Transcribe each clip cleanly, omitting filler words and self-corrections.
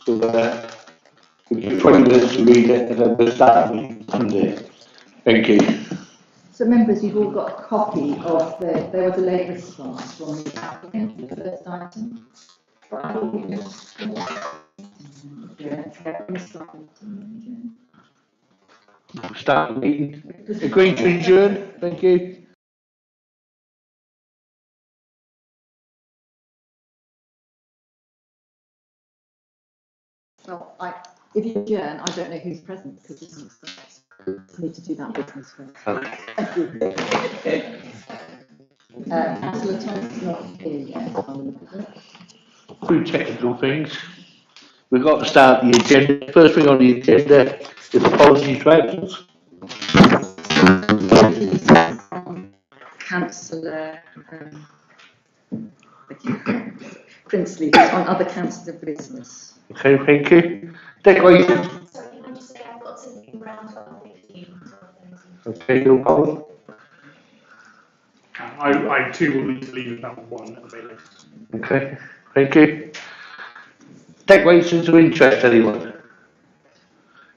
So we'll give 20 minutes to read it and then we'll start on Monday. Thank you. So members, you've all got a copy of there was a late response from the applicant for the first item. Start the meeting. Agreed to adjourn. Thank you. Well, if you adjourn, I don't know who's present because you need to do that business first. Okay. Thank you. Councillor Thomas not here yet. Two technical things. We've got to start the agenda. First thing on the agenda is the policy tracks. Councillor Princely on other councils of business. Okay, thank you. Decorations. Sorry, can I just say I've got something around 12:15. Okay, no problem. I too will need to leave about 1 at the very latest. Okay, thank you. Declarations of interest, anyone?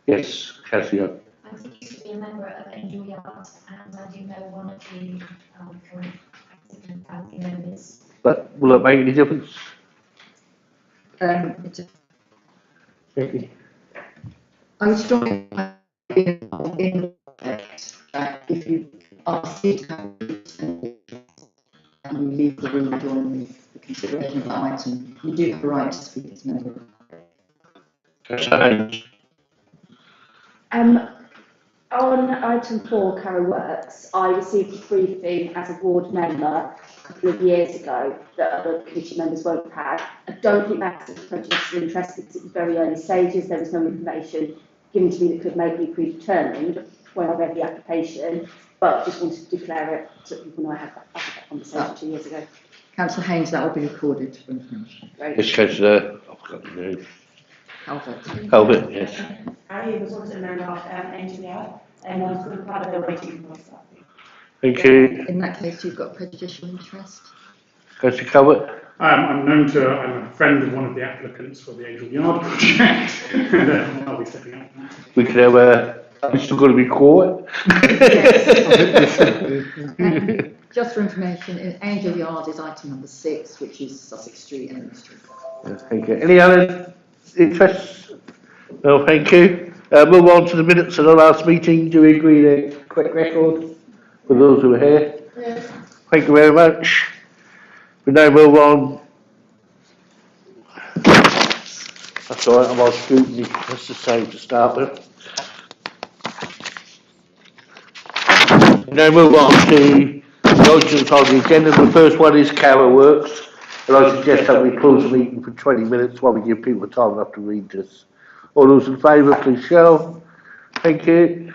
Yes, Cassia. I used to be a member of Angel Yard, and I do know one of the current active family members. But will it make any difference? Thank you. I would strongly in that if you ask you to and you leave the room during the consideration of that item, you do have a right to speak as a member. On item 4, Carrow Works, I received a briefing as a ward member a couple of years ago that other committee members won't have had. I don't think that's a prejudice of interest because it was very early stages. There was no information given to me that could make me predetermined when I read the application, but just wanted to declare it so that people know I had that conversation 2 years ago. Councillor Haynes, that will be recorded for information. Yes, Councillor. I've forgotten the name. Albert, yes. I was also a member of Angel and I was good part of the waiting list. Thank you. In that case, you've got prejudicial interest. Councillor Calvert. I'm a friend of one of the applicants for the Angel Yard project, and I'll be stepping up. We can have I'm still going to be caught. Just for information, Angel Yard is item number 6, which is Sussex Street and Elm Street. Thank you. Any other interests? No, thank you. Move on to the minutes of the last meeting. Do we agree the quick record for those who are here? Yes. Thank you very much. We now move on. That's all right, I'm on scrutiny. That's the same to start with. We now move on to the items on the agenda. The first one is Carrow Works. And I suggest that we close the meeting for 20 minutes while we give people time enough to read this. All those in favour, please show. Thank you.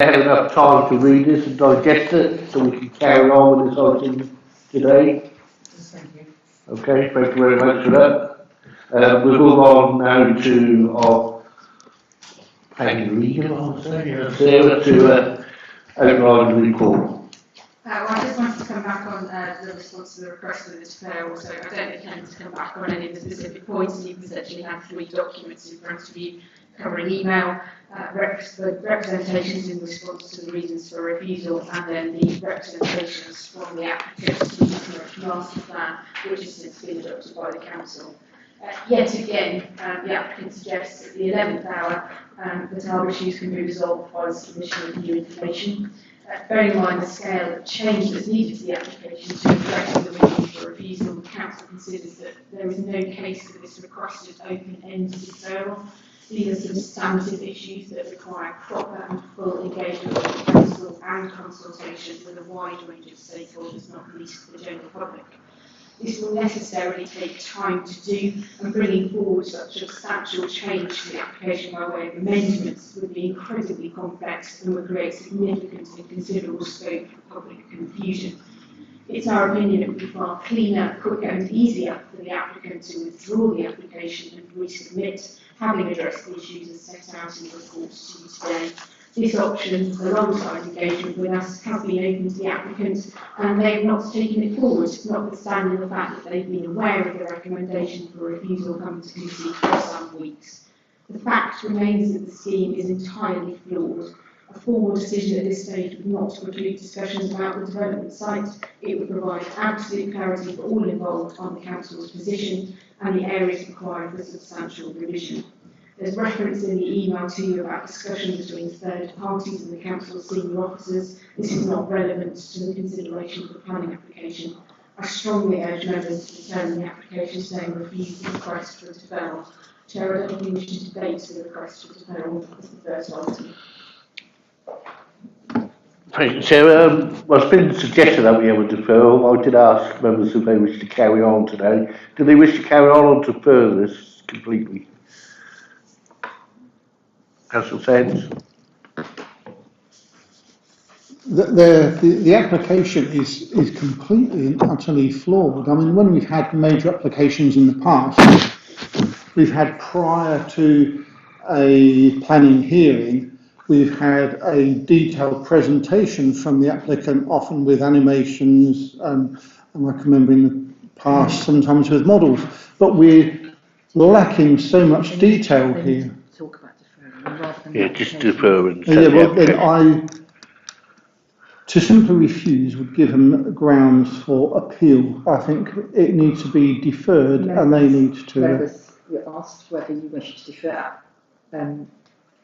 have enough time to read this and digest it so we can carry on with this item today? Okay, thank you very much for that. We'll move on now to our planning legal, I would say, Sarah, to outline the report. Well, I just wanted to come back on the response to the request for the deferral. So I don't intend to come back on any of the specific points. You've essentially had 3 documents in front of you covering email, the representations in response to the reasons for refusal, and then the representations from the applicants to the master plan, which has since been adopted by the council. Yet again, the applicant suggests at the 11th hour that our issues can be resolved by the submission of new information. Bearing in mind the scale of change that's needed to the application to reflect the reason for refusal, the council considers that there is no case for this requested open-ended deferral. These are substantive issues that require proper and full engagement with the council and consultation with a wide range of stakeholders, not least the general public. This will necessarily take time to do, and bringing forward such substantial change to the application by way of amendments would be incredibly complex and would create significant and considerable scope for public confusion. It's our opinion it would be far cleaner, quicker and easier for the applicant to withdraw the application and resubmit, having addressed the issues as set out in the report to you today. This option, alongside engagement with us, has been open to the applicant and they have not taken it forward, notwithstanding the fact that they've been aware of the recommendation for refusal coming to committee for some weeks. The fact remains that the scheme is entirely flawed. A formal decision at this stage would not preclude discussions about the development site. It would provide absolute clarity for all involved on the council's position and the areas required for substantial revision. There's reference in the email to you about discussion between third parties and the council's senior officers. This is not relevant to the consideration of the planning application. I strongly urge members to determine the application saying refuse the request for deferral. Chair, I don't think we should debate the request for deferral as the first item. Thank you, Sarah. Well, it's been suggested that we have a deferral. I did ask members if they wish to carry on today. Do they wish to carry on or defer this completely? Councillor Sands? The application is completely and utterly flawed. I mean, when we've had major applications in the past, we've had prior to a planning hearing, we've had a detailed presentation from the applicant, often with animations, and I can remember in the past sometimes with models, but we're lacking so much detail here. Talk about deferring rather than. Yeah, just defer and Yeah, well, then to simply refuse would give them grounds for appeal. I think it needs to be deferred and they need to. Members, you're asked whether you wish to defer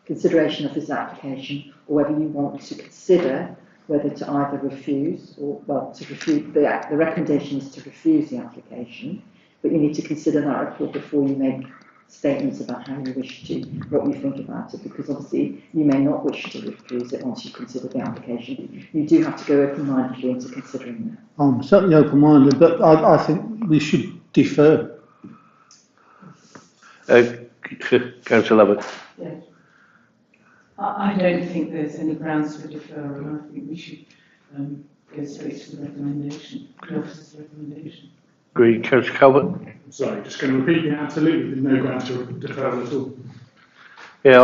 consideration of this application or whether you want to consider whether to either refuse or, well, to refuse, the recommendation is to refuse the application, but you need to consider that report before you make statements about how you wish to, what you think about it, because obviously you may not wish to refuse it once you consider the application. You do have to go open-mindedly into considering that. I'm certainly open-minded, but I think we should defer. Councillor Lovett. Yes. I don't think there's any grounds for deferral. I think we should go straight to the recommendation, the officer's recommendation. Green, Councillor Calvert. Sorry, just going to repeat it. Absolutely, there's no grounds to deferral at all. Yeah,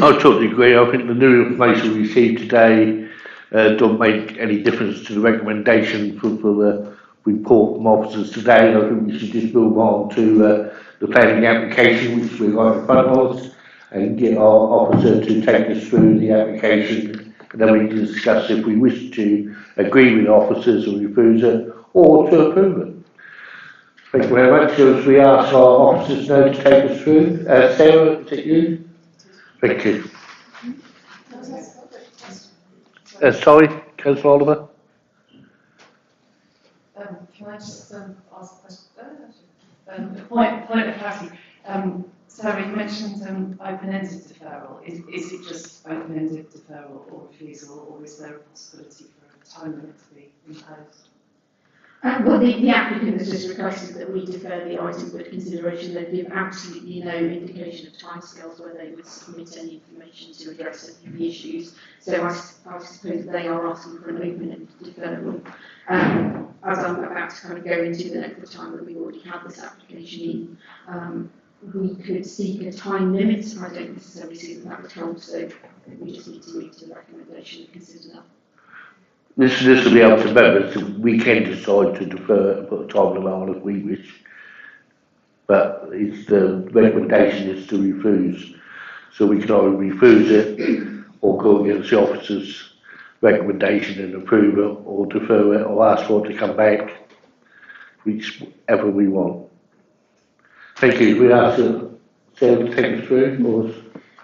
I totally agree. I think the new information we received today don't make any difference to the recommendation for the report from officers today. I think we should just move on to the planning application, which we've got in front of us, and get our officer to take us through the application, and then we can discuss if we wish to agree with the officers and refuse it, or to approve it. Thank you very much. So we ask our officers now to take us through. Sarah, is it you? Thank you. Sorry, Councillor Oliver. Can I just ask a question? Point of clarity. Sarah, you mentioned open-ended deferral. Is it just open-ended deferral or refusal, or is there a possibility for a time limit to be imposed? Well, the applicant has just requested that we defer the item for consideration. They give absolutely no indication of timescales where they would submit any information to address any of the issues. So I suppose they are asking for an open-ended deferral. As I'm about to kind of go into the length of time that we've already had this application in, we could seek a time limit. I don't necessarily see that would help, so we just need to move to the recommendation and consider that. This will be up to members. We can decide to defer and put a time limit on if we wish. But it's the recommendation is to refuse. So we can either refuse it or go against the officer's recommendation and approve it, or defer it, or ask for it to come back, whichever we want. Thank you. We ask Sarah to take us through, or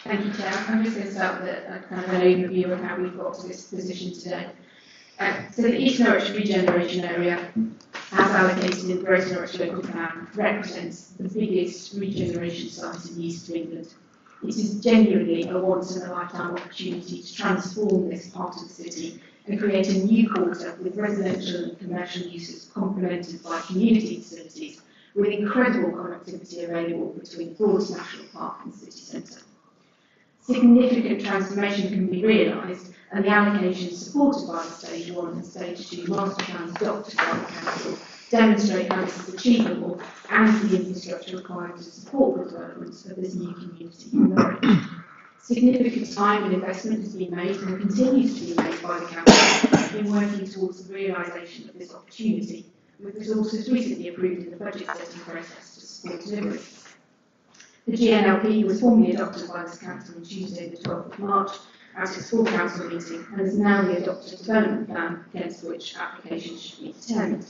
Thank you, Chair. I'm just going to start with a kind of an overview of how we've got to this position today. So the East Norwich regeneration area, as allocated in the Greater Norwich local plan, represents the biggest regeneration site in the east of England. It is genuinely a once-in-a-lifetime opportunity to transform this part of the city and create a new quarter with residential and commercial uses complemented by community facilities with incredible connectivity available between Forest National Park and the city centre. Significant transformation can be realised, and the allocations supported by the Stage 1 and Stage 2 master plans adopted by the Council demonstrate how this is achievable and the infrastructure required to support the development of this new community in Norwich. Significant time and investment has been made and continues to be made by the Council in working towards the realisation of this opportunity, with resources recently approved in the budget setting process to support delivery. The GNLP was formally adopted by this Council on Tuesday the 12th of March at its full Council meeting and is now the adopted development plan against which applications should be determined.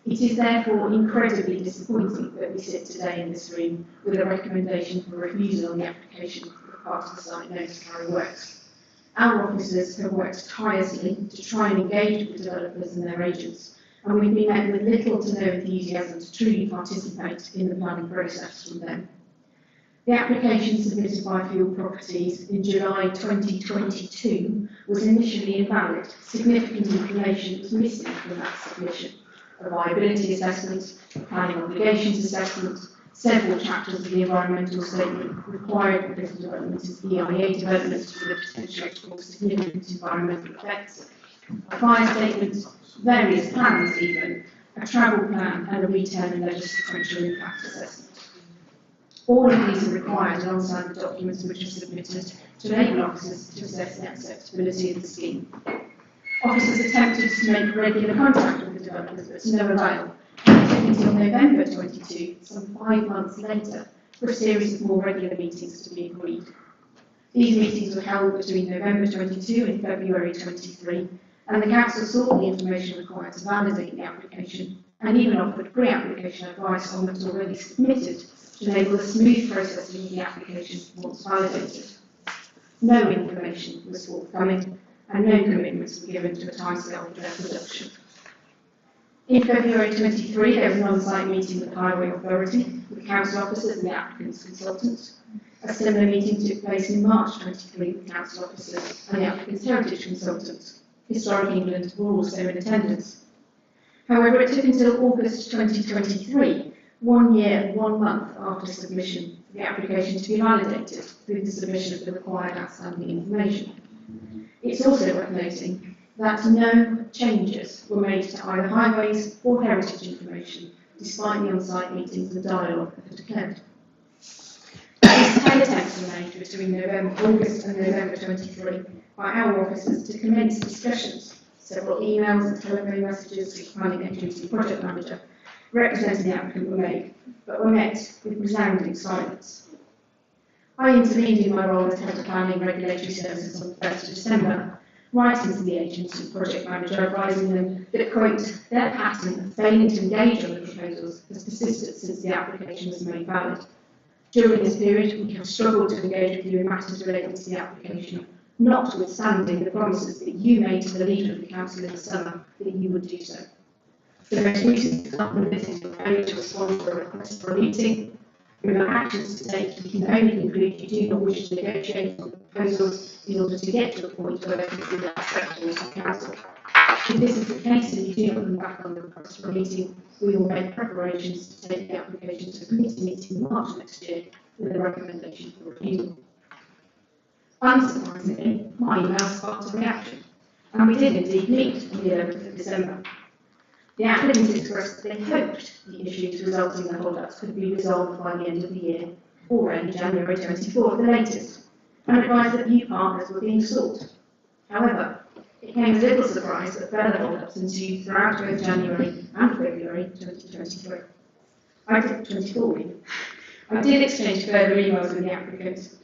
It is therefore incredibly disappointing that we sit today in this room with a recommendation for refusal on the application for the part of the site known as Carry Works. Our officers have worked tirelessly to try and engage with developers and their agents, and we've been met with little to no enthusiasm to truly participate in the planning process from them. The application submitted by Field Properties in July 2022 was initially invalid. Significant information was missing from that submission: a viability assessment, a planning obligations assessment, several chapters of the environmental statement required for this development as EIA developments with the potential to cause significant environmental effects, a fire statement, various plans even, a travel plan and a retail and leisure sequential impact assessment. All of these are required alongside the documents which are submitted to enable officers to assess the acceptability of the scheme. Officers attempted to make regular contact with the developers, but to no avail. It took until November 22, some 5 months later, for a series of more regular meetings to be agreed. These meetings were held between November 22 and February 23, and the Council sought the information required to validate the application and even offered pre-application advice on what's already submitted to enable a smooth processing of the application once validated. No information was forthcoming, and no commitments were given to a timescale for their production. In February 23, there was an on-site meeting with the Highway Authority, with council officers and the applicant's consultants. A similar meeting took place in March 23 with council officers and the applicant's heritage consultants. Historic England were also in attendance. However, it took until August 2023, 1 year and 1 month after submission, for the application to be validated through the submission of the required outstanding information. It's also worth noting that no changes were made to either highways or heritage information, despite the on-site meetings and dialogue that had occurred. At least 10 attempts were made between August and November 23 by our officers to commence discussions. Several emails and telephone messages to the planning agency project manager representing the applicant were made, but were met with resounding silence. I intervened in my role as Head of Planning and Regulatory Services on the 1st of December, writing to the agent and project manager advising them that, quote, their pattern of failing to engage on the proposals has persisted since the application was made valid. During this period, we have struggled to engage with you in matters relating to the application, notwithstanding the promises that you made to the leader of the council in the summer that you would do so. The most recent example of this is your failure to respond to a request for a meeting. From your actions to date, we can only conclude you do not wish to negotiate on the proposals in order to get to a point where they consider acceptable to the council. If this is the case and you do not come back on the request for a meeting, we will make preparations to take the application to a committee meeting in March next year with a recommendation for refusal. Unsurprisingly, my email sparked a reaction, and we did indeed meet on the 11th of December. The applicants expressed that they hoped the issues resulting in the holdouts could be resolved by the end of the year, or in January 24 at the latest, and advised that new partners were being sought. However, it came as a little surprise that further hold-ups ensued throughout both January and February 2023. I did exchange further emails with the applicants.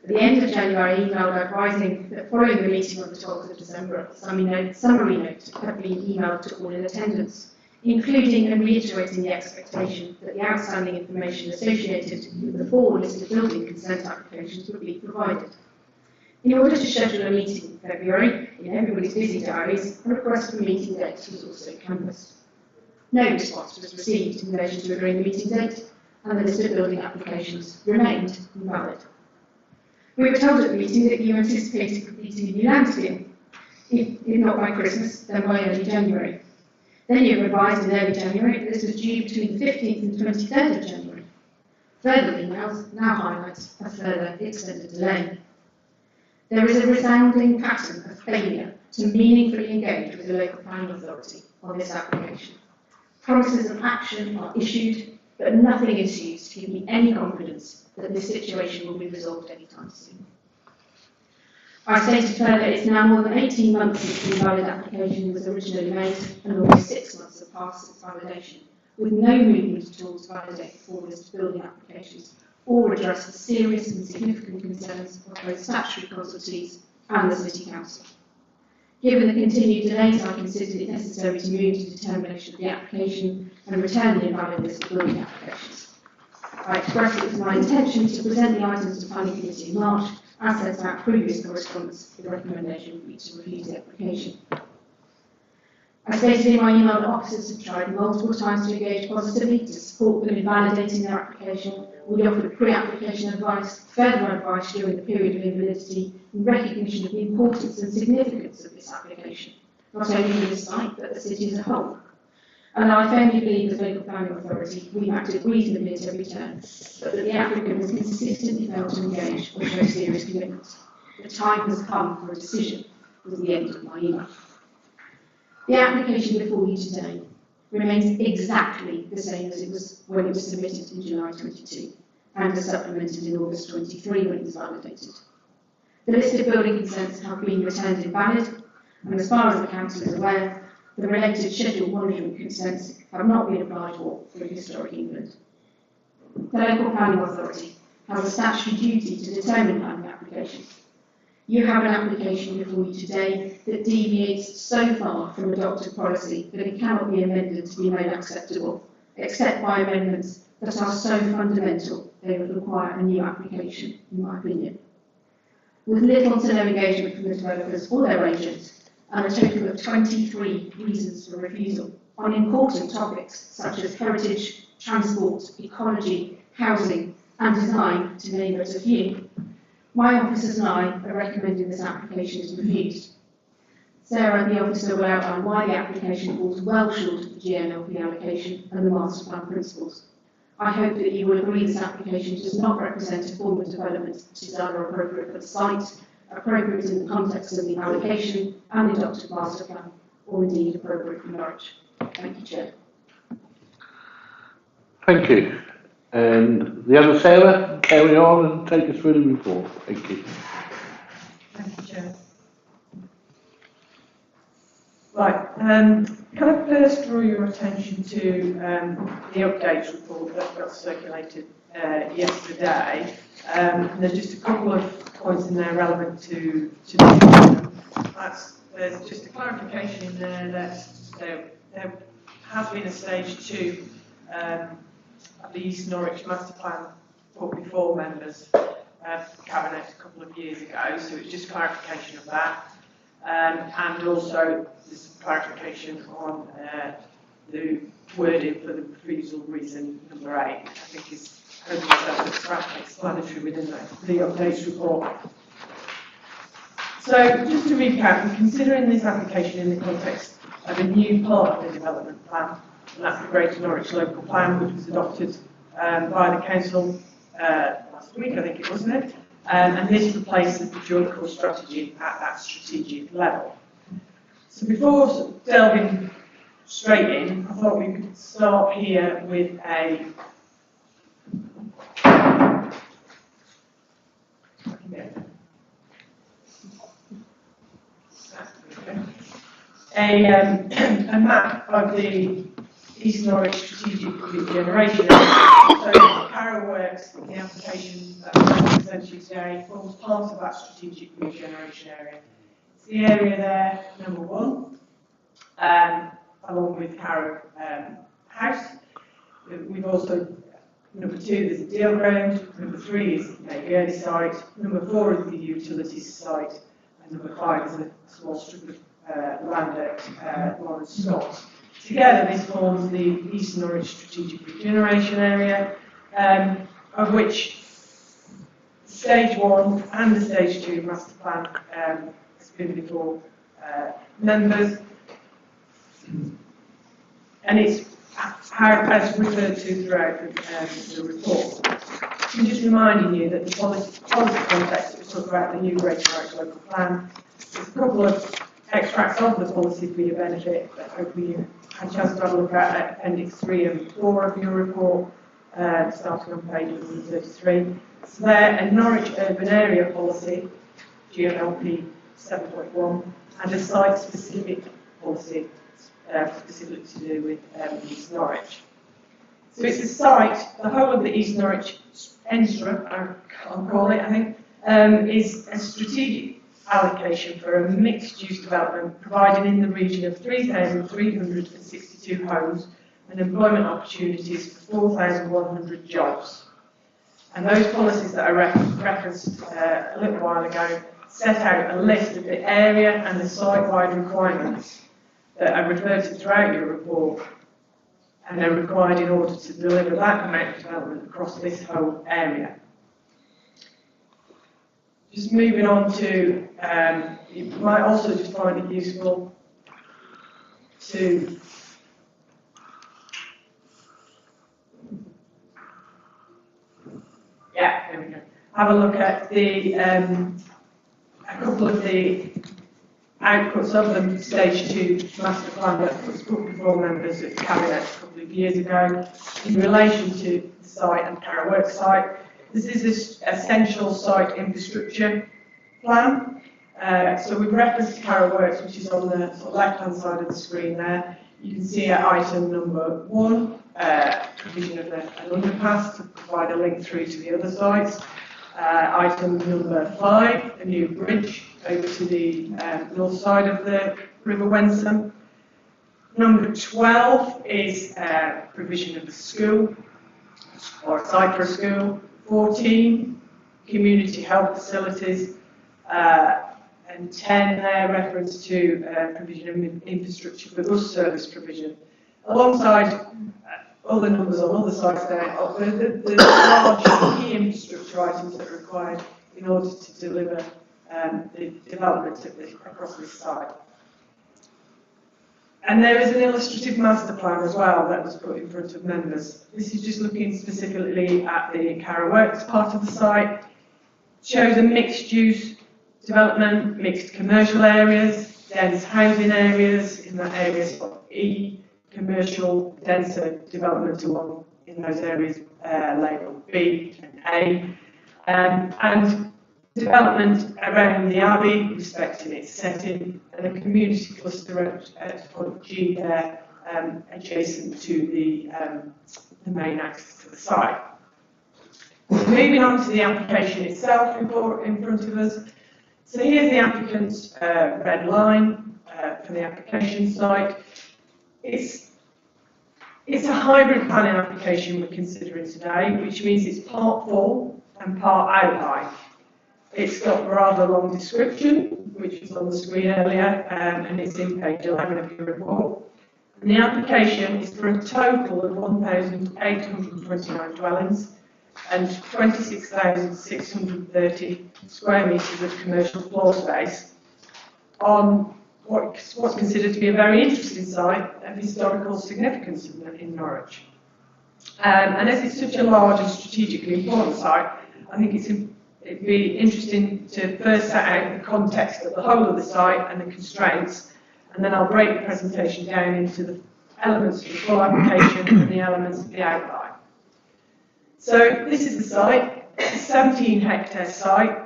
At the end of January, I emailed advising that following the meeting on the 12th of December, a summary note had been emailed to all in attendance, including and reiterating the expectation that the outstanding information associated with the 4 listed building consent applications would be provided. In order to schedule a meeting in February, in everybody's busy diaries, a request for meeting dates was also canvassed. No response was received in relation to agreeing the meeting date, and the list of building applications remained invalid. We were told at the meeting that you anticipated completing a new land scheme, if not by Christmas, then by early January. Then you were advised in early January that this was due between the 15th and 23rd of January. Further emails now highlight a further extended delay. There is a resounding pattern of failure to meaningfully engage with the local planning authority on this application. Promises of action are issued, but nothing ensues to give me any confidence that this situation will be resolved anytime soon. I stated further it's now more than 18 months since the invalid application was originally made, and almost 6 months have passed since validation, with no movement towards validate 4 listed building applications, or address the serious and significant concerns of both statutory consultees and the City Council. Given the continued delays, I considered it necessary to move to determination of the application and return the invalid list of building applications. I expressed it was my intention to present the items to Planning Committee in March, as set out previous correspondence with the recommendation for each to refuse the application. I stated in my email that officers had tried multiple times to engage positively to support them in validating their application. We offered pre-application advice, further advice during the period of invalidity, in recognition of the importance and significance of this application, not only for the site but the city as a whole. And I firmly believe as local planning authority we acted reasonably at every turn, but that the applicant has consistently failed to engage or show serious commitment. The time has come for a decision, was the end of my email. The application before you today remains exactly the same as it was when it was submitted in July 22 and was supplemented in August 23 when it was validated. The listed building consents have been returned invalid, and as far as the Council is aware, the related scheduled monitoring consents have not been applied for in historic England. The local planning authority has a statutory duty to determine planning applications. You have an application before you today that deviates so far from adopted policy that it cannot be amended to be made acceptable, except by amendments that are so fundamental they would require a new application, in my opinion. With little to no engagement from the developers or their agents, and a total of 23 reasons for refusal on important topics such as heritage, transport, ecology, housing, and design, to name but a few, my officers and I are recommending this application is refused. Sarah, the officer, will outline why the application falls well short of the GMLP allocation and the master plan principles. I hope that you will agree this application does not represent a form of development that is either appropriate for the site, appropriate in the context of the allocation and the adopted master plan, or indeed appropriate for Norwich. Thank you, Chair. Thank you. And the other Sarah, carry on and take us through the report. Thank you. Thank you, Chair. Right, can I first draw your attention to the updates report that got circulated yesterday. There's just a couple of points in there relevant to there's just a clarification in there that there has been a stage 2 of the East Norwich Master Plan put before members Cabinet a couple of years ago, so it's just clarification of that. And also there's clarification on the wording for the refusal reason number 8, which I think is hopefully self-explanatory within the updates report. So just to recap, considering this application in the context of a new part of the development plan, and that's the Greater Norwich Local Plan, which was adopted by the council last week, I think it was, wasn't it? And this replaces the joint core strategy at that strategic level. So before delving straight in, I thought we could start here with a map of the East Norwich Strategic Regeneration Area. So Carroll Works, the application that I present to you today, forms part of that Strategic Regeneration Area. It's the area there, number one, along with Carroll House. We've also, number two, there's a deal ground. Number three is the early site. Number four is the utilities site. And number five is a small strip of land at Lawrence Scott. Together, this forms the East Norwich Strategic Regeneration Area, of which Stage 1 and the Stage 2 Master Plan has been before members. And it's as referred to throughout the report. I'm just reminding you that the policy context, we talk about the new Greater Norwich Local Plan. There's a couple of extracts of the policy for your benefit that hopefully you had a chance to have a look at Appendix 3 and 4 of your report, starting on page 133. So they're a Norwich Urban Area Policy, GMLP 7.1, and a site-specific policy, specifically to do with East Norwich. So it's a site, the whole of the East Norwich Enstra, I can't call it, I think, is a strategic allocation for a mixed-use development providing in the region of 3,362 homes and employment opportunities for 4,100 jobs. And those policies that I referenced a little while ago set out a list of the area and the site-wide requirements that are referred to throughout your report and are required in order to deliver that amount of development across this whole area. Just moving on to, you might also just find it useful to there we go. Have a look at the a couple of the outputs of the Stage 2 Master Plan that was put before members at Cabinet a couple of years ago in relation to the site and Carroll Works site. This is an essential site infrastructure plan. So we've referenced Carroll Works, which is on the sort of left-hand side of the screen there. You can see at item number 1, provision of an underpass to provide a link through to the other sites. Item number 5, a new bridge over to the north side of the River Wensum. Number 12 is provision of a school, or a site for a school. 14, community health facilities, and 10 there reference to provision of infrastructure for bus service provision. Alongside other numbers on other sites there, the large key infrastructure items that are required in order to deliver the development across this site. And there is an illustrative master plan as well that was put in front of members. This is just looking specifically at the Carroll Works part of the site. It shows a mixed use development, mixed commercial areas, dense housing areas, in that areas of E, commercial denser development along in those areas labelled B and A, and development around the Abbey, respecting its setting, and a community cluster at point G there, adjacent to the main access to the site. Moving on to the application itself in front of us. So here's the applicant's red line for the application site. It's a hybrid planning application we're considering today, which means it's part full and part outline. It's got a rather long description, which was on the screen earlier, and it's in page 11 of your report. And the application is for a total of 1,829 dwellings and 26,630 square metres of commercial floor space on what's considered to be a very interesting site of historical significance in Norwich. And as it's such a large and strategically important site, I think it'd be interesting to first set out the context of the whole of the site and the constraints, and then I'll break the presentation down into the elements of the full application and the elements of the outline. So this is the site. It's a 17-hectare site,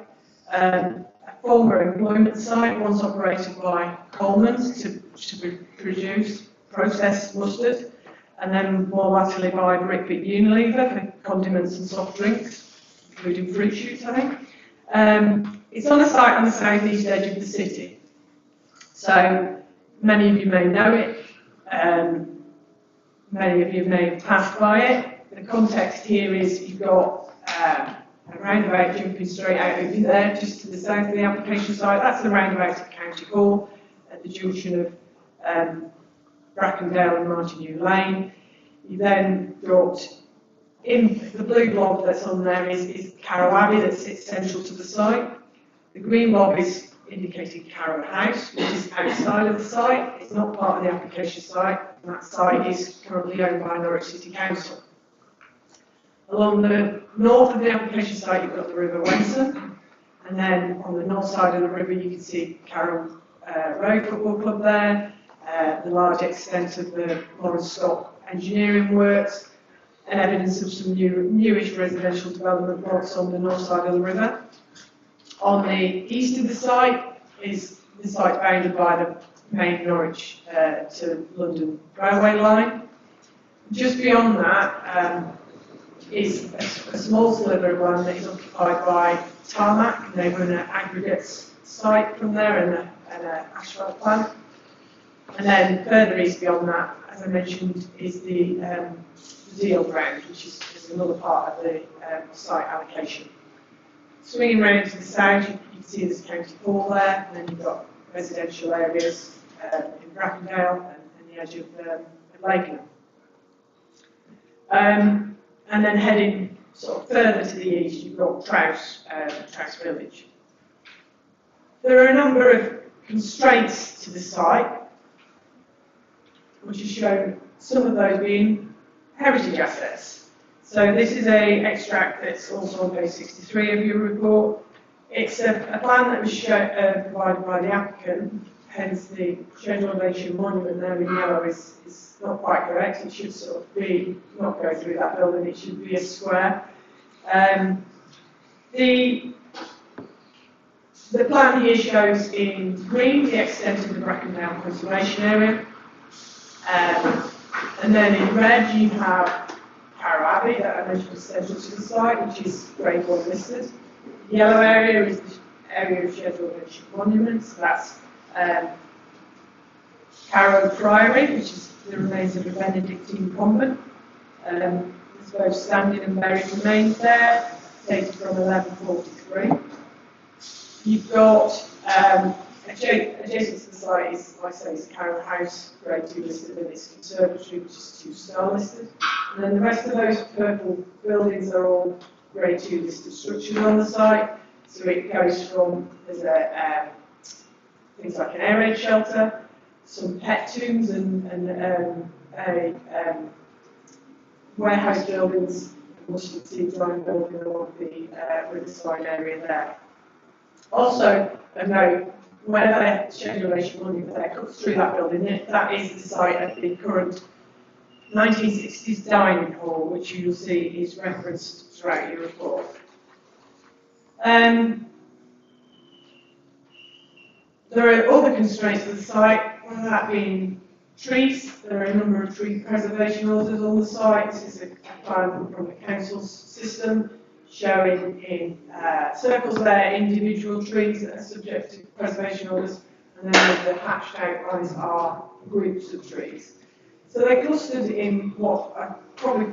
a former employment site, once operated by Coleman's to process mustard, and then more latterly by Britvic Unilever for condiments and soft drinks, including fruit shoots, I think. It's on a site on the southeast edge of the city. So many of you may know it, many of you may have passed by it. The context here is you've got a roundabout jumping straight out over there, just to the south of the application site. That's the roundabout at County Hall, at the junction of Brackendale and Martineau Lane. You then got, in the blue blob that's on there is Carrow Abbey that sits central to the site. The green blob is indicating Carrow House, which is outside of the site. It's not part of the application site, and that site is currently owned by Norwich City Council. Along the north of the application site, you've got the River Wensum, and then on the north side of the river, you can see Carrow Road Football Club there, the large extent of the Lawrence Scott engineering works, and evidence of some newish residential development plots on the north side of the river. On the east of the site is the site bounded by the main Norwich to London railway line. Just beyond that is a small sliver of land that is occupied by Tarmac, and they run an aggregates site from there and an asphalt plant. And then further east beyond that, as I mentioned, is the Zeal ground, which is another part of the site allocation. Swinging round to the south, you can see there's County Hall there, and then you've got residential areas in Brackendale and the edge of Lakenham. And then heading sort of further to the east, you've got Trouse Village. There are a number of constraints to the site, which has shown some of those being heritage assets. So this is an extract that's also on page 63 of your report. It's a plan that was provided by the applicant, hence the scheduled elevation monument there in yellow is not quite correct. It should sort of be, not go through that building, it should be a square. The plan here shows in green the extent of the Brackendale Conservation Area. And then in red you have Carrow Abbey that I mentioned is central to the site, which is Grade 1 listed. The yellow area is the area of scheduled mention monuments. That's Carrow Priory, which is the remains of a Benedictine convent. There's both standing and buried remains there, dated from 1143. You've got adjacent to the site is, like I say, is Carrow House, Grade 2 listed, and its conservatory, which is 2-star listed. And then the rest of those purple buildings are all Grade 2 listed structures on the site. So it goes from, there's things like an air raid shelter, some pet tombs, and warehouse buildings, mustard seed drying building along the riverside area there. Also, a note, where the scheduled elevation monument there cuts through that building, that is the site of the current 1960s dining hall, which you will see is referenced throughout your report. There are other constraints to the site, one of that being trees. There are a number of tree preservation orders on the site. This is a plan from the council's system showing in circles there individual trees that are subject to preservation orders, and then the hatched outlines are groups of trees. So they're clustered in what I probably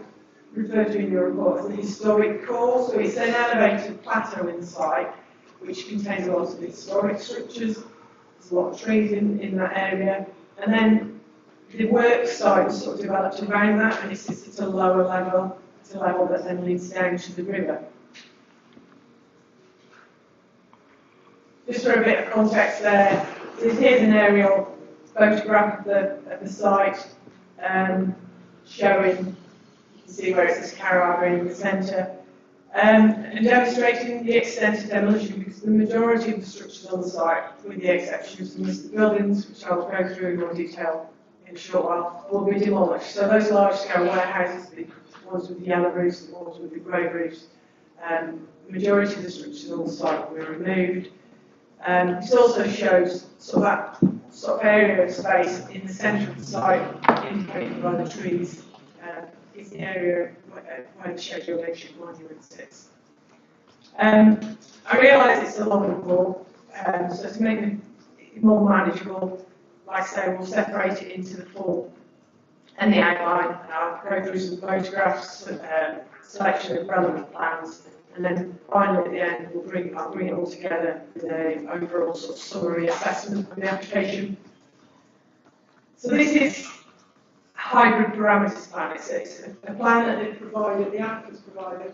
refer to in your report as the historic core. So it's an elevated plateau in the site, which contains a lot of historic structures. There's a lot of trees in that area. And then the work site was sort of developed around that, and it sits at a lower level. It's a level that then leads down to the river. Just for a bit of context there, here's an aerial photograph of the site, showing, you can see where it says Carrow Abbey in the centre, and demonstrating the extent of demolition, because the majority of the structures on the site, with the exception of some listed buildings, which I'll go through in more detail in a short while, will be demolished. So those large-scale warehouses, the ones with the yellow roofs, the ones with the grey roofs, the majority of the structures on the site were removed. This also shows sort of that sort of area of space in the centre of the site, indicated by the trees, is the area where the scheduled ancient monument sits. I realise it's a long report, so to make it more manageable, like I say, we'll separate it into the full and the outline. I'll go through some photographs, selection of relevant plans, and then finally at the end I'll bring it all together with an overall sort of summary assessment of the application. So this is a hybrid parameters plan. It's a plan that they provided, the applicants provided.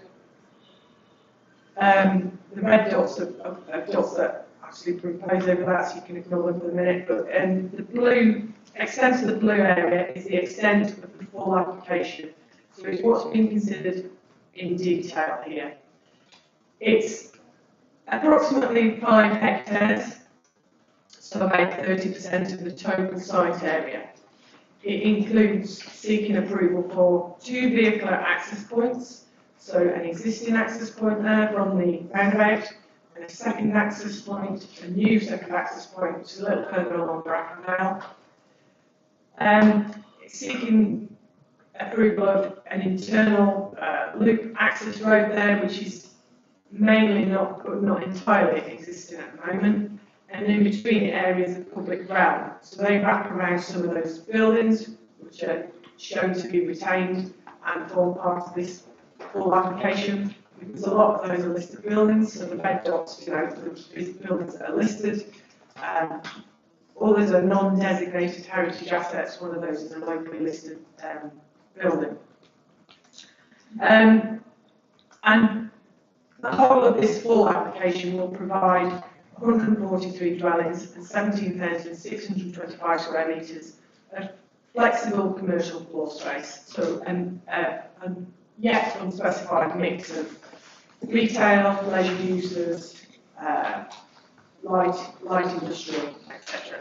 The red dots are dots that actually propose over that, so you can ignore them for a minute. But the blue extent of the blue area is the extent of the full application. So it's what's being considered in detail here. It's approximately 5 hectares, so about 30% of the total site area. It includes seeking approval for 2 vehicular access points, so an existing access point there from the roundabout, and a second access point, a new second access point, which is a little further along Bracken Vale. It's seeking approval of an internal loop access road there, which is mainly not entirely existing at the moment, and in between areas of public realm. So they wrap around some of those buildings, which are shown to be retained and form part of this full application, because a lot of those are listed buildings, so the red dots denote the buildings that are listed. Others are non-designated heritage assets, one of those is a locally listed building. And the whole of this full application will provide 143 dwellings and 17,625 square metres of flexible commercial floor space, so a yet unspecified mix of retail, leisure users, light industrial, etc.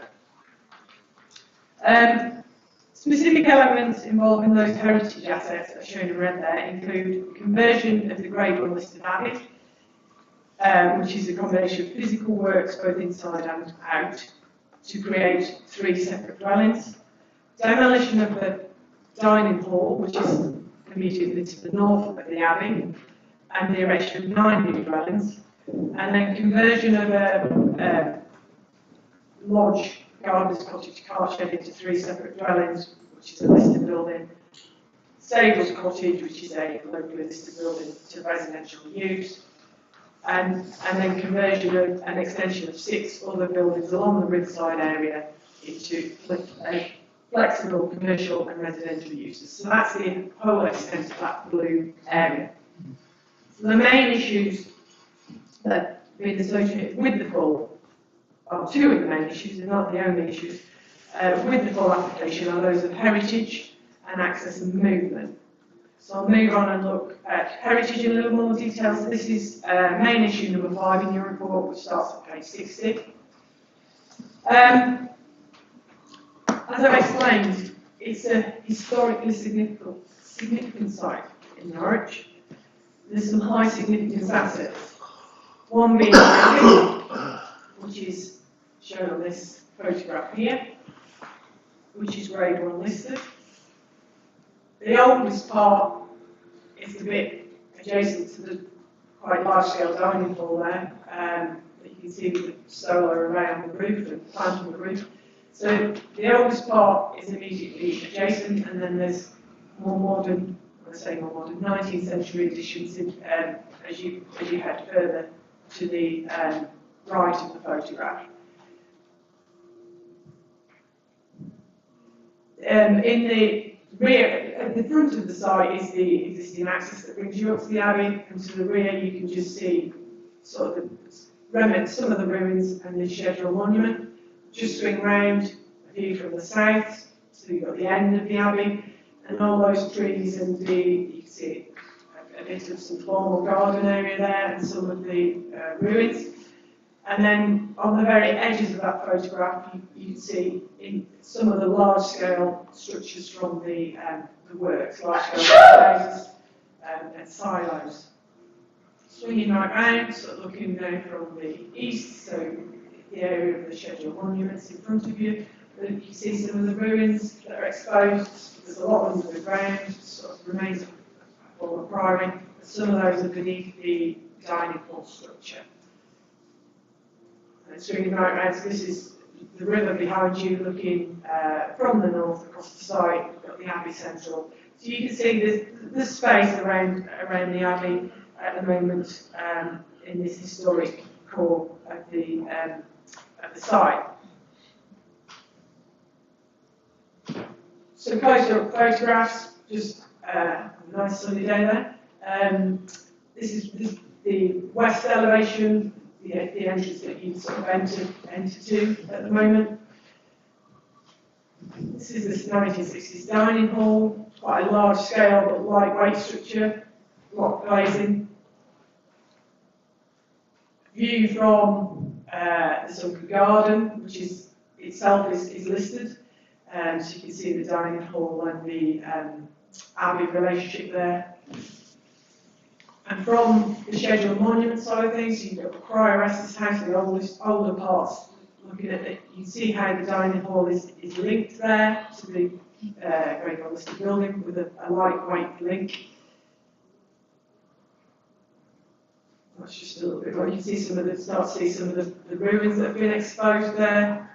Specific elements involving those heritage assets that are shown in red there include conversion of the Grade 1 listed abbey, which is a combination of physical works both inside and out to create 3 separate dwellings, demolition of the dining hall, which is immediately to the north of the abbey, and the erection of 9 new dwellings, and then conversion of a lodge, gardener's cottage, cart shed into 3 separate dwellings, which is a listed building, stables cottage, which is a locally listed building, to residential use, and then conversion of an extension of 6 other buildings along the riverside area into flexible commercial and residential uses. So that's the whole extent of that blue area. So the main issues that have been associated with the full, or 2 of the main issues, and not the only issues, with the full application are those of heritage and access and movement. So I'll move on and look at heritage in a little more detail. So this is main issue number 5 in your report, which starts at page 60. As I've explained, it's a historically significant site in Norwich. There's some high significance assets. One being the abbey, which is shown on this photograph here, which is Grade 1 listed. The oldest part is the bit adjacent to the quite large-scale dining hall there, that you can see with the solar array on the roof and plant on the roof. So the oldest part is immediately adjacent, and then there's more modern, when I say more modern, 19th century additions as you head further to the right of the photograph. In the rear, at the front of the site is the existing access that brings you up to the abbey, and to the rear you can just see sort of some of the ruins and the scheduled monument. just swing round, a view from the south, so you've got the end of the abbey, and all those trees and you can see a bit of some formal garden area there and some of the ruins. And then on the very edges of that photograph, you can see in some of the large-scale structures from the works, large-scale houses and silos. Swinging right round, sort of looking down from the east, so the area of the scheduled monuments in front of you. You can see some of the ruins that are exposed. There's a lot under the ground, sort of remains of former priory. Some of those are beneath the dining hall structure. And swinging right round, so this is the river behind you, looking from the north across the site. You've got the Abbey Central. So you can see the space around the Abbey at the moment in this historic core of the site. Some close-up photographs, just a nice sunny day there. This is the west elevation, the entrance that you sort of enter to at the moment. This is the 1960s dining hall, quite a large scale but lightweight structure, block glazing. View from the sunken garden, which is itself is listed. So you can see the dining hall and the Abbey relationship there. And from the scheduled monument side of things, you've got the Prior Estes House, the older parts. Looking at it, you can see how the dining hall is linked there to the Great Listed building with a lightweight link. That's just a little bit more. You can see start to see some of the ruins that have been exposed there.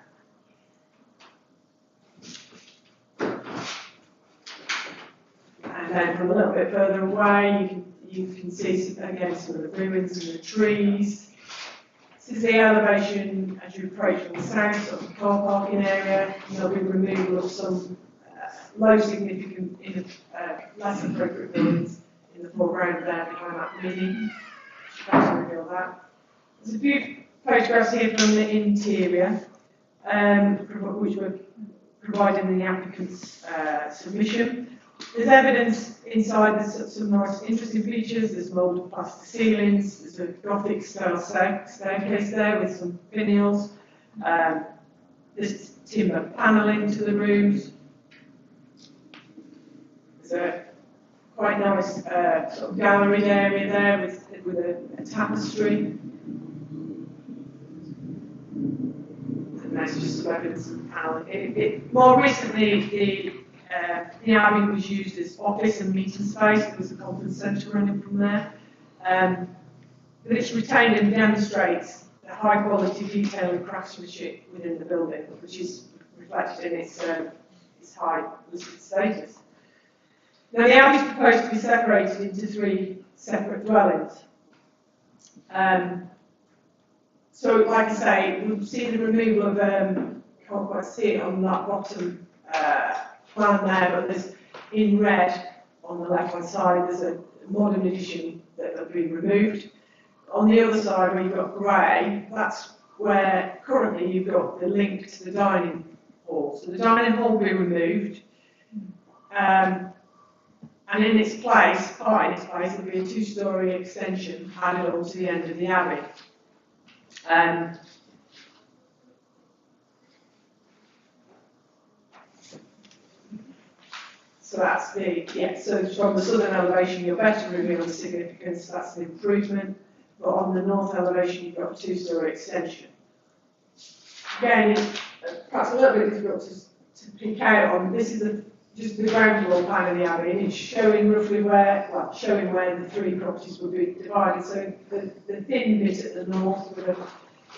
And then from a little bit further away, you can see again some of the ruins and the trees. This is the elevation as you approach from the south, sort of the car parking area. There'll be removal of some low significant, less appropriate buildings in the foreground there behind that mini. Try to reveal that. There's a few photographs here from the interior, which were provided in the applicant's submission. There's evidence inside, there's some nice interesting features. There's moulded plaster ceilings, there's a Gothic style staircase there with some finials. There's timber panelling to the rooms. There's a quite nice sort of gallery area there with a tapestry. And there's just some evidence of panelling. More recently, the Abbey was used as office and meeting space. There was a conference centre running from there. But it's retained and demonstrates the high quality detail and craftsmanship within the building, which is reflected in its high listed status. Now, the Abbey is proposed to be separated into 3 separate dwellings. So, like I say, we'll see the removal of, can't quite see it on that bottom plan there, but there's in red on the left-hand side, there's a modern addition that have been removed. On the other side, where you've got grey, that's where currently you've got the link to the dining hall. So the dining hall will be removed. And in its place, part in its place, there'll be a 2-storey extension added on to the end of the Abbey. So that's so from the southern elevation, you're better reveal the significance, that's an improvement. But on the north elevation, you've got a 2-storey extension. Again, it's perhaps a little bit difficult to pick out on. This is just the ground floor plan of the Abbey, and it's showing roughly where the 3 properties will be divided. So the thin bit at the north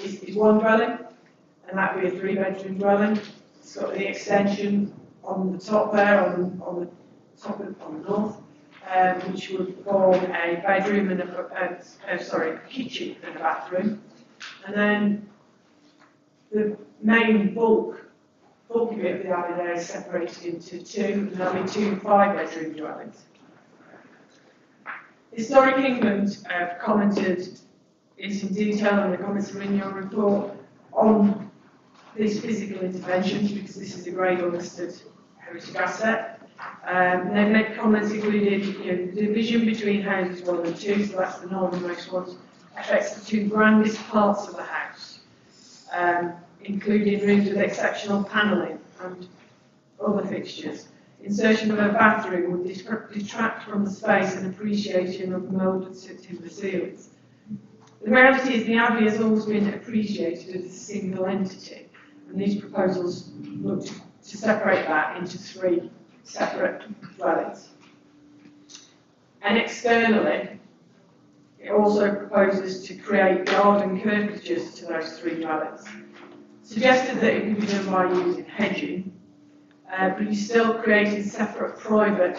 is 1 dwelling, and that would be a 3-bedroom dwelling. It's got the extension on the top there, on the north, which would form a bedroom and a kitchen and a bathroom. And then the main bulky bit of the Abbey there is separated into 2, and there'll be 2 5-bedroom dwellings. Historic England have commented in some detail, and the comments are in your report, on these physical interventions, because this is a grade or listed heritage asset. They've made comments including, the division between houses 1 and 2, so that's the northernmost ones, affects the 2 grandest parts of the house, including rooms with exceptional panelling and other fixtures. Insertion of a bathroom would detract from the space and appreciation of moulded timber ceilings. The reality is the Abbey has always been appreciated as a single entity, and these proposals look to separate that into 3 separate dwellings. And externally, it also proposes to create garden curvatures to those 3 dwellings. Suggested that it can be done by using hedging, but you still created separate private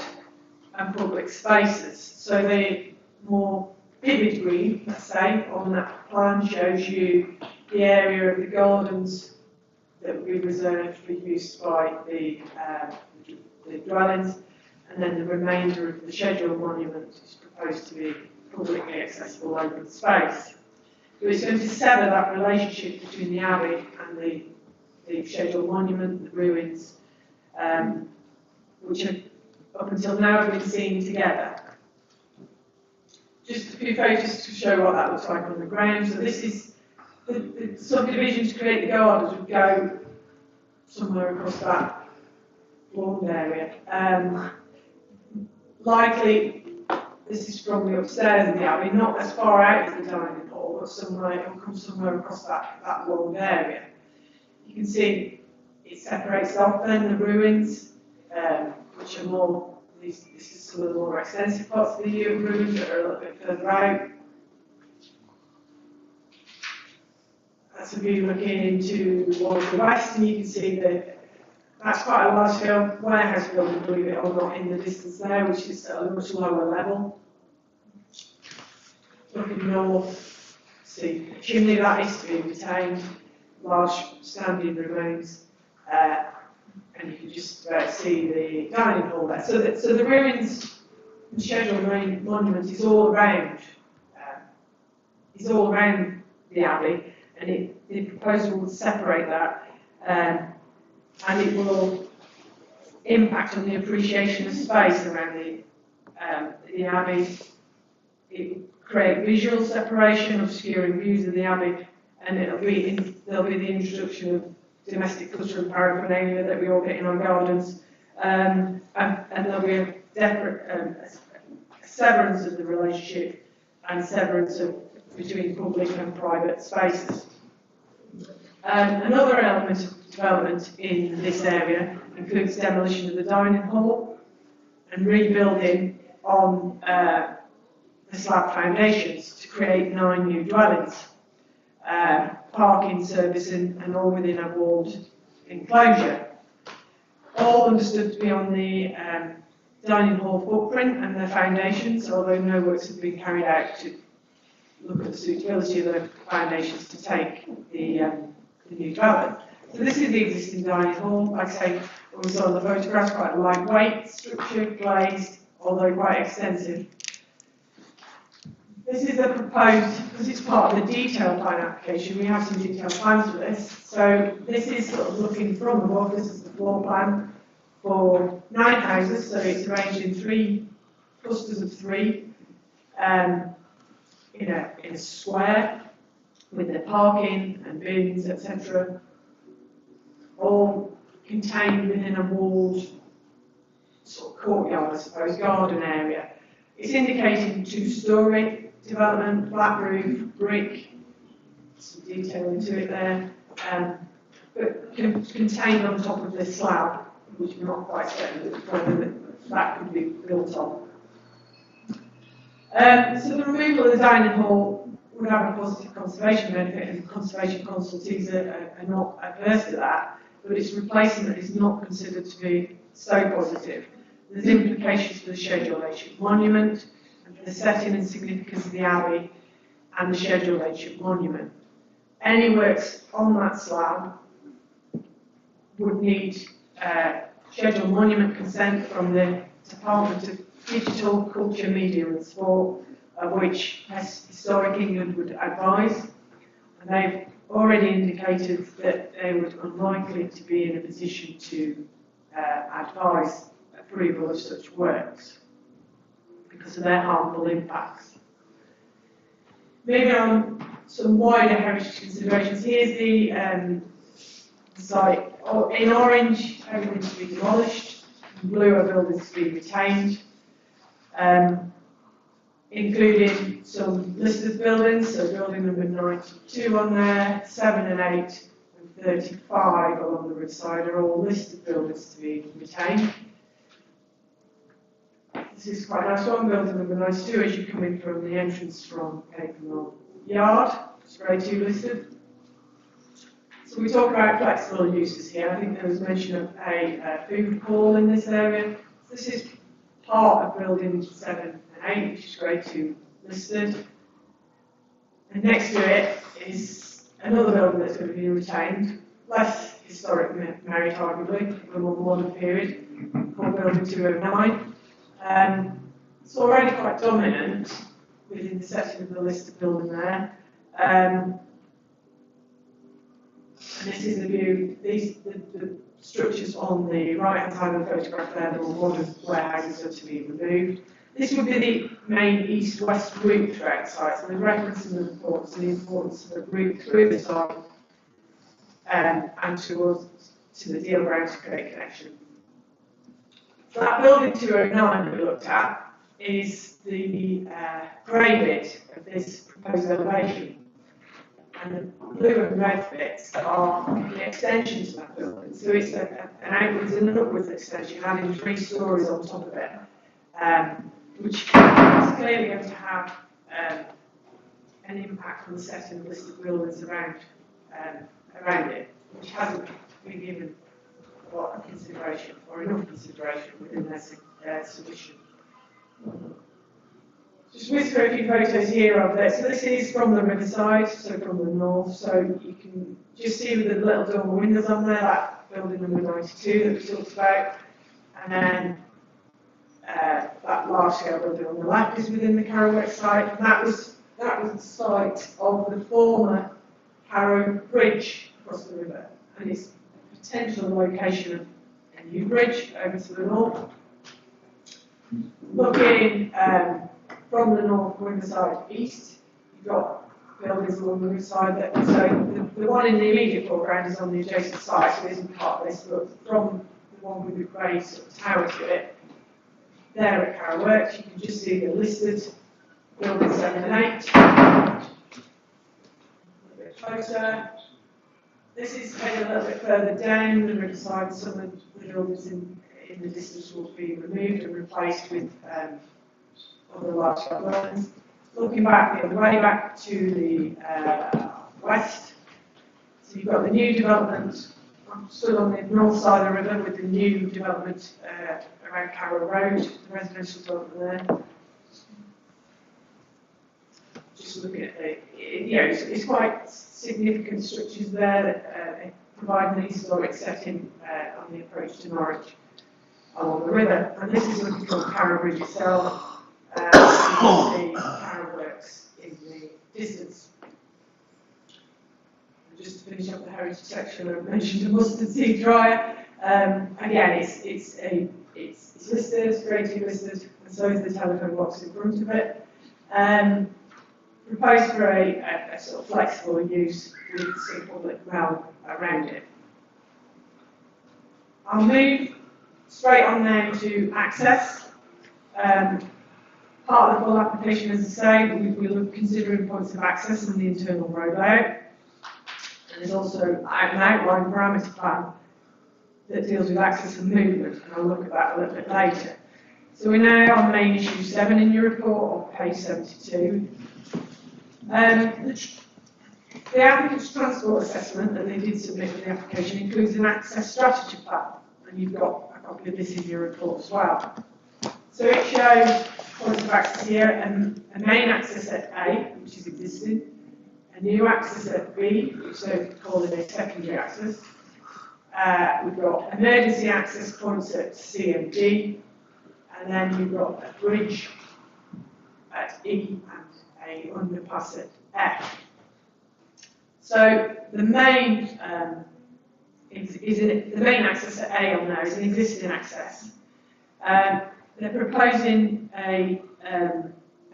and public spaces. So the more vivid green, let's say, on that plan shows you the area of the gardens that will be reserved for use by the dwellings, and then the remainder of the scheduled monument is proposed to be publicly accessible open space. So it's going to sever that relationship between the Abbey and the scheduled monument, the ruins, which have up until now have been seen together. Just a few photos to show what that looks like on the ground. So this is the subdivision to create the gardens would go somewhere across that lawn area. Likely, this is from the upstairs of the Abbey, not as far out as the dining hall, but it will come somewhere across that lawn area. You can see it separates off then the ruins, which are more, this is some of the more extensive parts of the ruins that are a little bit further out. That's a view looking into the west, and you can see that that's quite a large warehouse building, believe it or not, in the distance there, which is at a much lower level. Looking north, see a chimney that is to be retained, large standing remains, and you can just see the dining hall there. So the ruins, the scheduled monument is all around the Abbey, and the proposal will separate that, and it will impact on the appreciation of space around the Abbey. It will create visual separation, obscuring views of the Abbey, and there'll be the introduction of domestic clutter and paraphernalia that we all get in our gardens, and there'll be a severance of the relationship and severance between public and private spaces. Another element of development in this area includes demolition of the dining hall and rebuilding on the slab foundations to create 9 new dwellings, parking, servicing, and all within a walled enclosure. All understood to be on the dining hall footprint and their foundations, although no works have been carried out to look at the suitability of the foundations to take the new dwelling. So this is the existing dining hall. Like I say, what we saw in the photographs, quite a lightweight structure, glazed, although quite extensive. This is the proposed, because it's part of the detailed plan application, we have some detailed plans for this. So this is sort of looking from above, this is the floor plan for 9 houses, so it's arranged in 3 clusters of 3 in a square with the parking and bins, etc. All contained within a walled sort of courtyard, I suppose, garden area. It's indicating 2-storey development, flat roof, brick, some detail into it there, but contained on top of this slab, which we're not quite certain whether that could be built on. So the removal of the dining hall would have a positive conservation benefit, and conservation consultees are not adverse to that, but its replacement is not considered to be so positive. There's implications for the scheduled ancient monument, and for the setting and significance of the Abbey and the scheduled ancient monument. Any works on that slab would need scheduled monument consent from the Department of Digital, Culture, Media and Sport, of which Historic England would advise. And they've already indicated that they were unlikely to be in a position to advise approval of such works because of their harmful impacts. Moving on, some wider heritage considerations. Here's the site. In orange, everything's to be demolished. In blue, are buildings to be retained, including some listed buildings. So building number 92 on there, 7 and 8, and 35 along the riverside are all listed buildings to be retained. This is quite a nice one, building number 92, as you come in from the entrance from Capenhall Yard. It's grade 2 listed. So we talk about flexible uses here. I think there was mention of a food hall in this area. This is part of building 7 and 8, which is grade 2 listed. And next to it is another building that's going to be retained, less historic merit arguably, from a more modern period, called building 209. It's already quite dominant within the section of the listed building there. And this is the view, the structures on the right-hand side of the photograph there, the more modern warehouses are to be removed. This would be the main east-west route throughout the site, so there's reference in the report to the importance of the route through the site and towards to the deal ground to create connection. So that building 209 that we looked at is the grey bit of this proposed elevation. And the blue and red bits are the extensions of that building. So it's an outwards and an upwards extension, adding 3 stories on top of it, which is clearly going to have an impact on the setting of listed buildings around it, which hasn't been given a lot of consideration, or enough consideration within their submission. Just whiz through a few photos here of this. So this is from the riverside, so from the north. So you can just see with the little dormer windows on there, that building number 92 that we talked about. And then that large-scale building on the left is within the Carrow site. And that was the site of the former Carrow Bridge across the river. And it's a potential location of a new bridge over to the north. Looking from the north riverside east, you've got buildings along the riverside. So the one in the immediate foreground is on the adjacent site, so it isn't part of this, but from the one with the grey sort of tower to it, there at Carrow Works, you can just see the listed buildings 7 and 8. A little bit closer. This is heading a little bit further down the riverside. Some of the buildings in the distance will be removed and replaced with other large buildings. Looking back the other way, back to the west, so you've got the new development. I'm stood on the north side of the river with the new development around Carrow Road, the residential development there. Just looking at it's quite significant structures there that provide an historic setting on the approach to Norwich along the river. And this is looking from Carrow Bridge itself. The Carrow Works in the distance. And just to finish up the heritage section, I mentioned a mustard seed dryer. Again, it's listed, grade 2 listed, and so is the telephone box in front of it. Proposed for a sort of flexible use with some public realm around it. I'll move straight on now to access. Part of the full application, as I say, we'll consider points of access in the internal road layout. And there's also an outline parameter plan that deals with access and movement, and I'll look at that a little bit later. So we're now on main issue 7 in your report, on page 72. The applicant's transport assessment that they did submit with the application includes an access strategy plan, and you've got a copy of this in your report as well. So it shows points of access here, and a main access at A, which is existing, a new access at B, which they call it a secondary access. We've got emergency access points at C and D, and then you've got a bridge at E and a underpass at F. So the main the main access at A on there is an existing access. They're proposing an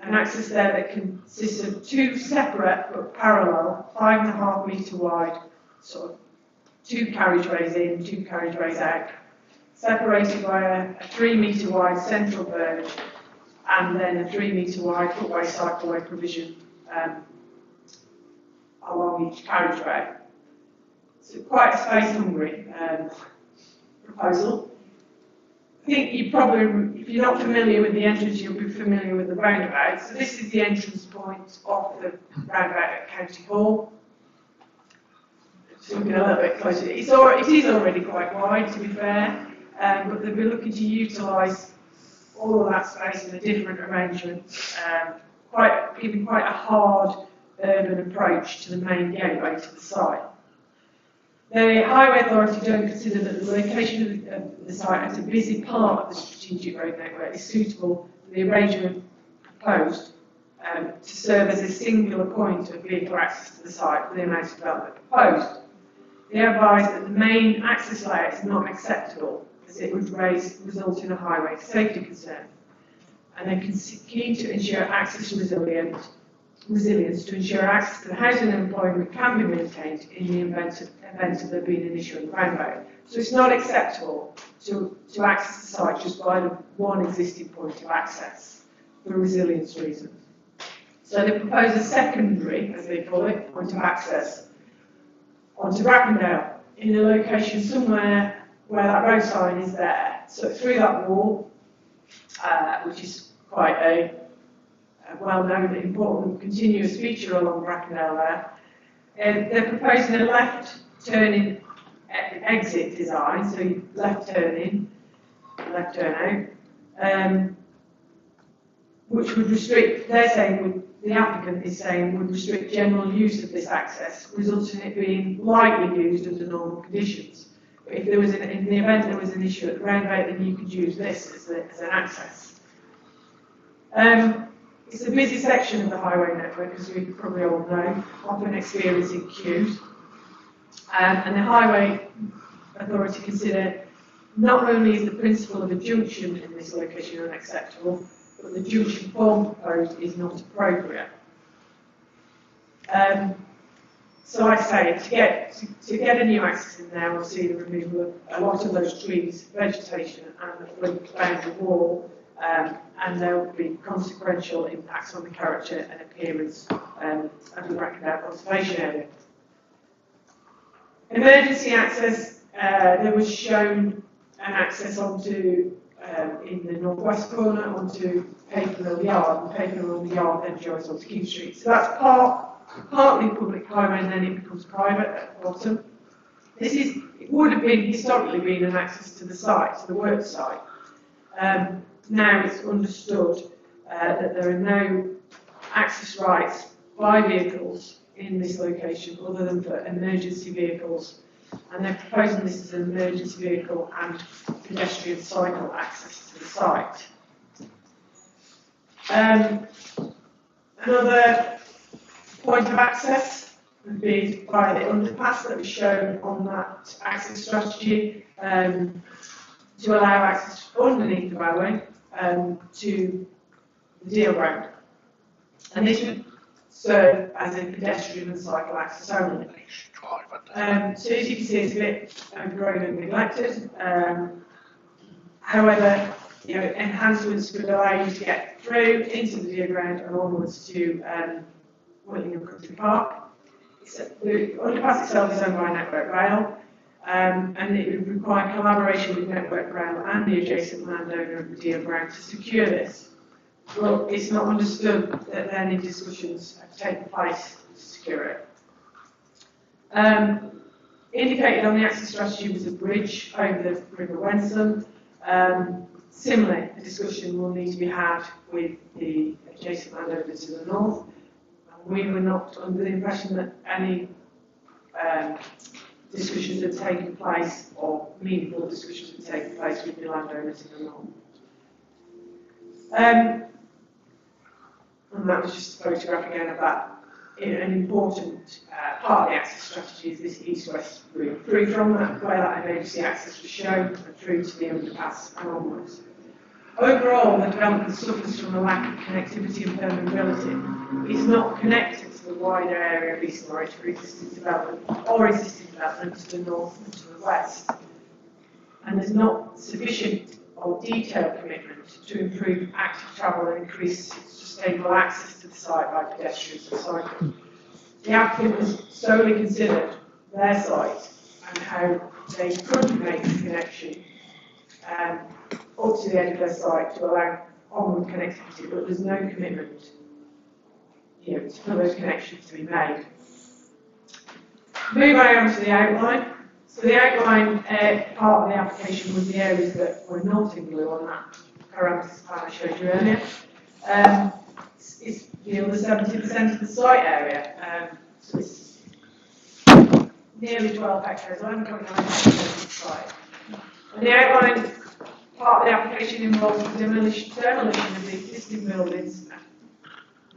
access there that consists of two separate but parallel 5.5 metre wide sort of two carriageways in, two carriageways out, separated by a 3 metre wide central verge and then a 3 metre wide footway cycleway provision along each carriageway. So quite a space hungry proposal. I think you probably, if you're not familiar with the entrance, you'll be familiar with the roundabout. So this is the entrance point of the roundabout at County Hall. Looking a little bit closer, it is already quite wide, to be fair, but they'll be looking to utilise all of that space in a different arrangement, giving quite a hard urban approach to the main gateway to the site. The Highway Authority don't consider that the location of the site as a busy part of the strategic road network is suitable for the arrangement proposed to serve as a singular point of vehicle access to the site for the amount of development proposed. They advise that the main access layout is not acceptable as it would result in a highway safety concern. And they're keen to ensure access resilience to ensure access to the housing and employment can be maintained in the event of there being an issue on the roundabout. So it's not acceptable to access the site just by the one existing point of access for resilience reasons. So they propose a secondary, as they call it, point of access onto Brackendale in a location somewhere where that road sign is there. So through that wall, which is quite a well-known, important, continuous feature along Brackendale there, they're proposing a left turning exit design, so you left turn in, left turn out, which would restrict, the applicant is saying, would restrict general use of this access, resulting in it being lightly used under normal conditions. But if there was in the event there was an issue at the roundabout, then you could use this as an access. It's a busy section of the highway network, as we probably all know, often experiencing queues. And the Highway Authority consider not only is the principle of a junction in this location unacceptable, but the junction form proposed is not appropriate. So like I say, to get a new access in there, we'll see the removal of a lot of those trees, vegetation, and the front boundary wall, and there will be consequential impacts on the character and appearance of the Brackendale Conservation Area. Emergency access, there was shown an access onto, in the northwest corner, onto Papermill Yard, and Papermill Yard then joins onto King Street. So that's partly public highway, and then it becomes private at the bottom. It would have historically been an access to the site, to the work site. Now it's understood that there are no access rights by vehicles in this location other than for emergency vehicles, and they're proposing this as an emergency vehicle and pedestrian cycle access to the site. Another point of access would be by the underpass that was shown on that access strategy to allow access underneath the railway to the deal ground. And this would serve as a pedestrian and cycle access only. So as you can see, it's a bit overgrown and neglected. However, enhancements could allow you to get through into the deal ground and onwards to Whittingham Country Park. The underpass itself is owned by Network Rail, and it would require collaboration with Network Rail and the adjacent landowner of the deal ground to secure this. Well, it's not understood that any discussions have taken place to secure it. Indicated on the access strategy was a bridge over the River Wensum. Similarly, a discussion will need to be had with the adjacent landowners to the north. We were not under the impression that any discussions had taken place, or meaningful discussions had taken place with the landowners in the north. And that was just a photograph again of that an important part of the access strategy is this east-west route, through from that, where that emergency access was shown, and through to the underpass and onwards. Overall, the development suffers from a lack of connectivity and permeability. It's not connected to the wider area of East Norwich for existing development to the north and to the west. And there's not sufficient or detailed commitment to improve active travel and increase sustainable access to the site by pedestrians and cyclists. The applicant has solely considered their site and how they could make the connection up to the end of their site to allow onward connectivity, but there's no commitment, for those connections to be made. Moving on to the outline. So the outline part of the application was the areas that were not in blue on that parameters plan I showed you earlier. It's the other 70% of the site area. So it's nearly 12 hectares, 11.9 hectares of the site. And the outline part of the application involves the demolition of the existing buildings,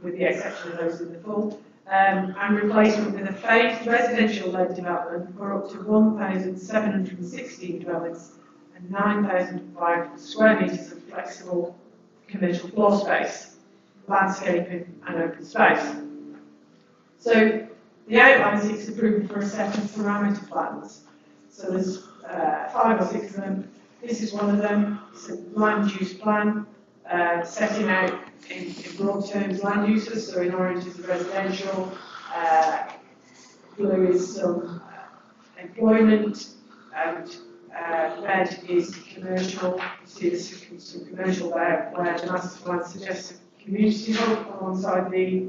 with the exception of those in the full, and replacement with a phased residential-led development for up to 1,716 dwellings and 9,005 square metres of flexible commercial floor space, landscaping and open space. So the outline seeks approval for a set of parameter plans. So there's 5 or 6 of them. This is one of them. It's a land use plan, setting out in broad terms land uses. So in orange is the residential, blue is some employment, and red is commercial. You see there's some commercial there where the master plan suggests a community hub alongside the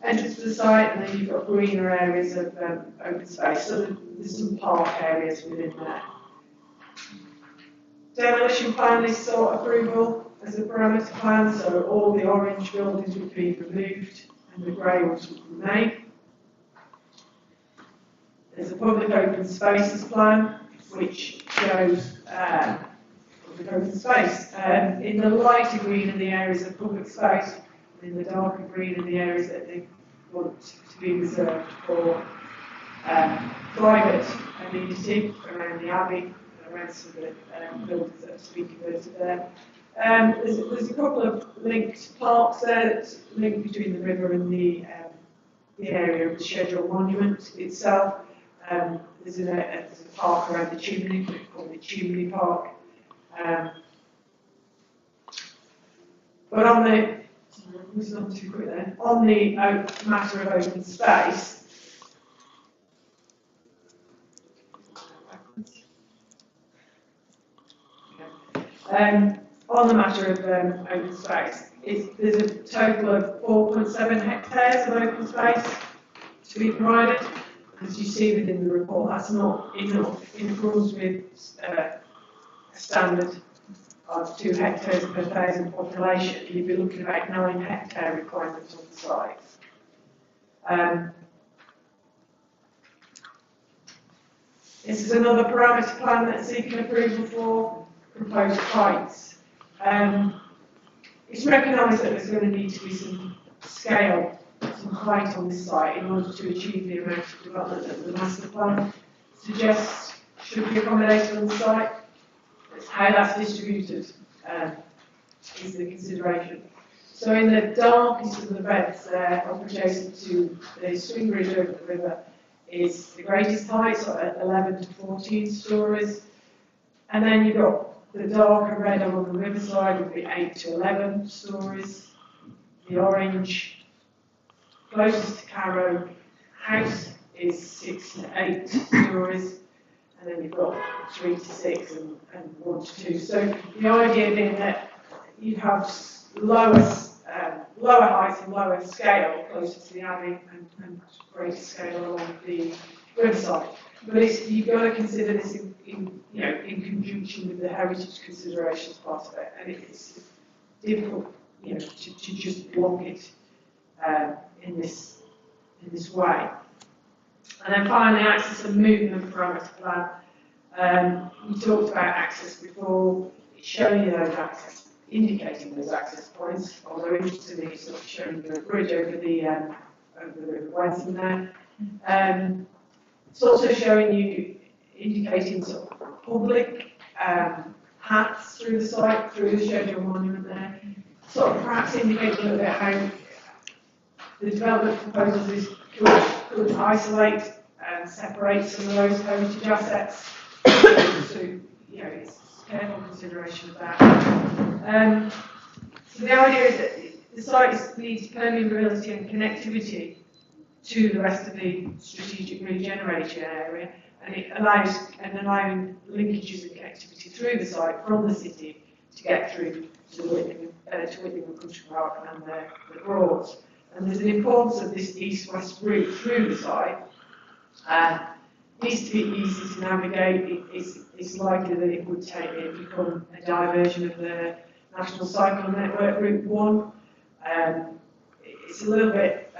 entrance to the site, and then you've got greener areas of open space. So there's some park areas within there. Demolition plan is sought approval as a parameter plan, so all the orange buildings would be removed and the grey ones would remain. There's a public open spaces plan which shows public open space. In the lighter green are the areas of public space, and in the darker green are the areas that they want to be reserved for private amenity around the Abbey, around some of the buildings that are to be converted there. There's a couple of linked parks there that link between the river and the area of the scheduled monument itself. There's a park around the chimney, called the Chimney Park. But on the, sorry, not too quick there. On the matter of open space, on the matter of open space, there's a total of 4.7 hectares of open space to be provided. As you see within the report, that's not enough in accordance with a standard of 2 hectares per 1,000 population. You'd be looking at about 9 hectare requirements on the site. This is another parameter plan that's seeking approval for proposed heights. It's recognised that there's going to need to be some scale, some height on this site in order to achieve the amount of development that the master plan suggests should be accommodated on the site. It's how that's distributed is the consideration. So in the darkest of the reds there, up adjacent to the swing bridge over the river, is the greatest height, so at 11 to 14 stories. And then you've got the darker red along the riverside would be 8 to 11 stories. The orange, closest to Carrow House, is 6 to 8 stories. And then you've got 3 to 6 and 1 to 2. So the idea being that you have lower height and lower scale closer to the Abbey and greater scale along the riverside. But you've got to consider this in conjunction with the heritage considerations part of it, and it's difficult, to just block it in this way. And then finally, access and movement parameter plan. We talked about access before. It's showing you those access, indicating those access points. Although interestingly, it's not showing you a bridge over over the River Weston there. It's also showing you, indicating sort of public paths through the site, through the scheduled monument there. Sort of perhaps indicate a little bit how the development proposals could isolate and separate some of those heritage assets. So, you know, it's careful consideration of that. So the idea is that the site needs permeability and connectivity to the rest of the strategic regeneration area, and it allowing linkages and connectivity through the site from the city to get through to Whittingham Country Park and the Broads. And there's an importance of this east-west route through the site. Needs to be easy to navigate. It's likely that it would become a diversion of the National Cycle Network Route 1. It's a little bit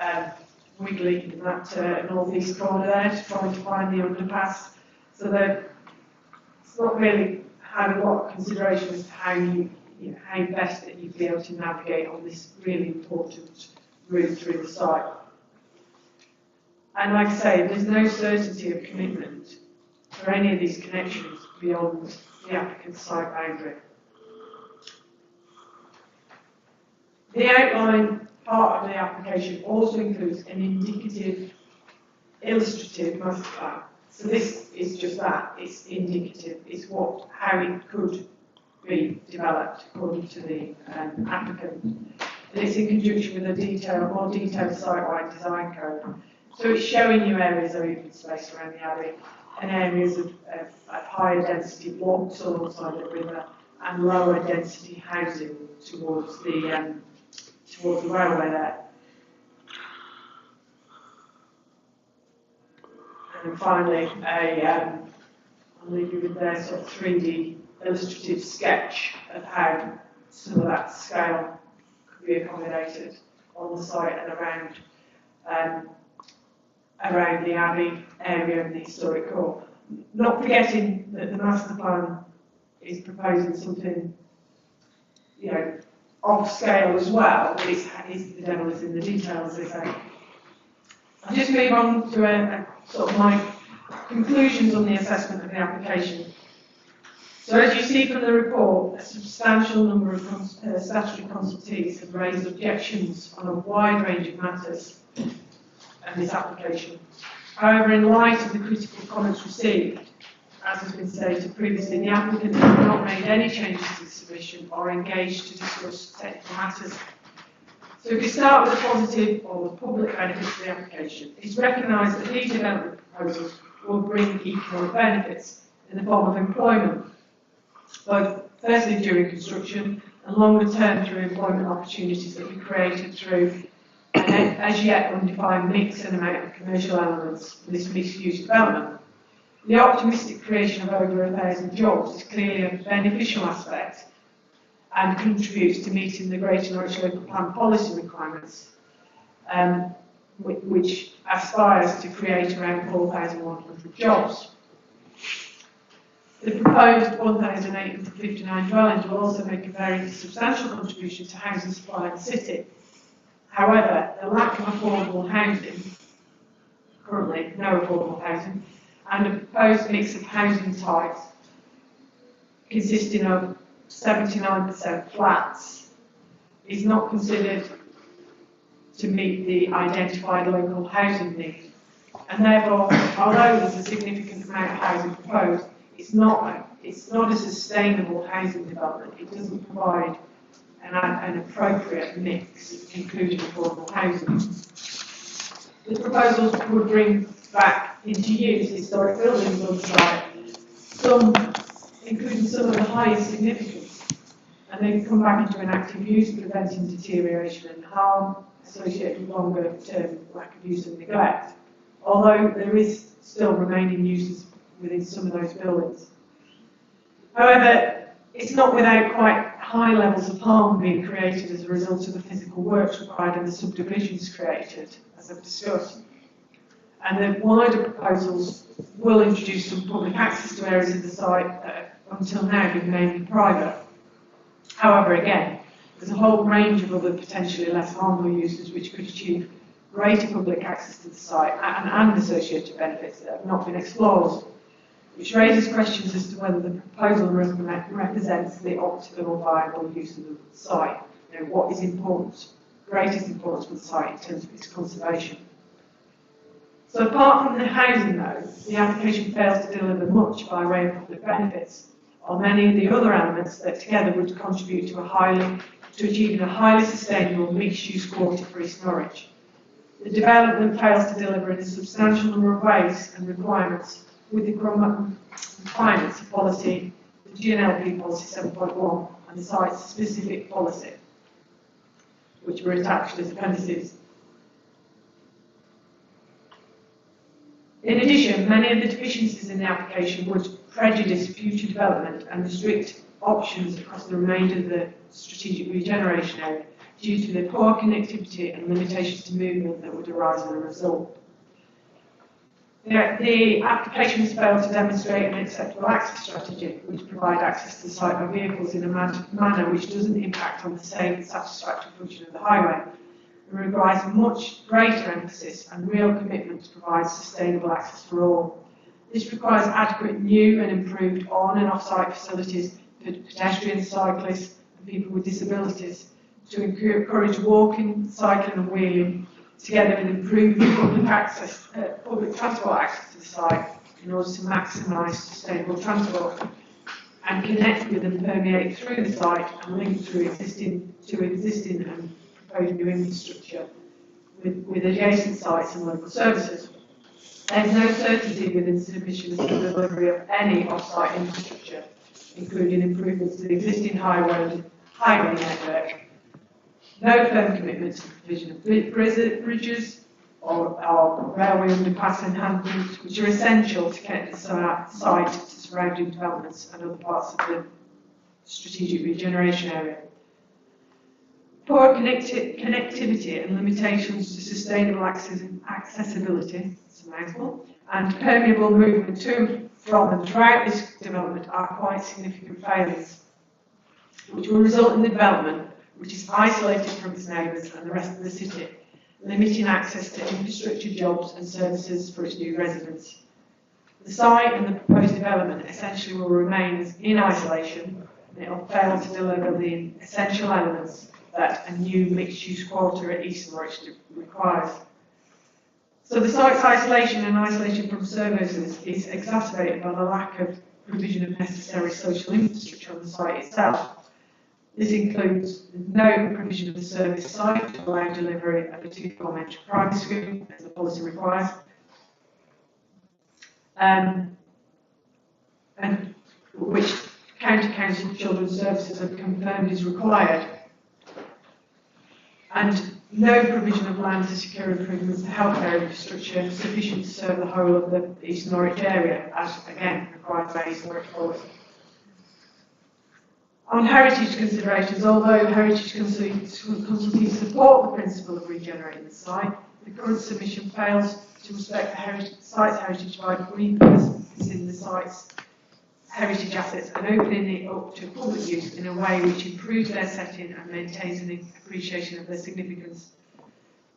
wiggly in that northeast corner there, trying to find the underpass. So it's not really had a lot of consideration as to how best that you'd be able to navigate on this really important route through the site. And like I say, there's no certainty of commitment for any of these connections beyond the applicant's site boundary. The outline part of the application also includes an indicative, illustrative master plan. So this is just that, it's indicative, it's how it could be developed according to the applicant. And it's in conjunction with a more detailed site-wide design code. So it's showing you areas of open space around the Abbey and areas of higher density blocks alongside the river and lower density housing towards the railway there. And finally, I'll leave you with their sort of 3D illustrative sketch of how some of that scale could be accommodated on the site and around the Abbey area and the historic core. Not forgetting that the master plan is proposing something, you know, off scale as well, but the devil is in the details, as they say. I'll just move on to a sort of my conclusions on the assessment of the application. So as you see from the report, a substantial number of statutory consultees have raised objections on a wide range of matters in this application. However, in light of the critical comments received, as has been stated previously, the applicant has not made any changes to the submission or engaged to discuss technical matters. So if we start with the positive or the public benefits of the application, it's recognised that these development proposals will bring economic benefits in the form of employment, both firstly during construction and longer term through employment opportunities that we created through an as yet undefined mix and amount of commercial elements for this mixed-use development. The optimistic creation of over 1,000 jobs is clearly a beneficial aspect and contributes to meeting the Greater Norwich Local Plan policy requirements, which aspires to create around 4,100 jobs. The proposed 1,859 dwellings will also make a very substantial contribution to housing supply in the city. However, the lack of affordable housing, currently no affordable housing, and a proposed mix of housing types consisting of 79% flats is not considered to meet the identified local housing need. And therefore, although there's a significant amount of housing proposed, it's not a sustainable housing development. It doesn't provide an appropriate mix, including affordable housing. The proposals would bring back into use historic buildings on site, including some of the highest significance, and they come back into an active use, preventing deterioration and harm associated with longer term lack of use and neglect, although there is still remaining uses within some of those buildings. However, it's not without quite high levels of harm being created as a result of the physical works required and the subdivisions created, as I've discussed. And the wider proposals will introduce some public access to areas of the site that have until now been mainly private. However, again, there's a whole range of other potentially less harmful uses which could achieve greater public access to the site and associated benefits that have not been explored, which raises questions as to whether the proposal represents the optimal viable use of the site. You know, what is important, greatest importance for the site in terms of its conservation. So apart from the housing though, the application fails to deliver much by way of public benefits on many of the other elements that together would contribute to achieving a highly sustainable mixed-use quarter for East Norwich. The development fails to deliver in a substantial number of ways and requirements with the requirements of policy, the GNLP policy 7.1 and the site's specific policy, which were attached as appendices. In addition, many of the deficiencies in the application would prejudice future development and restrict options across the remainder of the strategic regeneration area due to the poor connectivity and limitations to movement that would arise as a result. The application has failed to demonstrate an acceptable access strategy which provides access to the site by vehicles in a manner which doesn't impact on the safe and satisfactory function of the highway. It requires much greater emphasis and real commitment to provide sustainable access for all. This requires adequate new and improved on and off-site facilities for pedestrians, cyclists and people with disabilities to encourage walking, cycling and wheeling, together with improved public transport access to the site in order to maximise sustainable transport and connect with and permeate through the site and link through existing and proposed new infrastructure with adjacent sites and local services. There is no certainty within submission of the delivery of any off-site infrastructure, including improvements to the existing highway network. No firm commitment to the provision of bridges or railway underpass enhancements, which are essential to connect the site to surrounding developments and other parts of the strategic regeneration area. Poor connectivity and limitations to sustainable accessibility, it's a mouthful, and permeable movement to, from and throughout this development are quite significant failures, which will result in the development which is isolated from its neighbours and the rest of the city, limiting access to infrastructure, jobs and services for its new residents. The site and the proposed development essentially will remain in isolation, and it will fail to deliver the essential elements that a new mixed-use quarter at East Norwich requires. So the site's isolation and isolation from services is exacerbated by the lack of provision of necessary social infrastructure on the site itself. This includes no provision of the service site to allow delivery of a 2-4 elementary primary school, as the policy requires, and which County Council Children's Services have confirmed is required, and no provision of land to secure improvements to healthcare infrastructure sufficient to serve the whole of the East Norwich area, as again required by East Norwich policy. On heritage considerations, although heritage consultees support the principle of regenerating the site, the current submission fails to respect the site's heritage by repurposing the site's heritage assets and opening it up to public use in a way which improves their setting and maintains an appreciation of their significance.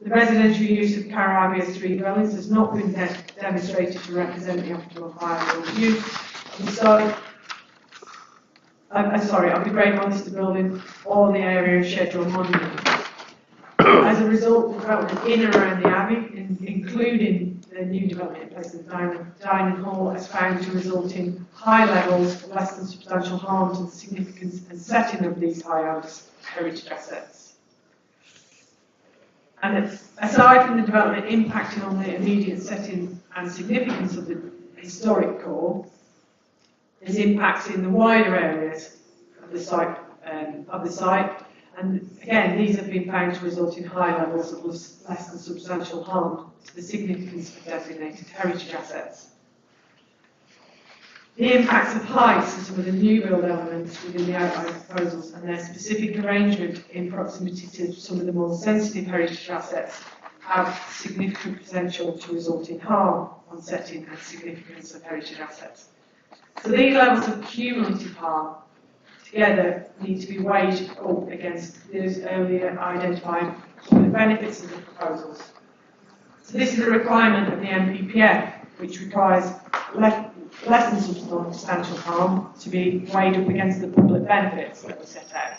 The residential use of Carabia's 3 dwellings has not been demonstrated to represent the optimal viable use of the site. Of the grade 1 listed building or the area of scheduled monument. As a result, the development in and around the Abbey, including the new development in place of the dining hall, has found to result in high levels of less than substantial harm to the significance and setting of these high-end heritage assets. And aside from the development impacting on the immediate setting and significance of the historic core, there's impacts in the wider areas of the site, and again, these have been found to result in high levels of less than substantial harm to the significance of designated heritage assets. The impacts of heights and some of the new build elements within the outline proposals and their specific arrangement in proximity to some of the more sensitive heritage assets have significant potential to result in harm on setting and significance of heritage assets. So these levels of cumulative harm together need to be weighed up against those earlier identified benefits of the proposals So this is a requirement of the NPPF, which requires less than substantial harm to be weighed up against the public benefits that were set out.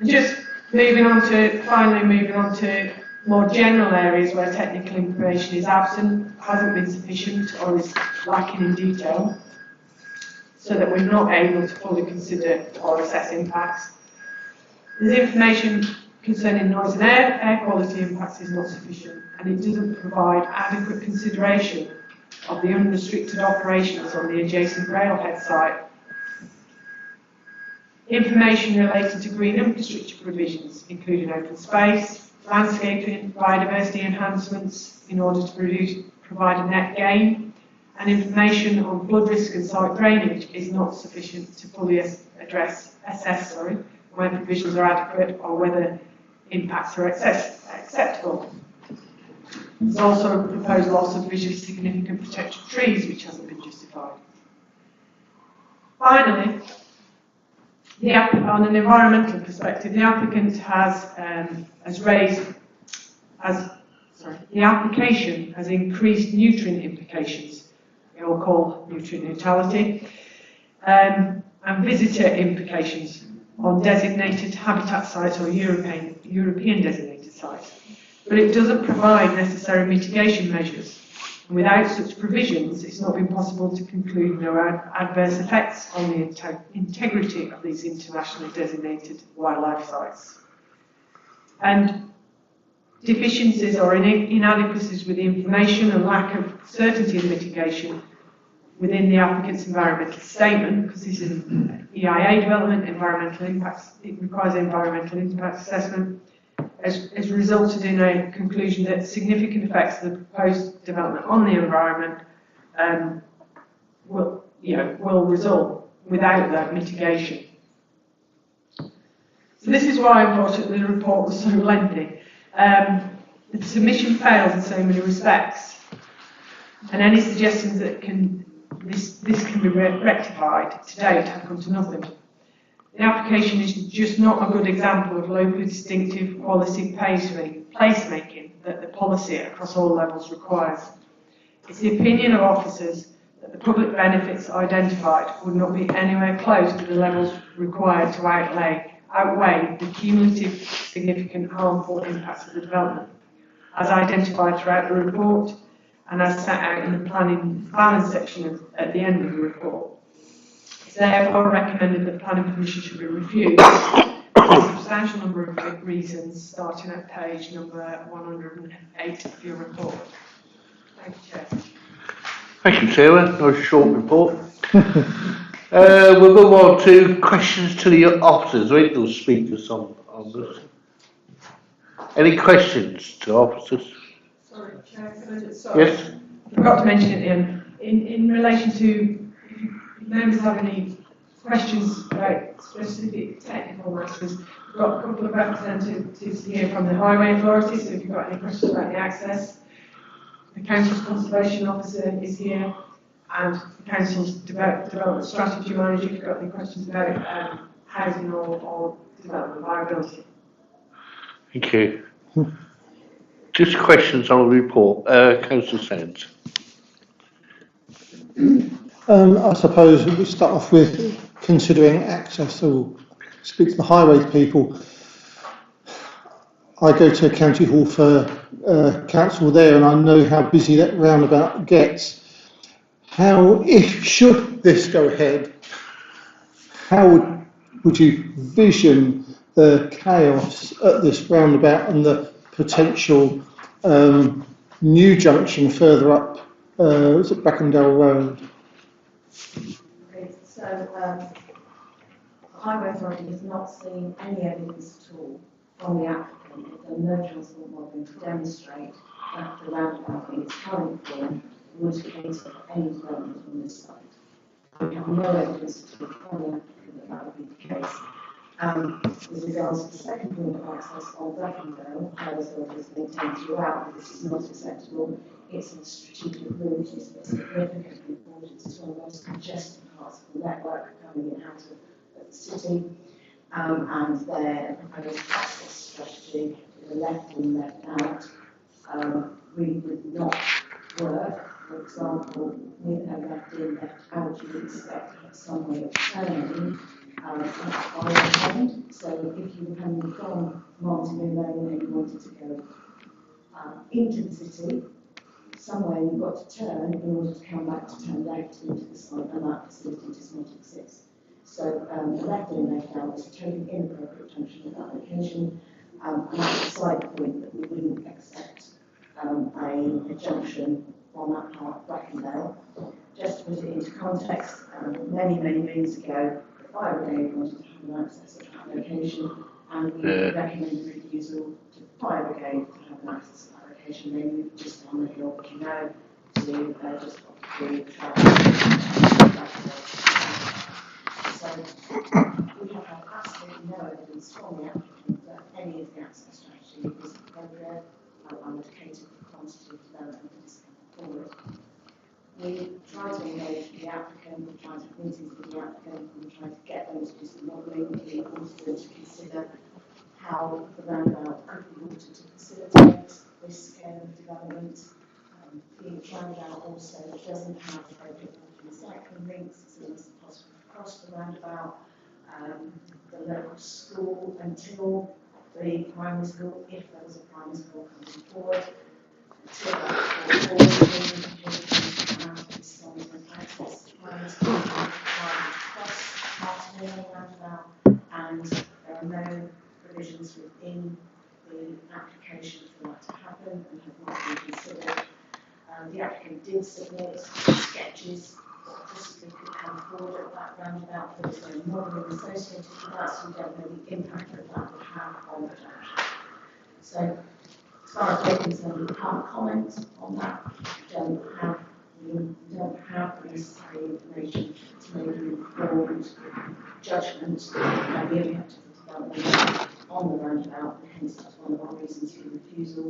And just finally moving on to more general areas where technical information is absent, hasn't been sufficient, or is lacking in detail, so that we're not able to fully consider or assess impacts. There's information concerning noise and air quality impacts is not sufficient, and it doesn't provide adequate consideration of the unrestricted operations on the adjacent railhead site. Information relating to green infrastructure provisions, including open space, landscaping, biodiversity enhancements in order to provide a net gain, and information on flood risk and site drainage is not sufficient to fully assess whether provisions are adequate or whether impacts are acceptable. There's also a proposed loss of visually significant protected trees, which hasn't been justified. Finally, on an environmental perspective, the applicant the application has increased nutrient implications, we all call nutrient neutrality, and visitor implications on designated habitat sites or European designated sites. But it doesn't provide necessary mitigation measures. And without such provisions, it's not been possible to conclude no adverse effects on the integrity of these internationally designated wildlife sites. And deficiencies or inadequacies with the information and lack of certainty of mitigation within the applicant's environmental statement, because this is an EIA development, it requires environmental impact assessment, has resulted in a conclusion that significant effects of the proposed development on the environment will result without that mitigation. So this is why, unfortunately, the report was so lengthy. The submission fails in so many respects, and any suggestions that this can be rectified to date have come to nothing. The application is just not a good example of locally distinctive quality placemaking that the policy across all levels requires. It's the opinion of officers that the public benefits identified would not be anywhere close to the levels required to outweigh the cumulative significant harmful impacts of the development, as identified throughout the report and as set out in the planning section at the end of the report. It's therefore recommended that the Planning Permission should be reviewed for a substantial number of reasons, starting at page number 108 of your report. Thank you, Chair. Thank you, Sarah. Nice short report. We'll move on to questions to the officers. I think those speakers on this. Any questions to officers? Sorry, Chair, Yes? I forgot to mention at the end. In relation to if members have any questions about specific technical matters, we've got a couple of representatives here from the Highway Authority, so if you've got any questions about the access, the Council's Conservation Officer is here, and the Council's Development Strategy Manager if you've got any questions about housing or development viability. Thank you. Just questions on the report. Councillor Sands. I suppose we start off with considering access, so we'll speak to the highway people. I go to County Hall for council there, and I know how busy that roundabout gets. Should this go ahead, how would you vision the chaos at this roundabout and the potential new junction further up, is it Brackendale Road? Okay, so the Highway Authority has not seen any evidence at all from the applicant that there are no transport modelling to demonstrate that the roundabout in its current form would cater for any development on this site. We have no evidence at all from the applicant that would be the case. With regards to the second point of access on Brackendale, Highway Authority has maintained throughout that this is not acceptable. It's a strategic route, it's significantly important, it's one of the most congested parts of the network coming in out of the city, and their proposed access strategy to the left and left out we would not work. For example, with a left-in, left-out, you would expect to have some way of turning at either end. So if you were coming from Martin Lane and you wanted to go into the city, somewhere you've got to turn in order to come back to turn left into the site, and that facility does not exist. So the left in, left out is a totally inappropriate junction of that location, and that's a side point that we wouldn't accept a junction on that part of Brackendale. Just to put it into context, many moons ago, the fire brigade wanted to have an access to that location, and we recommended refusal to the fire brigade to have an access to that location. They moved just down the hill, as you know, to just off the track. So we have had absolutely no evidence from the applicant that any of the access strategy is appropriate or allocated for quantity of development that is coming forward. We try to engage the applicant, we try to have meetings with the applicant, and we try to get them to do some modelling. We also to consider how the roundabout could be altered to facilitate this scale of development. The roundabout also doesn't have appropriate recycling links, so it's possible to cross the roundabout. The local school until the primary school, if there was a primary school coming forward, until that all access to primary school across Martin roundabout, and there are no provisions within the application for that to happen and have not been considered. The applicant did submit sketches that possibly could come forward at that roundabout, but there's no modelling associated with that, so we don't know the impact that that would have on the junction. So, as far as we're concerned, we can't comment on that. We don't have the necessary information to make an informed judgment on the impact of the development on the roundabout, and hence that's one of our reasons for refusal,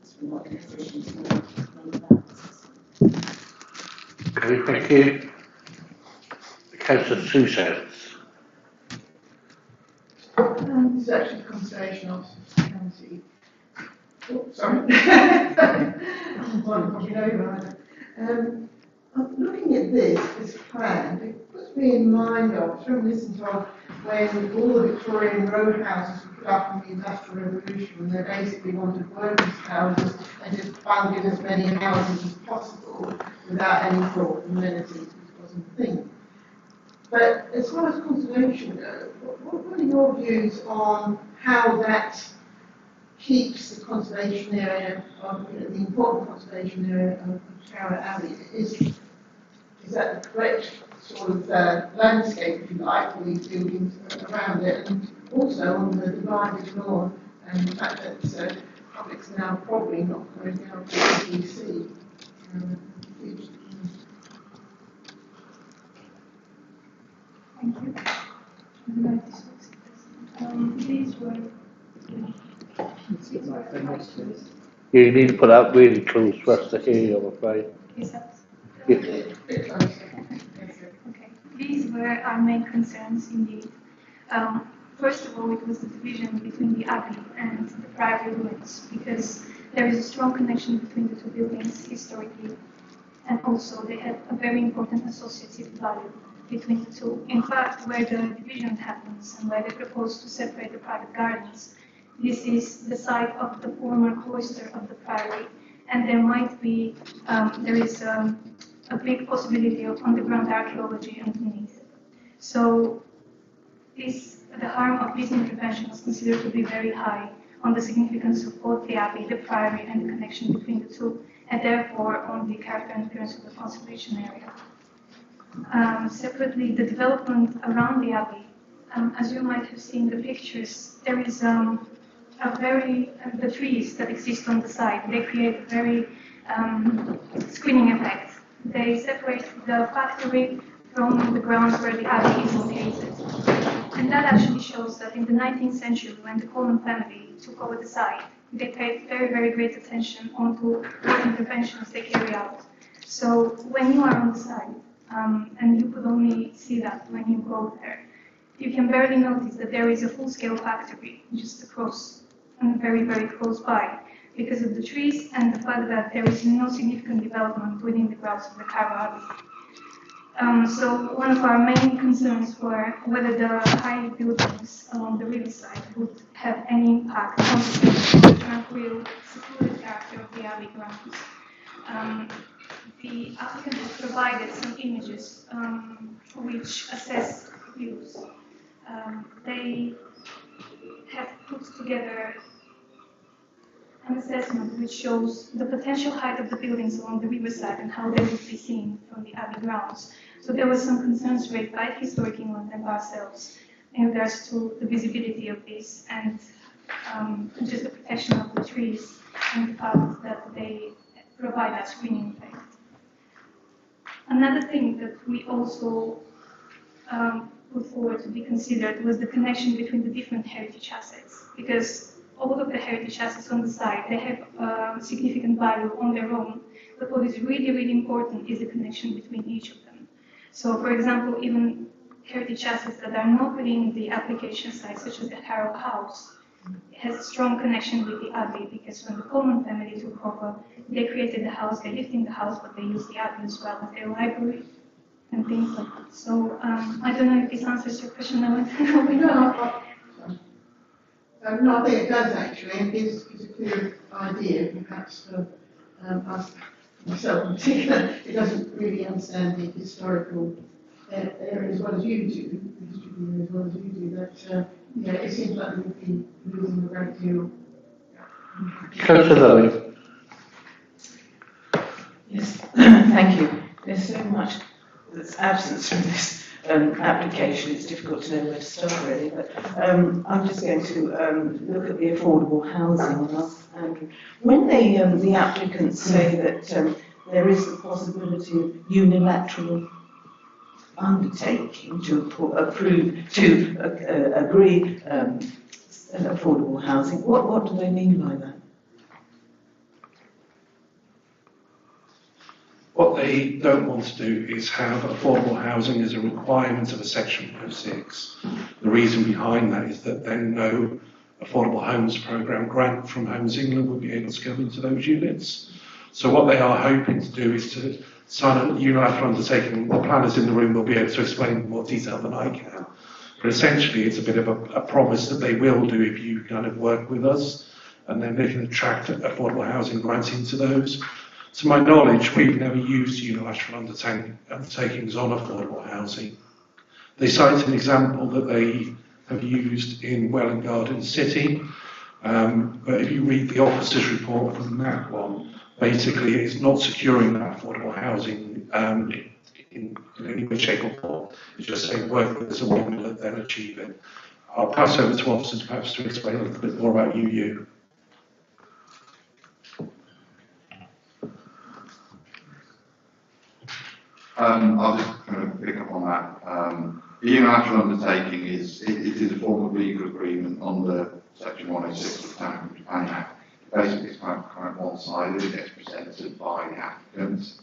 because we're not in a position to make that assessment. Okay, thank you. Councillor Susans. This is actually the Conservation Officer for the county. Oh, sorry. Looking at this plan, it puts me in mind of, from listening to when all the Victorian row houses were put up in the Industrial Revolution, and they basically wanted workers' houses and just funded as many houses as possible without any thought and amenities, which wasn't a thing. But as far as conservation goes, what are your views on how that keeps the conservation area, the important conservation area of Tower Abbey? Is that the correct sort of landscape, if you like, for these buildings around it? And also on the divided lawn, and the fact that the public's now probably not going down to the DC. Thank you. These were questions. You need to put that really close for us to hear you, I'm afraid. Is that? Yes. Okay. These were our main concerns indeed. First of all, it was the division between the Abbey and the Priory ruins, because there is a strong connection between the two buildings historically, and also they have a very important associative value between the two. In fact, where the division happens and where they propose to separate the private gardens, this is the site of the former cloister of the Priory, and there might be, there is a big possibility of underground archaeology underneath. So the harm of this intervention is considered to be very high on the significance of both the Abbey, the Priory, and the connection between the two, and therefore on the character and appearance of the conservation area. Separately, the development around the Abbey, as you might have seen the pictures, there is the trees that exist on the side, they create a very screening effect. They separate the factory from the grounds where the Abbey is located. And that actually shows that in the 19th century, when the Coleman family took over the site, they paid very, very great attention onto what interventions they carry out. So when you are on the site, and you could only see that when you go there, you can barely notice that there is a full-scale factory just across and very, very close by. because of the trees and the fact that there is no significant development within the grounds of the Carrow Abbey. So one of our main concerns were whether the high buildings along the riverside would have any impact on the tranquil, secluded character of the Abbey grounds. The applicant has provided some images which assess views. They have put together an assessment which shows the potential height of the buildings along the riverside and how they would be seen from the Abbey grounds. So there were some concerns raised by Historic England and ourselves in regards to the visibility of this and just the protection of the trees and the fact that they provide that screening effect. Another thing that we also put forward to be considered was the connection between the different heritage assets, because all of the heritage assets on the site, they have significant value on their own, but what is really, really important is the connection between each of them. So, for example, even heritage assets that are not within the application site, such as the Harrow House, it has a strong connection with the Abbey, because when the Coleman family took over, they created the house, they lived in the house, but they used the Abbey as well as their library and things like that. So, I don't know if this answers your question. No, I think it does actually, and gives a clear idea, perhaps for us, myself in particular, who doesn't really understand the historical area as well as you do, the history view as well as you do, that it seems like we would be losing a great deal. Councillor Lowe. Yes, thank you. There's so much that's absent from this application, it's difficult to know where to start really, but I'm just going to look at the affordable housing and ask Andrew. When they, the applicants say that there is the possibility of unilateral undertaking to agree affordable housing, what do they mean by that? What they don't want to do is have affordable housing as a requirement of a Section 106. The reason behind that is that then no affordable homes programme grant from Homes England will be able to go into those units. So what they are hoping to do is to sign a unilateral undertaking. The planners in the room will be able to explain in more detail than I can. But essentially it's a bit of a promise that they will do if you kind of work with us, and then they can attract affordable housing grants into those. To my knowledge, we've never used unilateral undertakings on affordable housing. They cite an example that they have used in Welwyn Garden City, but if you read the officer's report from that one, basically it's not securing that affordable housing in any way, shape or form. It's just saying work with us and we will then achieve it. I'll pass over to officers perhaps to explain a little bit more about UU. I'll just kind of pick up on that. The unilateral undertaking it is a form of legal agreement under Section 106 of the Town Country Planning Act. Basically, it's kind of one-sided. It gets presented by the applicants,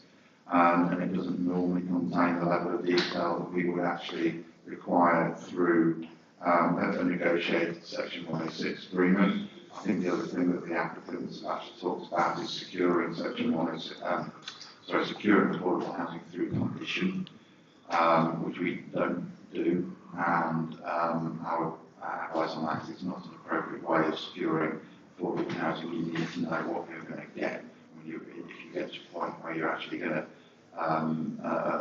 and it doesn't normally contain the level of detail that we would actually require through a negotiated Section 106 agreement. I think the other thing that the applicants actually talked about is securing Section 106. Securing affordable housing through competition, which we don't do, and our advice on that is it's not an appropriate way of securing affordable housing. You need to know what you're going to get. If you get to a point where you're actually going to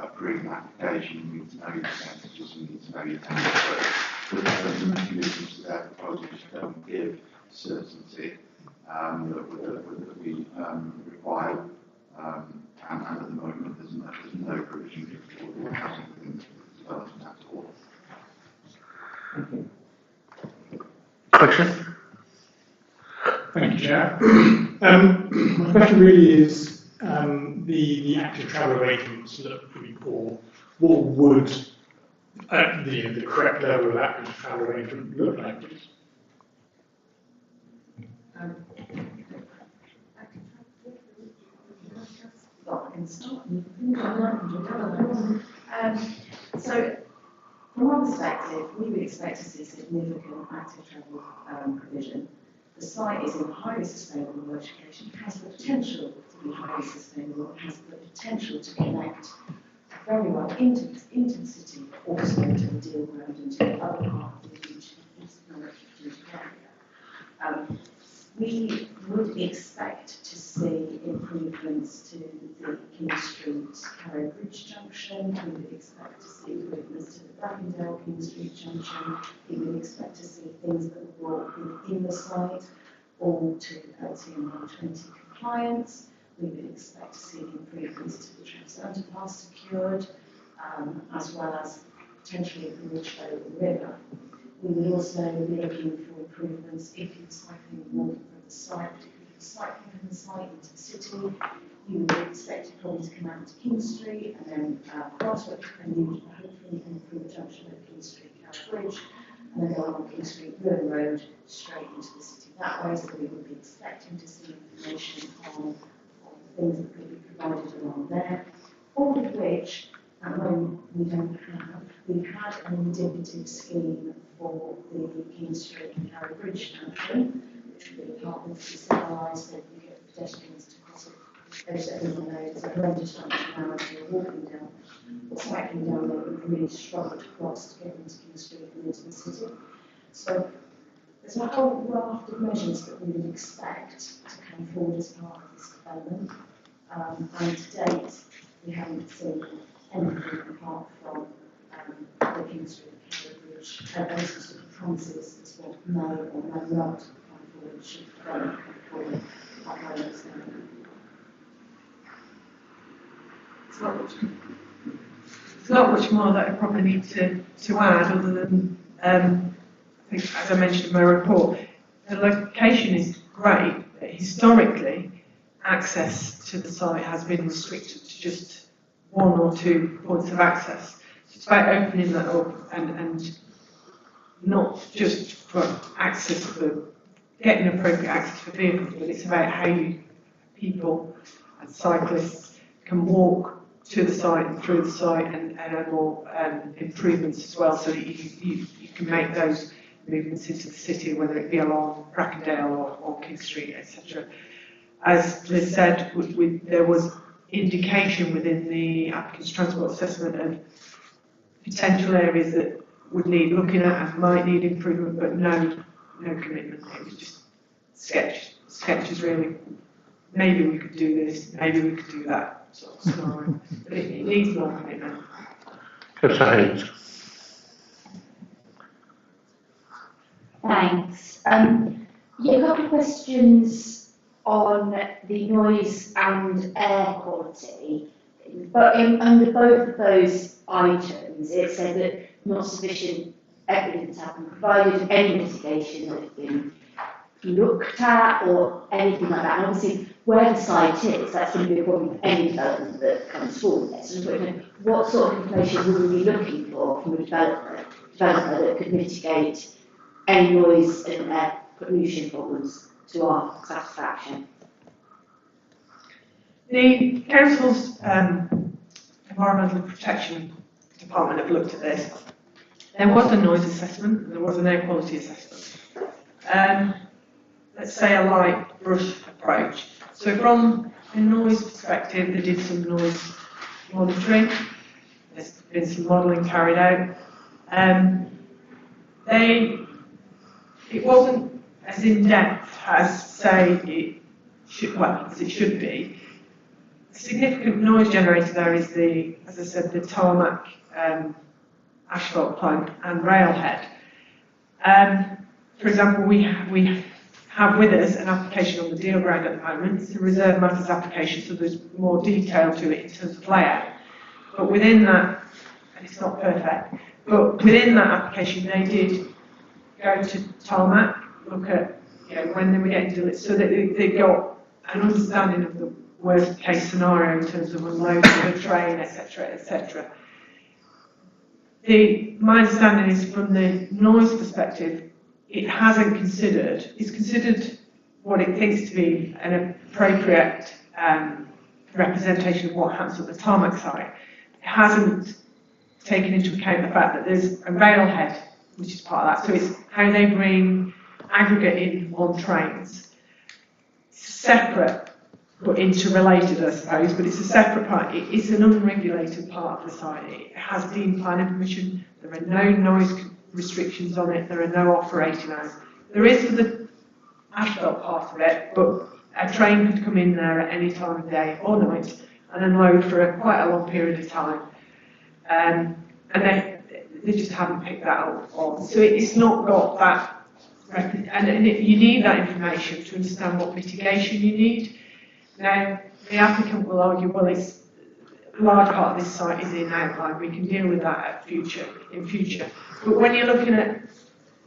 approve an application, you need to know your percentages, you need to know your tenants. But the mechanisms that they're proposing just don't give certainty that we require. And at the moment, there's no provision for affordable housing within the development at all. Question? Thank you, Chair. My question really is the active travel arrangements that we call, what would the correct level of active travel arrangement look like, please? So, from our perspective, we would expect to see significant active travel provision. the site is in a highly sustainable location, has the potential to be highly sustainable, has the potential to connect very well into the city, also to the deal ground and to the other part of the East Norwich area. We would expect to see improvements to the King Street Harrow Bridge junction. We would expect to see improvements to the Brackendale King Street junction. We would expect to see things that are brought within the site, all to LTM 120 compliance. We would expect to see improvements to the Trans underpass secured, as well as potentially a bridge over the river. We would also be looking for improvements if you're cycling walking from the site, particularly if you're cycling from the site into the city. You would expect it probably to come out to King Street and then cross, and you would hopefully improve the junction at King Street Carrow Bridge, and then go along King Street River Road straight into the city that way. So we would be expecting to see information on things that could be provided along there, all of which at the moment we don't have. We had an indicative scheme for the King Street and Harrow Bridge junction, which would be partly decentralised so that you get pedestrians to cross it. There's a horrendous junction now as you're walking down or cycling down there, you really struggle to cross to get into King Street and into the city. So there's a whole raft of measures that we would expect to come forward as part of this development. And to date, we haven't seen anything apart from the King Street Carrow Bridge, those sort of promises as what may or may not come forward, should come forward at my understanding. There's not much more that I probably need to add other than, I think, as I mentioned in my report, the location is great, but historically, access to the site has been restricted to just one or two points of access. So it's about opening that up and not just for access for getting appropriate access for vehicles, but it's about how people and cyclists can walk to the site and through the site and more improvements as well, so that you can make those movements into the city, whether it be along Brackendale or King Street, etc. As Liz said, there was indication within the applicant's transport assessment of potential areas that would need looking at and might need improvement, but no commitment. It was just sketches really. Maybe we could do this, maybe we could do that sort of scenario. But it needs more commitment. Thanks. Yeah, a couple of questions on the noise and air quality. But under both of those items, it said that not sufficient evidence had been provided, any mitigation that had been looked at or anything like that. And obviously, where the site is, that's going to be a problem with any development that comes forward there. So what sort of information would we be looking for from a developer that could mitigate any noise and air pollution problems to our satisfaction? The Council's Environmental Protection Department have looked at this. There was a noise assessment and there was an air quality assessment. Let's say a light brush approach. So from a noise perspective, they did some noise monitoring. There's been some modelling carried out. It wasn't as in-depth as, say, as it should be. A significant noise generator there is as I said, the tarmac, asphalt plank and railhead. For example, we have with us an application on the deal ground at the moment. It's a reserve matters application, so there's more detail to it in terms of layout. But within that, and it's not perfect, but within that application they did go to tarmac, look at when they were getting to it, so that they got an understanding of the worst case scenario in terms of unloading the train, etc., etc. My understanding is from the noise perspective, it's considered what it thinks to be an appropriate representation of what happens at the tarmac site. It hasn't taken into account the fact that there's a railhead, which is part of that. So it's how they bring aggregating on trains. Separate, but interrelated, I suppose, but it's a separate part. It is an unregulated part of the site. It has deemed planning permission. There are no noise restrictions on it. There are no operating hours. There is for the asphalt part of it, but a train could come in there at any time of day or night and unload for quite a long period of time. And they just haven't picked that up on. So it's not got that, and you need that information to understand what mitigation you need. Now, the applicant will argue, well, it's a large part of this site is in outline, we can deal with that in future. But when you're looking at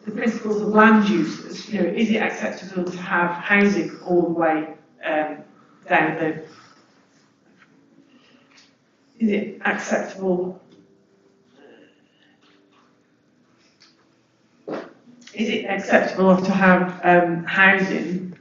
the principles of land uses, you know, is it acceptable to have housing all the way down the? Is it acceptable? Is it acceptable to have housing?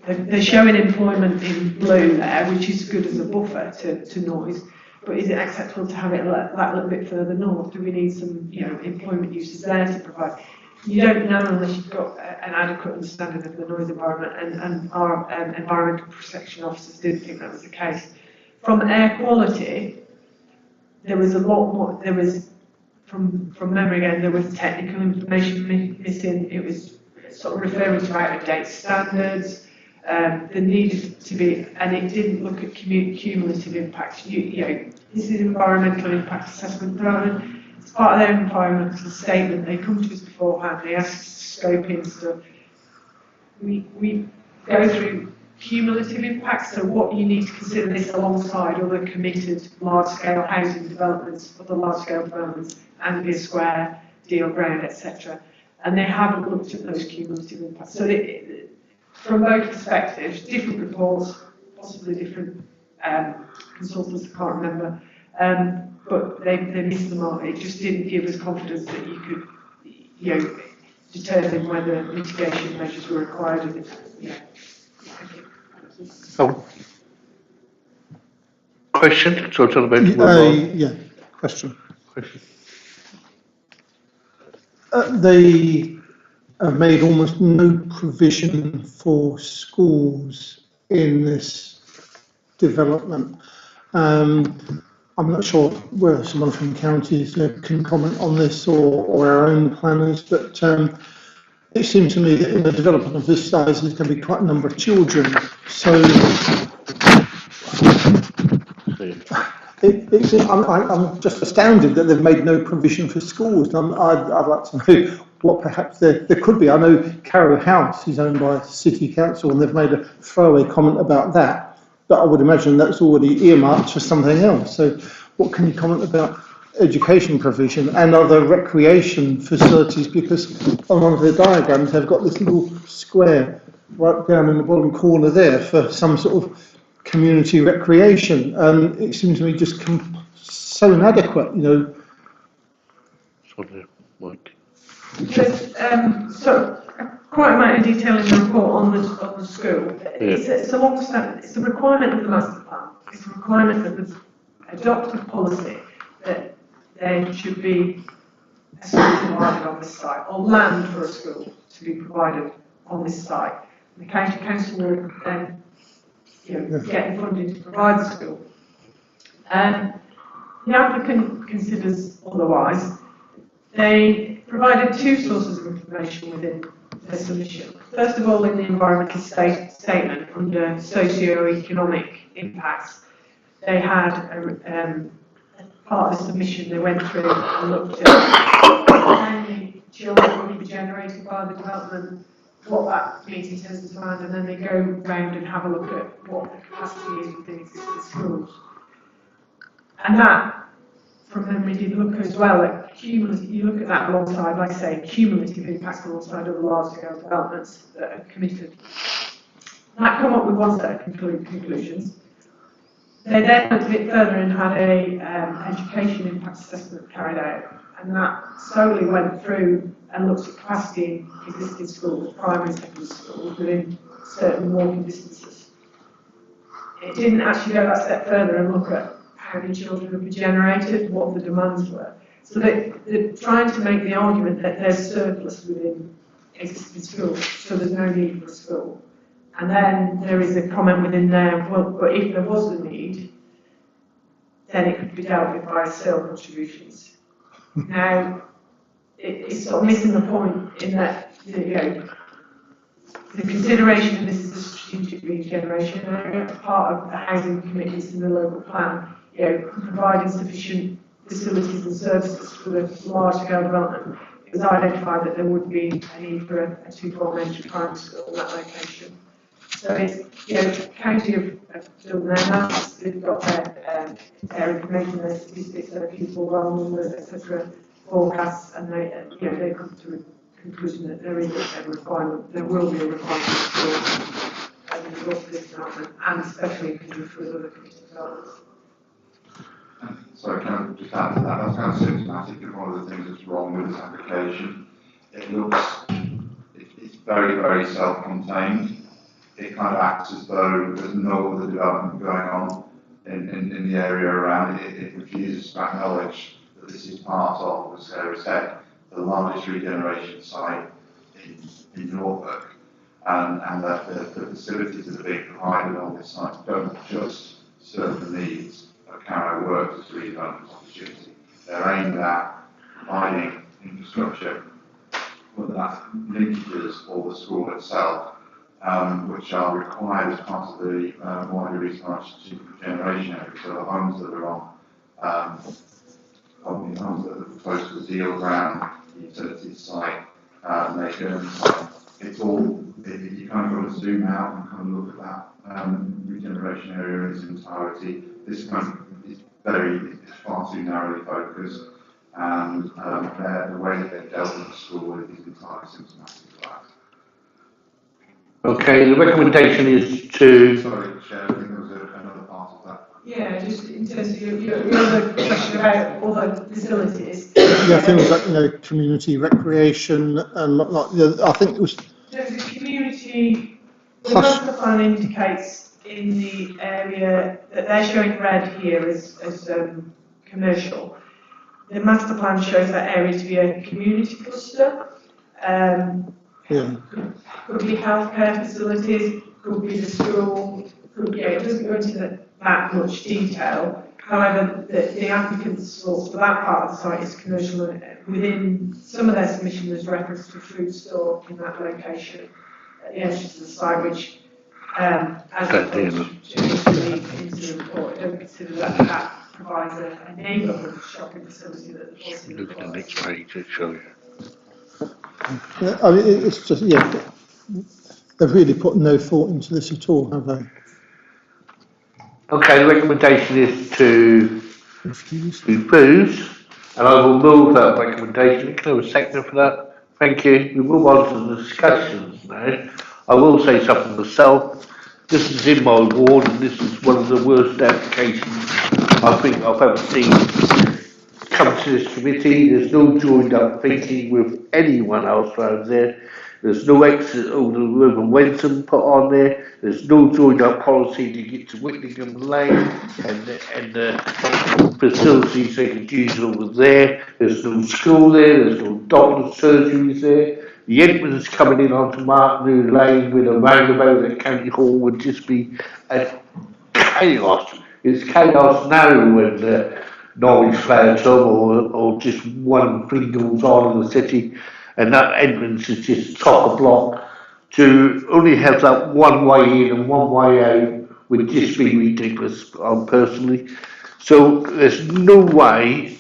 They're showing employment in blue there, which is good as a buffer to noise. But is it acceptable to have it that little bit further north? Do we need some, you know, employment uses there to provide? You don't know unless you've got an adequate understanding of the noise environment, and our environmental protection officers didn't think that was the case. From air quality, there was a lot more. There was, from memory again, there was technical information missing. It was sort of referring to out-of-date standards. There needed to be, and it didn't look at cumulative impacts. You know, this is environmental impact assessment development. It's part of their environmental statement. They come to us beforehand. They ask us to scope in stuff. We go through cumulative impacts. So what you need to consider this alongside other committed large-scale housing developments, other large-scale developments, Anglesey Square, Deal Ground, etc. And they haven't looked at those cumulative impacts. So from both perspectives, different reports, possibly different consultants, I can't remember, but they missed the mark. It just didn't give us confidence that you could, you know, determine whether mitigation measures were required. And, yeah. Thank you. Oh. Question? So tell about yeah, question. They have made almost no provision for schools in this development. I'm not sure whether someone from counties can comment on this or our own planners, but it seems to me that in a development of this size, there's going to be quite a number of children. So I'm just astounded that they've made no provision for schools. I'd like to know what perhaps there could be. I know Carrow House is owned by City Council, and they've made a throwaway comment about that. But I would imagine that's already earmarked for something else. So what can you comment about education provision and other recreation facilities? Because on one of the diagrams, they've got this little square right down in the bottom corner there for some sort of community recreation. It seems to me just so inadequate, you know. There's quite a amount of detail in the report on the school. It's a long-standing, it's a requirement of the master plan. It's a requirement of the adopted policy that there should be a school provided on this site, or land for a school to be provided on this site. The county council will then, get the funding to provide the school. The applicant considers otherwise. They provided two sources of information within their submission. First of all, in the environmental statement under socio-economic impacts, they had part of the submission. They went through and looked at how many children would be generated by the development, what that means in terms of demand, and then they go round and have a look at what the capacity is within existing schools. And that, from memory, did look as well at cumulative. You look at that alongside, like I say, cumulative impacts alongside other large-scale developments that are committed. That come up with one set of conclusions. They then went a bit further and had a education impact assessment carried out, and that solely went through and looked at capacity in existing schools, primary and secondary schools, within certain walking distances. It didn't actually go that step further and look at how many children would be generated, what the demands were. So they're trying to make the argument that there's surplus within existing school, so there's no need for a school. And then there is a comment within there, well, but if there was a need, then it could be dealt with by sale contributions. Now, it's sort of missing the point in that, you know, the consideration of this is a strategic regeneration area, part of the housing commitments in the local plan, you know, providing sufficient facilities and services for the large-scale development. It was identified that there would be a need for a two-form entry primary school in that location. So it's, you know, county have done their maths, they've got their information, their statistics, their people, well numbers, etc., forecasts, and they, you know, they come to a conclusion that there is a requirement, there will be a requirement for as a result of this development, and especially for other community developments. Sorry, can I just add to that? That's kind of symptomatic of one of the things that's wrong with this application. It looks, it's very, very self-contained. It kind of acts as though there's no other development going on in the area around it. It refuses to acknowledge that this is part of, as Sarah said, the largest regeneration site in Norfolk, and that the facilities that are being provided on this site don't just serve the needs of Carrow Works as a redevelopment opportunity. They're aimed at providing infrastructure, whether that's linkages or the school itself, which are required as part of the wider research strategic generation area. So the homes that are on, the homes that are close to the deal ground, the utilities site, Macon site, it's all, you kind of got to zoom out and kind of look at that regeneration area in its entirety. This kind of is it's far too narrowly focused, and the way that they've dealt with the school is entirely symptomatic of that. Okay, the recommendation is to... Sorry, Chair, I think there was another part of that. Yeah, just in terms of your other question about other facilities. Yeah, things like, you know, community recreation and like, I think it was... There's a community, the master plan indicates in the area that they're showing red here as commercial. The master plan shows that area to be a community cluster. Could be healthcare facilities, could be the school, could be, it doesn't go into that much detail. However, the applicant's thoughts for that part of the site is commercial. Within some of their submission, there's reference to a food store in that location at the entrance of the site, which, as into the report, I don't consider that provides a neighbourhood shopping facility that the policy Look at the next page, to show you. Yeah, I mean, it's just, yeah, they've really put no thought into this at all, have they? Okay, the recommendation is to refuse, and I will move that recommendation. Can I have a second for that? Thank you. We move on to the discussions now. I will say something myself. This is in my ward, and this is one of the worst applications I think I've ever seen come to this committee. There's no joined up thinking with anyone else around there. There's no exit over the river Wenton put on there. There's no joined up policy to get to Whittingham Lane and the facilities they could use over there. There's no school there. There's no doctor's surgeries there. The entrance coming in onto Martin Lane with a roundabout at County Hall would just be a chaos. It's chaos now when Norwich flares up or just one thing goes on in the city, and that entrance is just chock a block. To only have that one way in and one way out would just be ridiculous, personally. So there's no way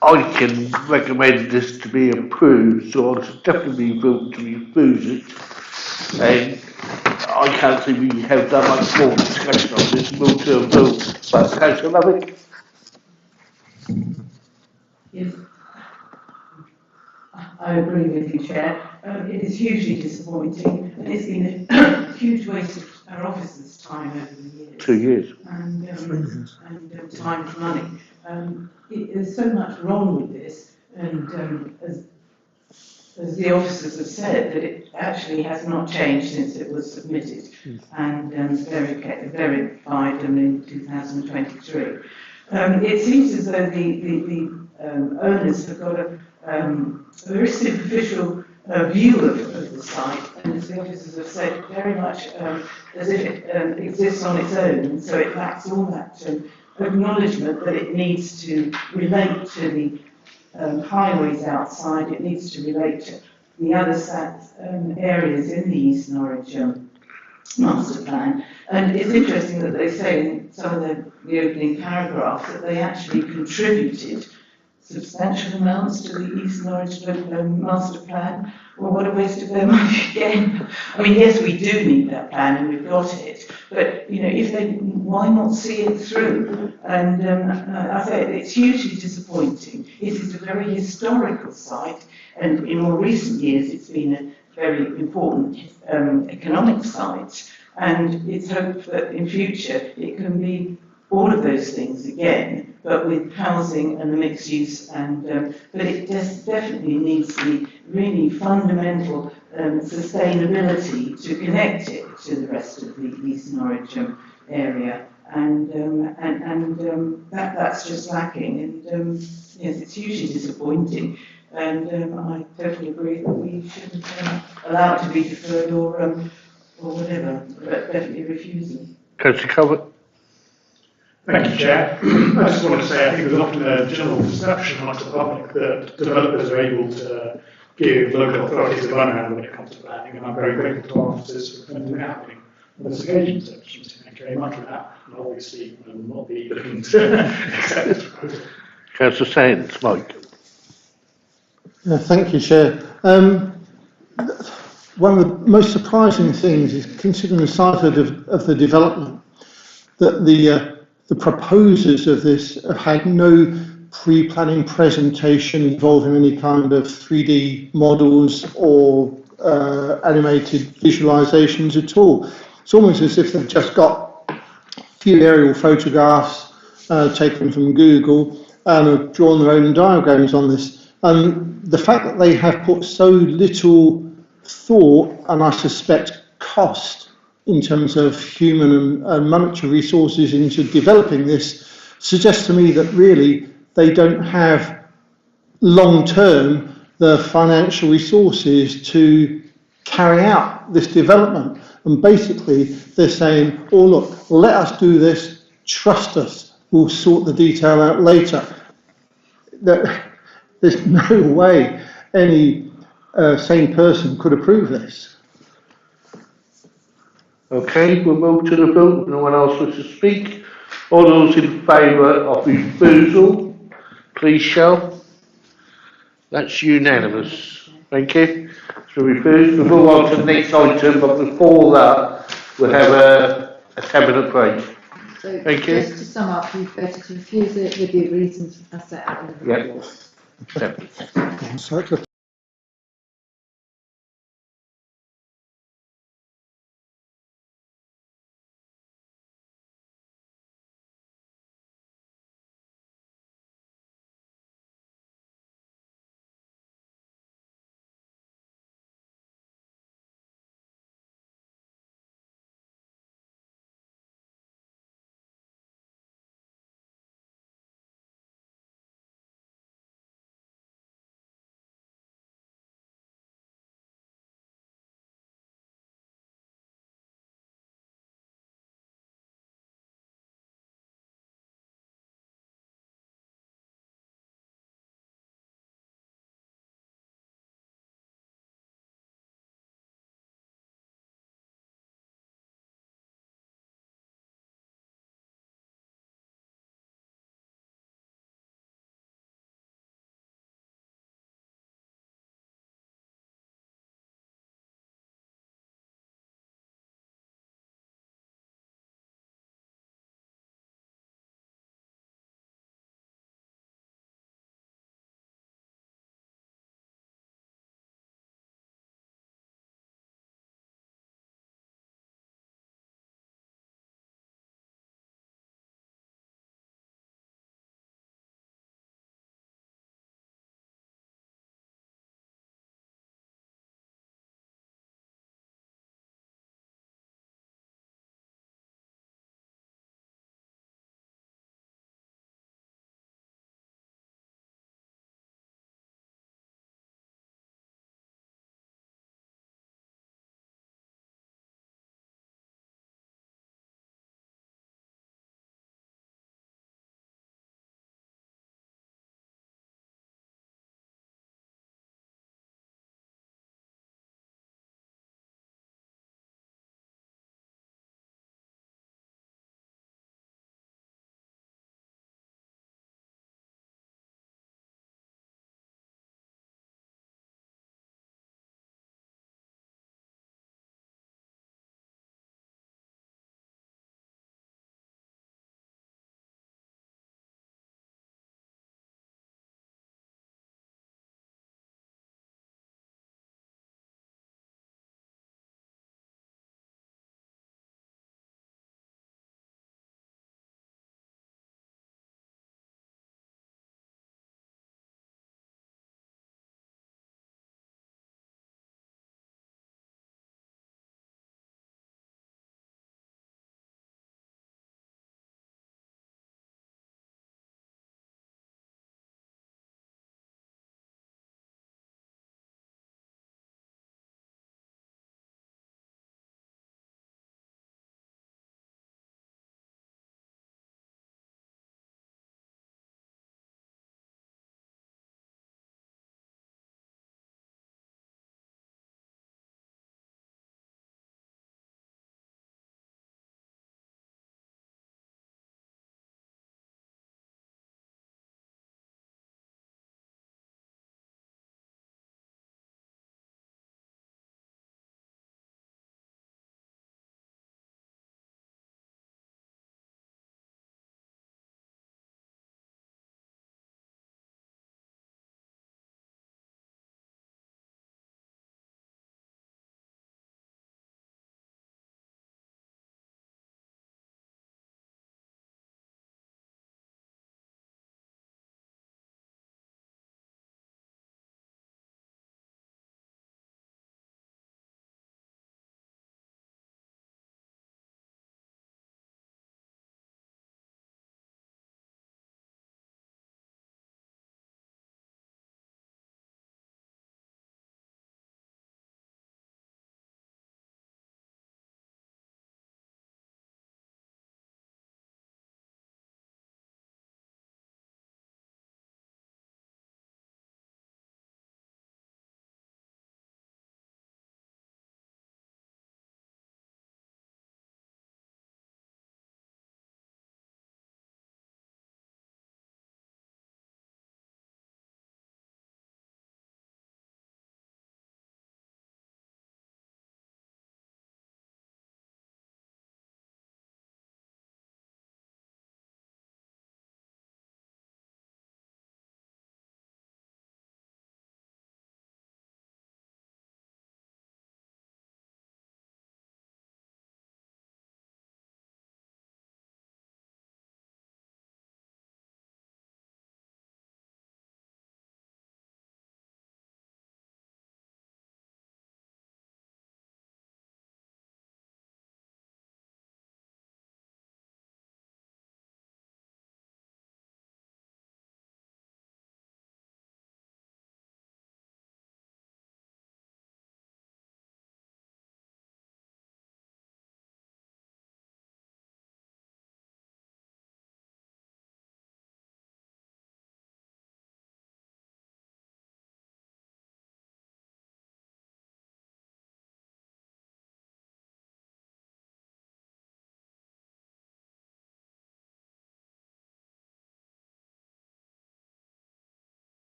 I can recommend this to be approved, so I should definitely vote to refuse it. And I can't see we have that much more discussion on this. Move to a vote. But Councillor Lovick? Yes. I agree with you, Chair. It is hugely disappointing, and it's been a huge waste of our officers' time over the years. 2 years. And time and money. There's so much wrong with this, and as the officers have said, that it actually has not changed since it was submitted and verified in 2023. It seems as though the owners have got a very superficial view of the site, and as the officers have said, very much as if it exists on its own, and so it lacks all that acknowledgement that it needs to relate to the highways outside, it needs to relate to the other areas in the East Norwich master plan. And it's interesting that they say in some of the opening paragraphs that they actually contributed substantial amounts to the East Norwich master plan. Well, what a waste of their money again. I mean, yes, we do need that plan and we've got it, but you know, if they, why not see it through? And I say it's hugely disappointing. It is a very historical site, and in more recent years, it's been a very important economic site. And it's hoped that in future it can be all of those things again, but with housing and the mixed use, and but it definitely needs the really fundamental sustainability to connect it to the rest of the East Norwich area, and that's just lacking, and yes, it's hugely disappointing, and I totally agree that we shouldn't allow it to be deferred or whatever, but definitely refusal. Councillor Covert. Thank you, Chair. I just wanted to say I think there's often a general perception amongst the public that developers are able to give local authorities a runaround when it comes to planning, and I'm very grateful to our officers for defending it happening on this occasion. So thank you very much for that. And obviously, I will not be looking to accept this proposal. Councillor Sands, Mike. Thank you, Chair. One of the most surprising things is, considering the size of the development, that the proposers of this have had no pre-planning presentation involving any kind of 3D models or animated visualizations at all. It's almost as if they've just got a few aerial photographs taken from Google and have drawn their own diagrams on this. And the fact that they have put so little thought, and I suspect cost, in terms of human and monetary resources into developing this, suggests to me that really they don't have long-term the financial resources to carry out this development. And basically they're saying, oh look, let us do this, trust us, we'll sort the detail out later. There's no way any sane person could approve this. Okay, we'll move to the vote. No one else wishes to speak. All those in favour of refusal, please show. That's unanimous. Thank you. So refuse. We'll move on to the next item, but before that, we'll have a 10-minute break. So Thank you. just to sum up, you voted to refuse it with the reasons as set out in the report. Yep.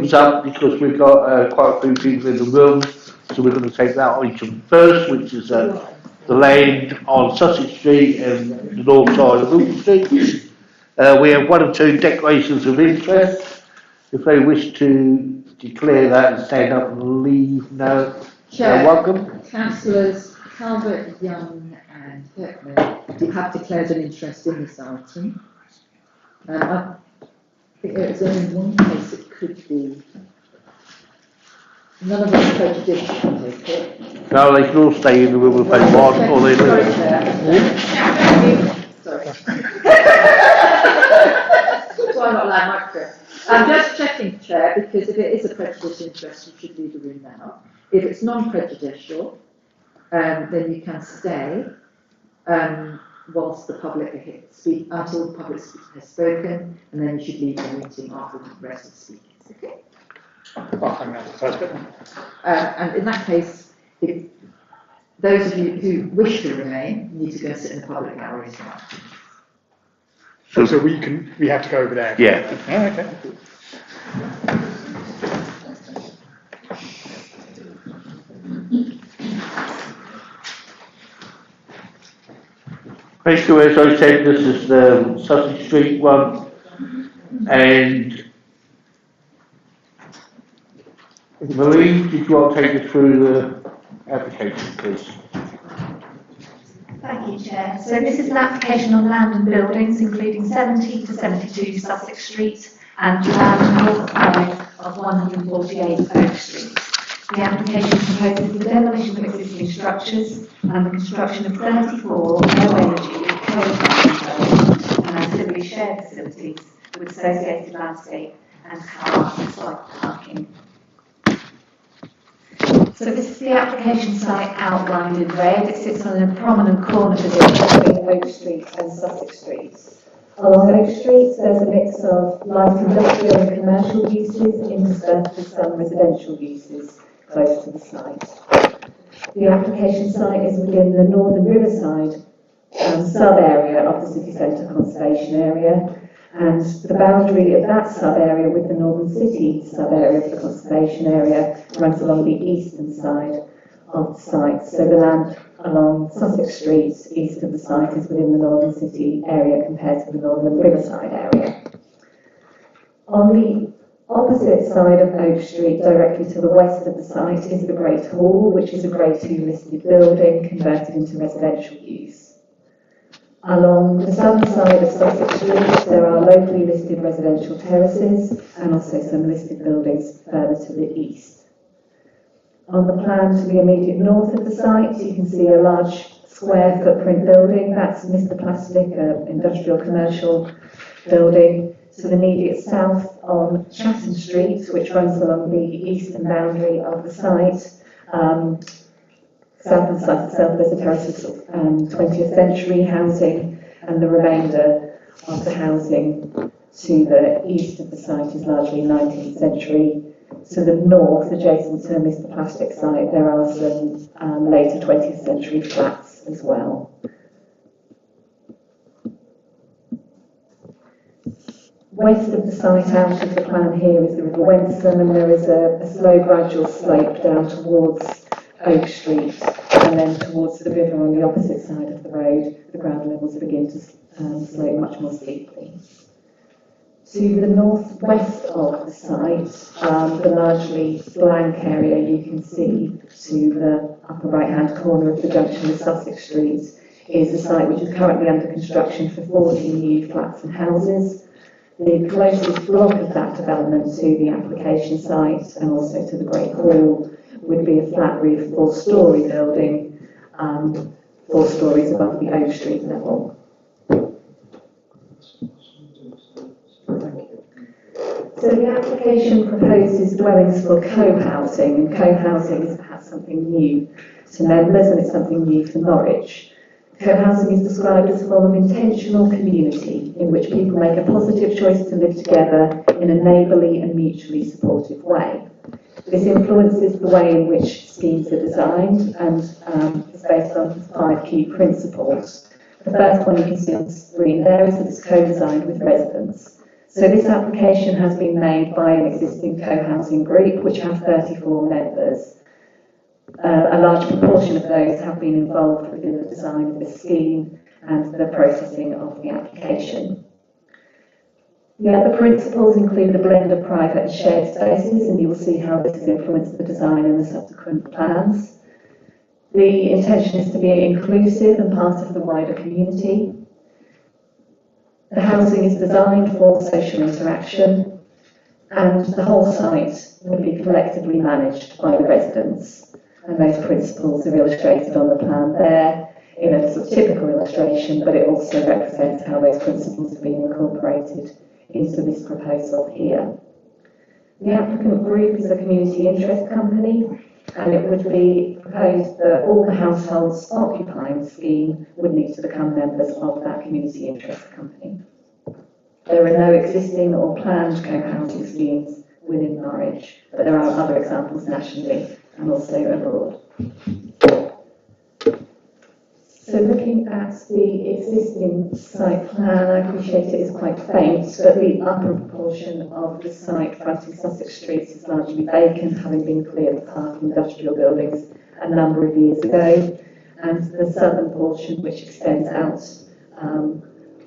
thumbs up because we've got quite a few people in the room, so we're going to take that item first, which is the land on Sussex Street and the north side of Wilton Street. We have one or two declarations of interest. If they wish to declare that and stand up and leave now, Chair, welcome. Councillors Calvert, Young and Heckman have declared an interest in this item. I think there's only one case it could be. None of us prejudicial, I take it. No, they can all stay in the room if they want, or they Sorry, leave. Chair. Sorry. That's why I'm not allowed microphone. I'm just checking, Chair, because if it is a prejudicial interest, you should leave the room now. If it's non-prejudicial, then you can stay whilst the public speak, until the public has spoken, and then you should leave the meeting after the rest of the speakers. Okay? And in that case, if those of you who wish to remain need to go and sit in the public gallery as well. So we have to go over there. Yeah. Okay. Basically, as I said, this is the Sussex Street one, and Marie, did you want to take us through the application, please? Thank you, Chair. So this is an application on land and buildings, including 70 to 72 Sussex Street and land north side of 148 Oak Street. The application proposes the demolition of existing structures and the construction of 34 low-energy co-housing and ancillary shared facilities with associated landscape and car and site parking. So this is the application site outlined in red. It sits on a prominent corner position between Oak Street and Sussex Street. Along Oak Street, there's a mix of light industrial and commercial uses interspersed with some residential uses close to the site. The application site is within the Northern Riverside sub-area of the city centre conservation area, and the boundary of that sub-area with the Northern City sub-area of the conservation area runs along the eastern side of the site. So the land along Sussex Street, east of the site, is within the Northern City area compared to the Northern Riverside area. On the opposite side of Oak Street, directly to the west of the site, is the Great Hall, which is a Grade 2 listed building converted into residential use. Along the southern side of Sussex Street, there are locally listed residential terraces and also some listed buildings further to the east. On the plan to the immediate north of the site, you can see a large square footprint building. That's Mr. Plastic, an industrial commercial building. To the immediate south on Chatham Street, which runs along the eastern boundary of the site, south of the site itself, there's a terrace of 20th century housing, and the remainder of the housing to the east of the site is largely 19th century. To the north, adjacent to Mr. Plastic site, there are some later 20th century flats as well. West of the site, out of the plan here, is the River Wensum, and there is a slow gradual slope down towards Oak Street, and then towards the river on the opposite side of the road, the ground levels begin to slope much more steeply. To the northwest of the site, the largely blank area you can see to the upper right-hand corner of the junction with Sussex Street is a site which is currently under construction for 40 new flats and houses. The closest block of that development to the application site and also to the Great Hall would be a flat roof 4-storey building, 4 stories above the Oak Street level. So the application proposes dwellings for co-housing, and co-housing is perhaps something new to members, and it's something new for Norwich. Co-housing is described as a form of intentional community in which people make a positive choice to live together in a neighbourly and mutually supportive way. This influences the way in which schemes are designed and is based on 5 key principles. The first one you can see on the screen there is that it's co-designed with residents. So this application has been made by an existing co-housing group which have 34 members. A large proportion of those have been involved within the design of the scheme and the processing of the application. The other principles include a blend of private and shared spaces, and you will see how this has influenced the design and the subsequent plans. The intention is to be inclusive and part of the wider community. The housing is designed for social interaction, and the whole site will be collectively managed by the residents. And those principles are illustrated on the plan there in a sort of typical illustration, but it also represents how those principles have been incorporated into this proposal here. The applicant group is a community interest company, and it would be proposed that all the households occupying the scheme would need to become members of that community interest company. There are no existing or planned co-housing schemes within Norwich, but there are other examples nationally and also abroad. So looking at the existing site plan, I appreciate it is quite faint, but the upper portion of the site fronting Sussex Street is largely vacant, having been cleared of park industrial buildings a number of years ago. And the southern portion, which extends out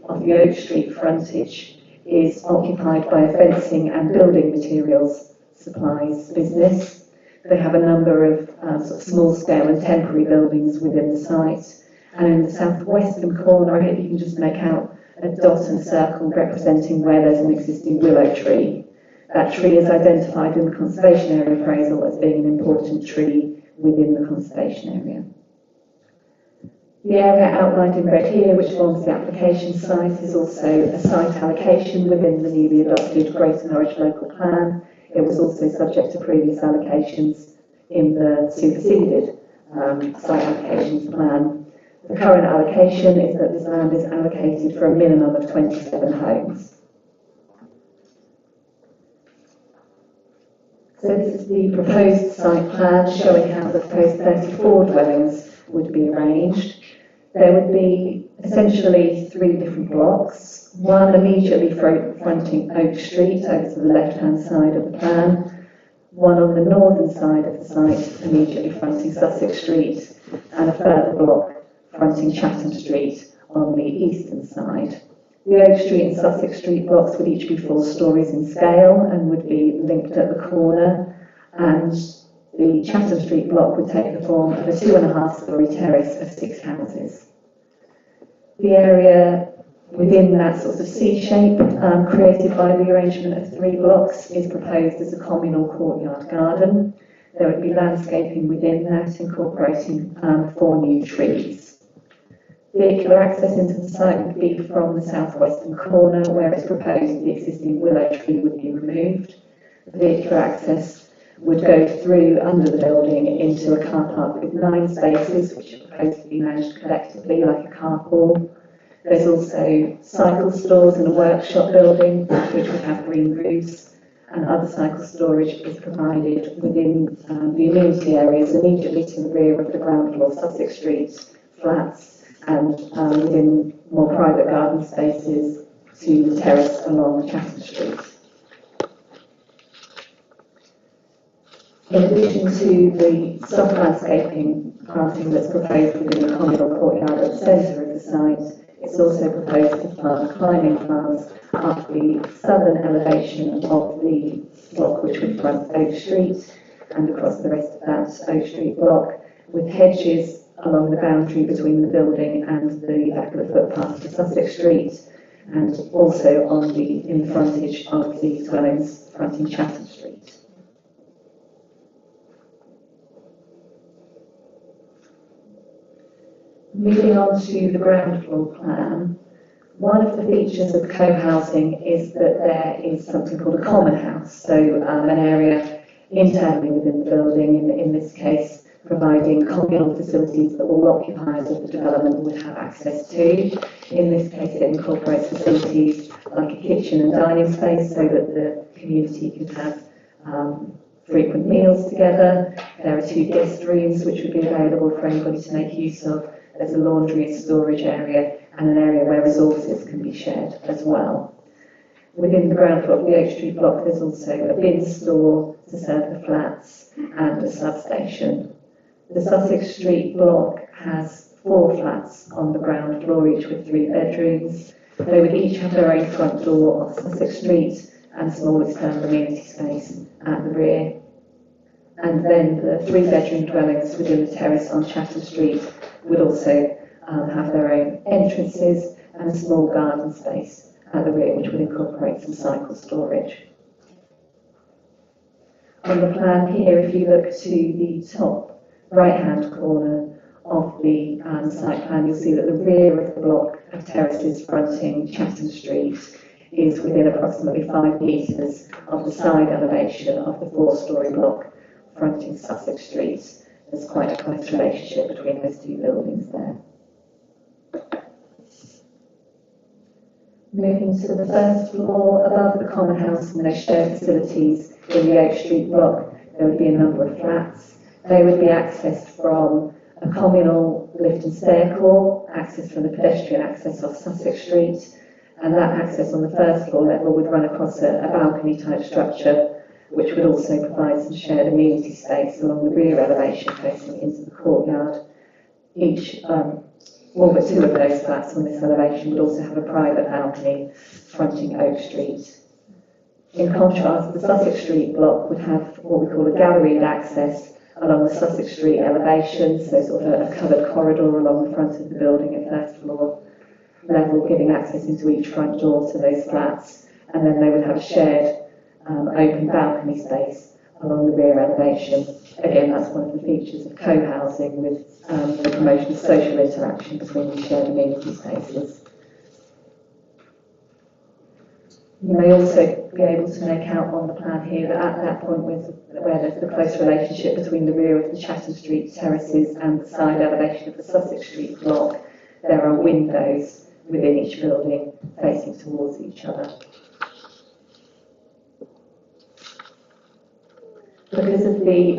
of the Oak Street frontage, is occupied by a fencing and building materials supplies business. They have a number of sort of small-scale and temporary buildings within the site. And in the southwestern corner, I hope you can just make out a dot and circle representing where there's an existing willow tree. That tree is identified in the conservation area appraisal as being an important tree within the conservation area. The area outlined in red here, which forms the application site, is also a site allocation within the newly adopted Greater Norwich Local Plan. It was also subject to previous allocations in the superseded site allocations plan. The current allocation is that this land is allocated for a minimum of 27 homes. So this is the proposed site plan showing how the proposed 34 dwellings would be arranged. There would be essentially 3 different blocks, one immediately fronting Oak Street over to the left-hand side of the plan, one on the northern side of the site immediately fronting Sussex Street, and a further block fronting Chatham Street on the eastern side. The Oak Street and Sussex Street blocks would each be 4 stories in scale and would be linked at the corner, and the Chatham Street block would take the form of a 2.5-storey terrace of 6 houses. The area within that sort of C shape created by the arrangement of 3 blocks is proposed as a communal courtyard garden. There would be landscaping within that, incorporating 4 new trees. Vehicular access into the site would be from the southwestern corner, where it's proposed the existing willow tree would be removed. The vehicular access would go through under the building into a car park with 9 spaces, which are proposed to be managed collectively like a carpool. There's also cycle stores and a workshop building, which would have green roofs, and other cycle storage is provided within the amenity areas immediately to the rear of the ground floor Sussex Street flats, and within more private garden spaces to the terrace along Chatham Street. In addition to the soft landscaping planting that's proposed within the communal courtyard at the centre of the site, it's also proposed to plant climbing paths up the southern elevation of the block which would front Oak Street and across the rest of that Oak Street block, with hedges along the boundary between the building and the back of the footpath to Sussex Street, and also in the frontage of the dwellings fronting Chatham Street. Moving on to the ground floor plan, one of the features of co-housing is that there is something called a common house, so an area internally within the building, in this case providing communal facilities that all occupiers of the development would have access to. In this case it incorporates facilities like a kitchen and dining space so that the community can have frequent meals together. There are 2 guest rooms which would be available for anybody to make use of. There's a laundry and storage area and an area where resources can be shared as well. Within the ground floor of the Oak Street block, there's also a bin store to serve the flats and a substation. The Sussex Street block has 4 flats on the ground floor, each with 3 bedrooms. They would each have their own front door on Sussex Street and a small external amenity space at the rear. And then the 3-bedroom dwellings within the terrace on Chatham Street would also have their own entrances and a small garden space at the rear, which would incorporate some cycle storage. On the plan here, if you look to the top right-hand corner of the site plan, you'll see that the rear of the block of terraces fronting Chatham Street is within approximately 5 metres of the side elevation of the 4-storey block fronting Sussex Street. There's quite a close relationship between those 2 buildings there. Moving to the first floor, above the common house and those shared facilities in the Oak Street block, there would be a number of flats. They would be accessed from a communal lift and stair core, access from the pedestrian access off Sussex Street, and that access on the first floor level would run across a balcony type structure, which would also provide some shared amenity space along the rear elevation facing into the courtyard. All but 2 of those flats on this elevation would also have a private balcony fronting Oak Street. In contrast, the Sussex Street block would have what we call a galleried access along the Sussex Street elevation, so sort of a covered corridor along the front of the building at first floor level, giving access into each front door to those flats, and then they would have a shared open balcony space along the rear elevation. Again, that's one of the features of co-housing, with the promotion of social interaction between the shared amenity spaces. You may also be able to make out on the plan here that at that point where there's the close relationship between the rear of the Chatham Street terraces and the side elevation of the Sussex Street block, there are windows within each building facing towards each other. Because of the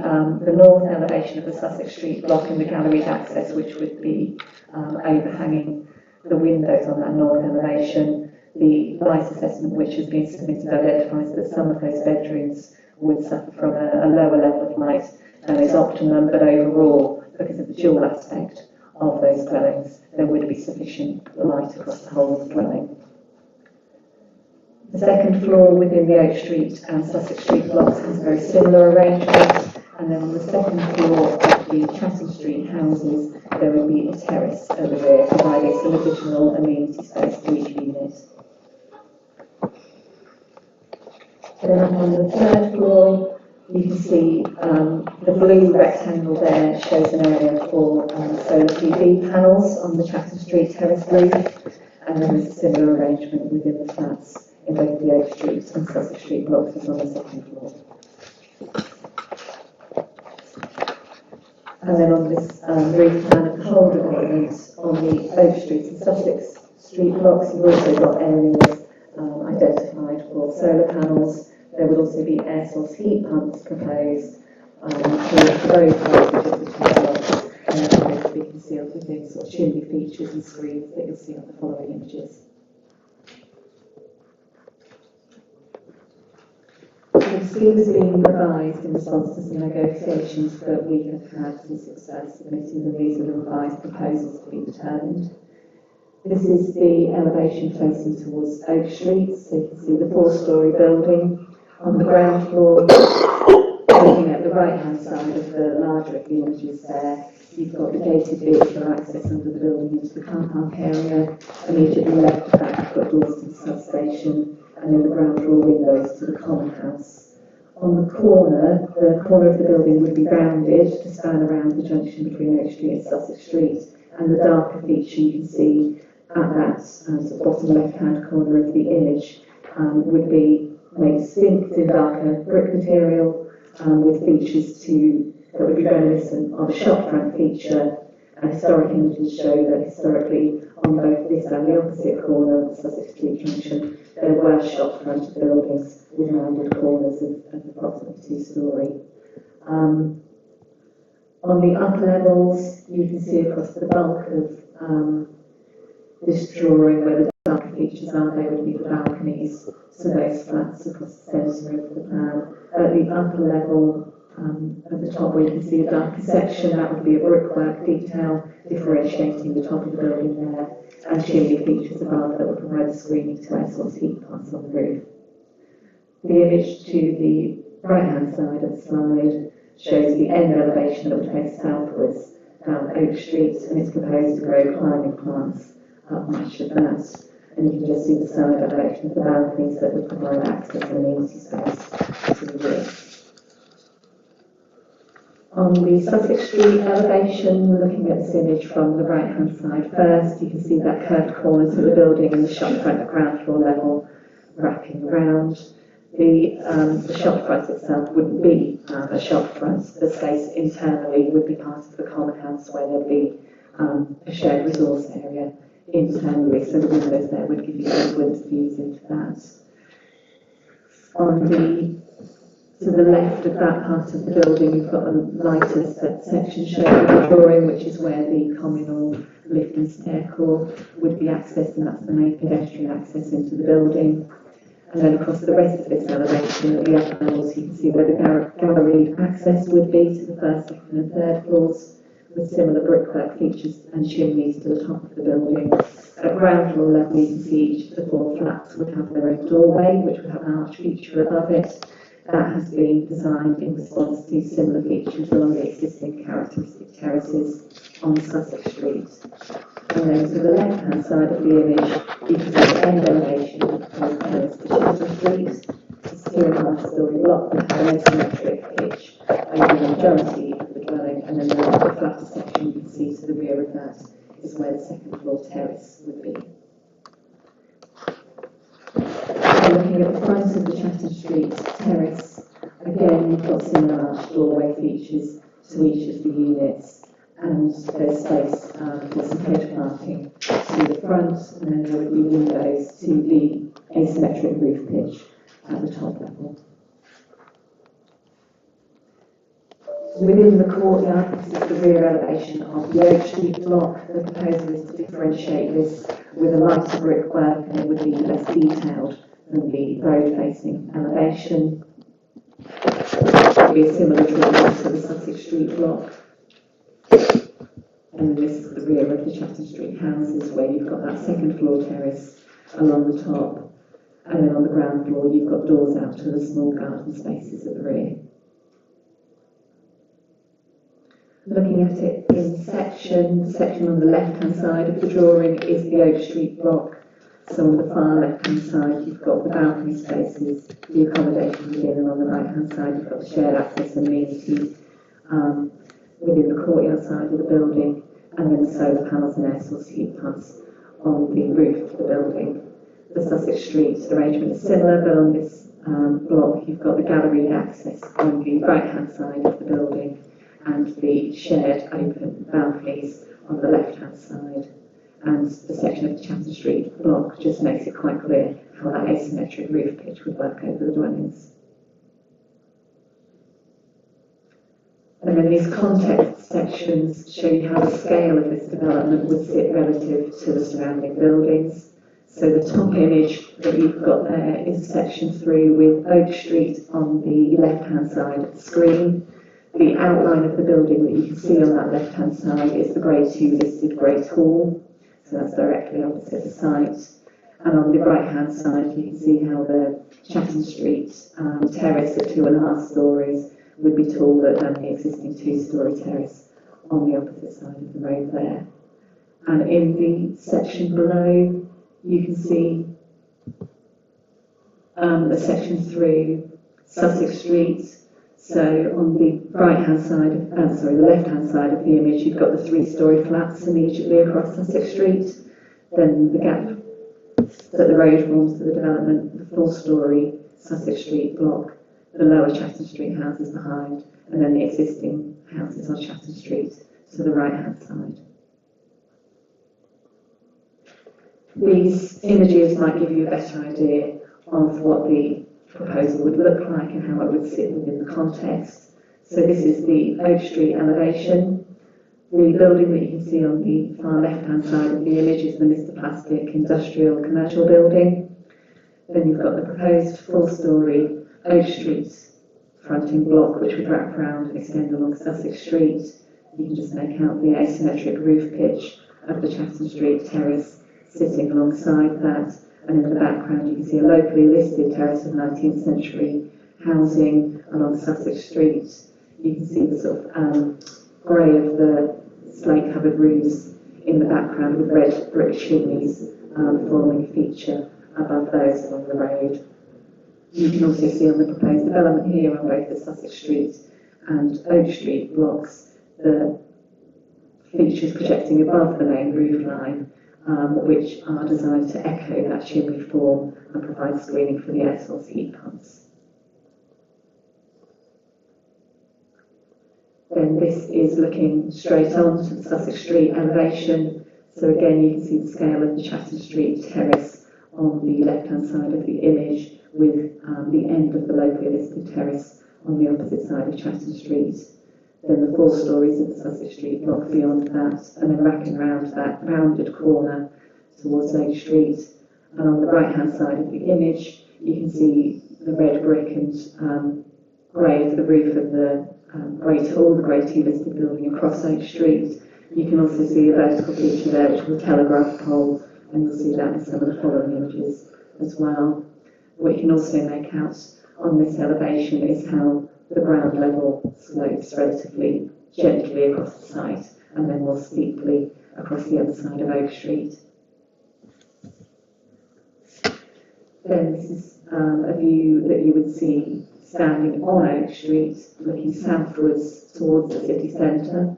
north elevation of the Sussex Street block and the galleried access, which would be overhanging the windows on that north elevation, the light assessment which has been submitted identifies that some of those bedrooms would suffer from a lower level of light than is optimum, but overall, because of the dual aspect of those dwellings, there would be sufficient light across the whole of the dwelling. The second floor within the Oak Street and Sussex Street blocks has a very similar arrangement, and then on the second floor of the Chatham Street houses there would be a terrace at the rear, providing some additional amenity space to each unit. Then up on the third floor, you can see the blue rectangle there shows an area for solar PV panels on the Chatham Street terrace roof, and then there's a similar arrangement within the flats in both the Oak Street and Sussex Street blocks as on the second floor. And then on this roof plan of the whole development on the Oak Street and Sussex Street blocks, you've also got areas identified for solar panels. There would also be air source heat pumps proposed for those voltages of the two blocks, and they're supposed to be concealed within sort of chimney features and screens that you'll see on the following images. The scheme has been revised in response to some negotiations that we have had since it was first submitted, and these are the revised proposals to be determined. This is the elevation facing towards Oak Street, so you can see the 4-storey building. On the ground floor, looking at the right-hand side of the larger of the images there, you've got the gated vehicular access under the building into the car park area. Immediately left of that, you've got doors to the substation, and then the ground floor windows to the common house. On the corner of the building would be rounded to span around the junction between Oak Street and Sussex Street, and the darker feature you can see at that sort of bottom left-hand corner of the image would be made distinct in darker brick material, with features that would be reminiscent of a shopfront feature. And historic images show that historically, on both this and the opposite corner of the Sussex Street junction, there were shopfront buildings with rounded corners of approximately 2-storey. On the upper levels, you can see across the bulk of this drawing where the darker features are, they would be the balconies So those flats across the centre of the plan. At the upper level, at the top where you can see a darker section, that would be a brickwork detail differentiating the top of the building there, and chimney features above that would provide the screening to air source heat pumps on the roof. The image to the right-hand side of the slide shows the end elevation that would face southwards down Oak Street, and it's proposed to grow climbing plants up much of that. And you can just see the side elevation of the balconies that would provide access and amenity space to the roof. On the Sussex Street elevation, looking at this image from the right-hand side first, you can see that curved corner to the building and the shop front at ground floor level wrapping around. The shop front itself wouldn't be a shop front. The space internally would be part of the common house where there'd be a shared resource area internally, so the windows there would give you good glimpse views into that. On to the left of that part of the building, you've got a lighter section shown in the drawing, which is where the communal lift and stair core would be accessed, and that's the main pedestrian access into the building. And then across the rest of this elevation, at the upper levels, you can see where the gallery access would be to the first, second and third floors, with similar brickwork features and chimneys to the top of the building. At ground floor level, you can see each of the 4 flats would have their own doorway, which would have an arch feature above it. That has been designed in response to similar features along the existing characteristic terraces on Sussex Street. And then to the left-hand side of the image, you can see the end elevation of the terrace to Chatham Street. It's a 2.5-storey block with an asymmetric pitch over the majority of the dwelling, and then the flatter section you can see to the rear of that is where the second floor terrace would be. Looking at the front of the Chatham Street terrace, again you've got similar arched doorway features to each of the units, and there's space for some hedge planting to the front, and then there would be windows to the asymmetric roof pitch at the top level. Within the courtyard, this is the rear elevation of the Oak Street block. The proposal is to differentiate this with a lighter brickwork, and it would be less detailed than the road-facing elevation. It would be a similar treatment to the Sussex Street block. And this is the rear of the Chatham Street houses, where you've got that second floor terrace along the top, and then on the ground floor you've got doors out to the small garden spaces at the rear. Looking at it in section, the section on the left-hand side of the drawing is the Oak Street block. So on the far left-hand side, you've got the balcony spaces, the accommodation within, and on the right-hand side, you've got the shared access and amenities within the courtyard side of the building, and then solar panels and air source heat pumps on the roof of the building. The Sussex Street arrangement is similar, but on this block, you've got the gallery access on the right-hand side of the building, and the shared open balconies on the left-hand side. And the section of the Chatham Street block just makes it quite clear how that asymmetric roof pitch would work over the dwellings. And then these context sections show you how the scale of this development would sit relative to the surrounding buildings. So the top image that you've got there is a section through with Oak Street on the left-hand side of the screen. The outline of the building that you can see on that left-hand side is the Grade 2 listed Great Hall. So that's directly opposite the site. And on the right-hand side, you can see how the Chatham Street terrace at 2.5 stories would be taller than the existing 2-storey terrace on the opposite side of the road there. And in the section below, you can see a section through Sussex Street. So on the right-hand side, the left-hand side of the image, you've got the 3-storey flats immediately across Sussex Street. Then the gap that the road forms to the development, the 4-storey Sussex Street block, the lower Chatham Street houses behind, and then the existing houses on Chatham Street to the right-hand side. These images might give you a better idea of what the proposal would look like and how it would sit within the context. So this is the Oak Street elevation. The building that you can see on the far left-hand side of the image is the Mr. Plastic industrial commercial building. Then you've got the proposed four-storey Oak Street fronting block, which would wrap around and extend along Sussex Street. You can just make out the asymmetric roof pitch of the Chatham Street terrace sitting alongside that. And in the background, you can see a locally listed terrace of 19th century housing along Sussex Street. You can see the sort of grey of the slate-covered roofs in the background with red brick chimneys forming a feature above those along the road. You can also see on the proposed development here on both the Sussex Street and Oak Street blocks the features projecting above the main roof line, which are designed to echo that chimney form and provide screening for the air source heat pumps. Then this is looking straight on to the Sussex Street elevation. So again, you can see the scale of the Chatham Street terrace on the left-hand side of the image, with the end of the locally listed terrace on the opposite side of Chatham Street. Then the 4 stories of the Sussex Street block beyond that, and then wrapping around that rounded corner towards Oak Street. And on the right-hand side of the image, you can see the red brick and grey of the roof of the Great Hall, the Grade 2 listed building across Oak Street. You can also see a vertical feature there, which is a telegraph pole, and you'll see that in some of the following images as well. What you can also make out on this elevation is how the ground level slopes relatively gently across the site and then more steeply across the other side of Oak Street. Then this is a view that you would see standing on Oak Street, looking southwards towards the city centre.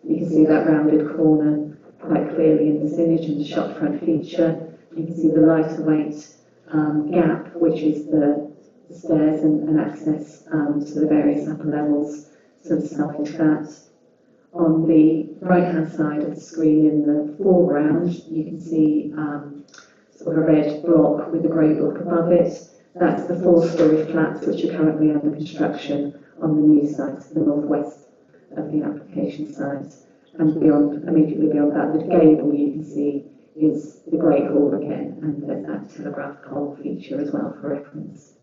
You can see that rounded corner quite clearly in this image and the shop front feature. You can see the lighter weight gap, which is the stairs and access to the various upper levels to the south of that. On the right-hand side of the screen in the foreground, you can see sort of a red block with a grey block above it. That's the 4-storey flats which are currently under construction on the new site to the northwest of the application site. And beyond, immediately beyond that, the gable you can see is the Great Hall again, and there's that telegraph pole feature as well for reference.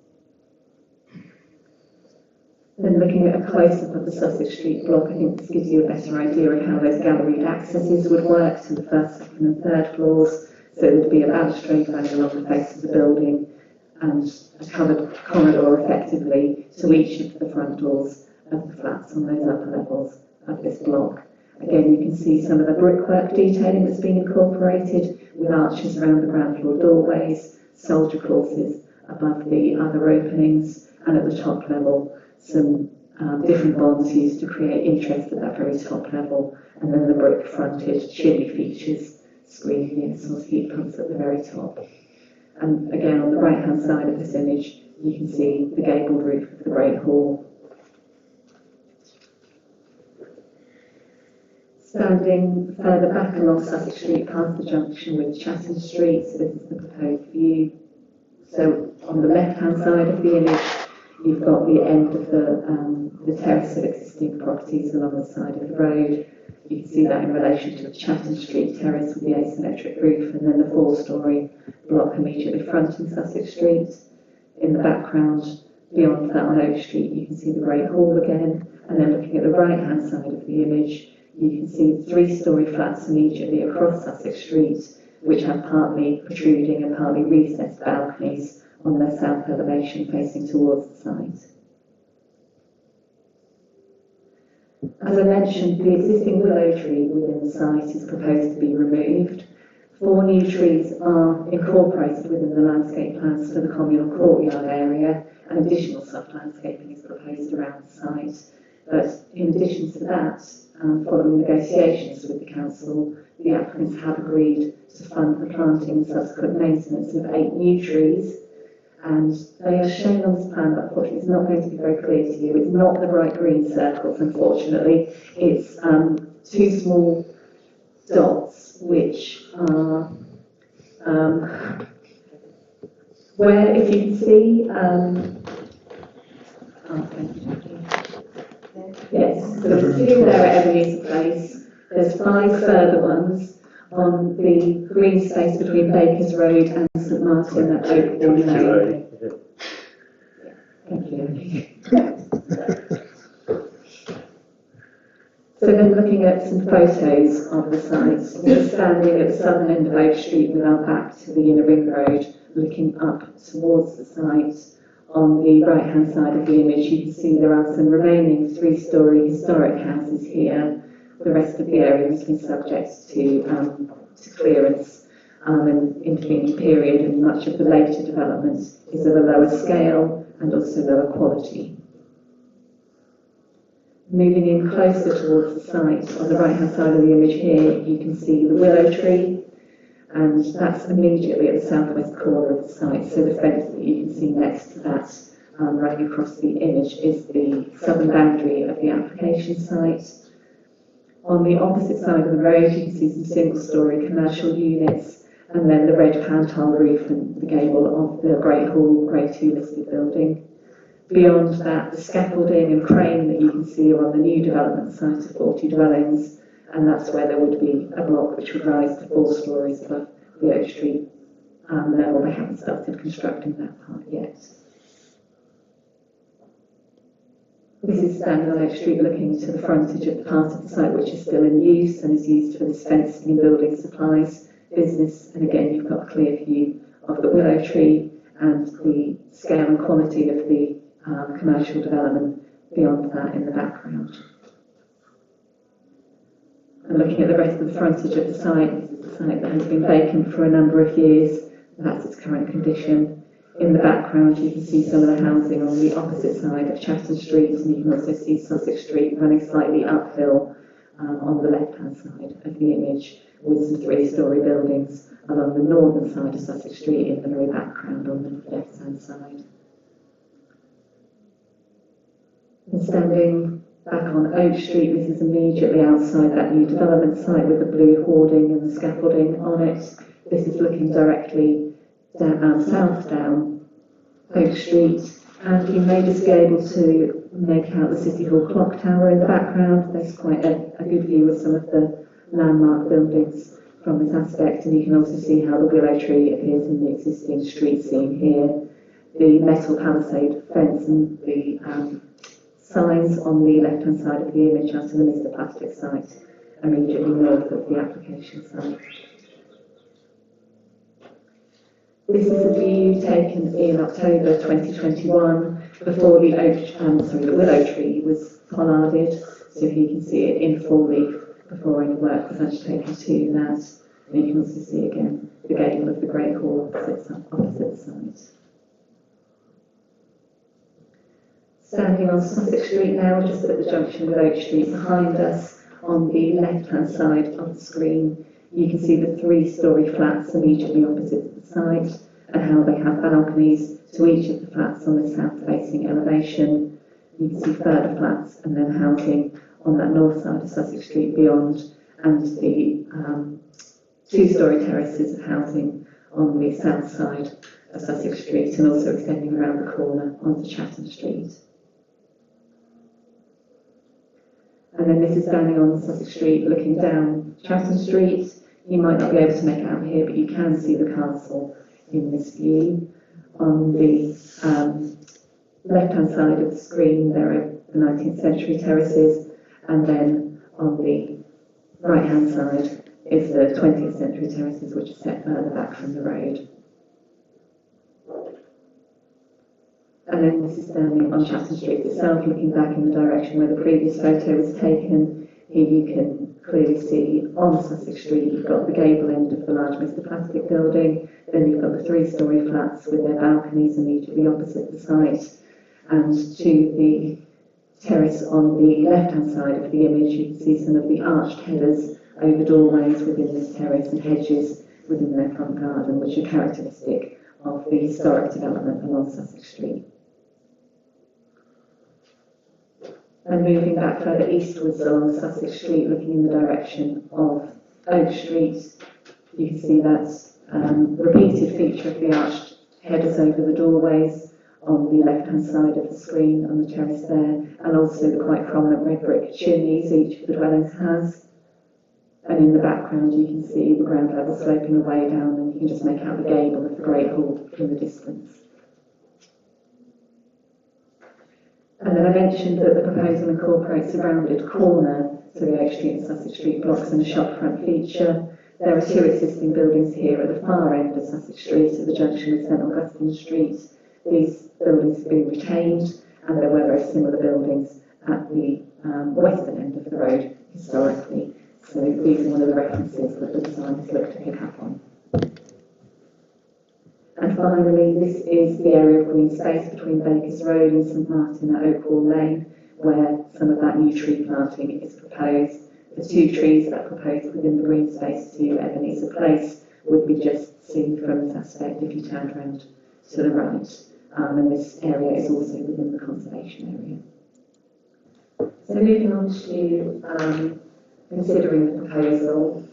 Then looking at a close-up of the Sussex Street block, I think this gives you a better idea of how those galleried accesses would work to the first, second and third floors. So it would be a balustrade running along the face of the building and a covered corridor effectively to each of the front doors of the flats on those upper levels of this block. Again, you can see some of the brickwork detailing that's been incorporated with arches around the ground floor doorways, soldier courses above the other openings, and at the top level, some different bonds used to create interest at that very top level, and then the brick fronted chimney features screening the air source heat pumps at the very top. And again, on the right-hand side of this image, you can see the gabled roof of the Great Hall. Standing further back along Sussex Street past the junction with Chatham Street, so this is the proposed view. So on the left-hand side of the image, you've got the end of the terrace of existing properties along the side of the road. You can see that in relation to the Chatham Street terrace with the asymmetric roof, and then the 4-storey block immediately fronting Sussex Street. In the background, beyond that on Oak Street, you can see the Great Hall again, and then looking at the right-hand side of the image, you can see 3-storey flats immediately across Sussex Street, which have partly protruding and partly recessed balconies on their south elevation facing towards the site. As I mentioned, the existing willow tree within the site is proposed to be removed. 4 new trees are incorporated within the landscape plans for the communal courtyard area, and additional soft landscaping is proposed around the site. But in addition to that, following negotiations with the council, the applicants have agreed to fund the planting and subsequent maintenance of 8 new trees, and they are shown on this plan, but unfortunately it's not going to be very clear to you. It's not the bright green circles, unfortunately. It's 2 small dots, which are where, if you can see, yes, so there's 2 there at Ebenezer Place. There's 5 further ones on the green space between Bakers Road and St Martin at Oakhall Lane. Thank you. So then looking at some photos of the site, we're standing at the southern end of Oak Street with our back to the inner ring road, looking up towards the site. On the right hand side of the image you can see there are some remaining 3-storey historic houses here. The rest of the area has been subject to clearance and intervening period, and much of the later development is of a lower scale and also lower quality. Moving in closer towards the site, on the right hand side of the image here you can see the willow tree, and that's immediately at the southwest corner of the site. So the fence that you can see next to that, running across the image, is the southern boundary of the application site. On the opposite side of the road you can see some single-storey commercial units, and then the red pan-tile roof and the gable of the Great Hall Grade 2 listed building. Beyond that, the scaffolding and crane that you can see are on the new development site of 40 dwellings, and that's where there would be a block which would rise to 4 storeys above the Oak Street level. They haven't started constructing that part yet. This is standing on Oak Street looking to the frontage of the part of the site which is still in use and is used for this fencing and building supplies business, and again you've got a clear view of the willow tree and the scale and quality of the commercial development beyond that in the background. And looking at the rest of the frontage of the site, this is a site that has been vacant for a number of years, and that's its current condition. In the background you can see some of the housing on the opposite side of Chatham Street, and you can also see Sussex Street running slightly uphill on the left hand side of the image, with some 3-storey buildings along the northern side of Sussex Street in the very background on the left hand side. And standing back on Oak Street, this is immediately outside that new development site with the blue hoarding and the scaffolding on it. This is looking directly south down Oak Street, and you may just be able to make out the City Hall clock tower in the background. There's quite a good view of some of the landmark buildings from this aspect, and you can also see how the willow tree appears in the existing street scene here. The metal palisade fence and the signs on the left hand side of the image are to the Mr Plastic site immediately north of the application site. This is a view taken in October 2021 before the willow tree was pollarded, so you can see it in full leaf before any work was undertaken to that. And you can also see again the gable of the Great Hall opposite the site. Standing on Sussex Street now, just at the junction with Oak Street behind us, on the left-hand side of the screen, you can see the 3-storey flats immediately opposite the site, and how they have balconies to each of the flats on the south-facing elevation. You can see further flats and then housing on that north side of Sussex Street beyond, and the 2-storey terraces of housing on the south side of Sussex Street, and also extending around the corner onto Chatham Street. And then this is standing on Sussex Street looking down Chatham Street. You might not be able to make it out here, but you can see the castle in this view. On the left-hand side of the screen there are the 19th century terraces, and then on the right-hand side is the 20th century terraces, which are set further back from the road. And then this is standing on Chatham Street itself, looking back in the direction where the previous photo was taken. Here you can clearly see on Sussex Street you've got the gable end of the large Mr Plastic building, then you've got the 3-storey flats with their balconies immediately opposite the site, and to the terrace on the left-hand side of the image you can see some of the arched headers over doorways within this terrace and hedges within their front garden, which are characteristic of the historic development along Sussex Street. And moving back further eastwards along Sussex Street, looking in the direction of Oak Street, you can see that repeated feature of the arched headers over the doorways on the left-hand side of the screen on the terrace there, and also the quite prominent red brick chimneys each of the dwellings has. And in the background you can see the ground level sloping away down, and you can just make out the gable of the Great Hall in the distance. And then I mentioned that the proposal incorporates a rounded corner to the Oak Street and Sussex Street blocks and a shopfront feature. There are two existing buildings here at the far end of Sussex Street, at the junction with St Augustine Street. These buildings have been retained, and there were very similar buildings at the western end of the road historically. So these are one of the references that the design has looked to pick up on. And finally, this is the area of green space between Bakers Road and St Martin at Oakwall Lane, where some of that new tree planting is proposed. The two trees that are proposed within the green space to Ebenezer Place would be just seen from this aspect if you turned around to the right. And this area is also within the conservation area. So moving on to considering the proposal,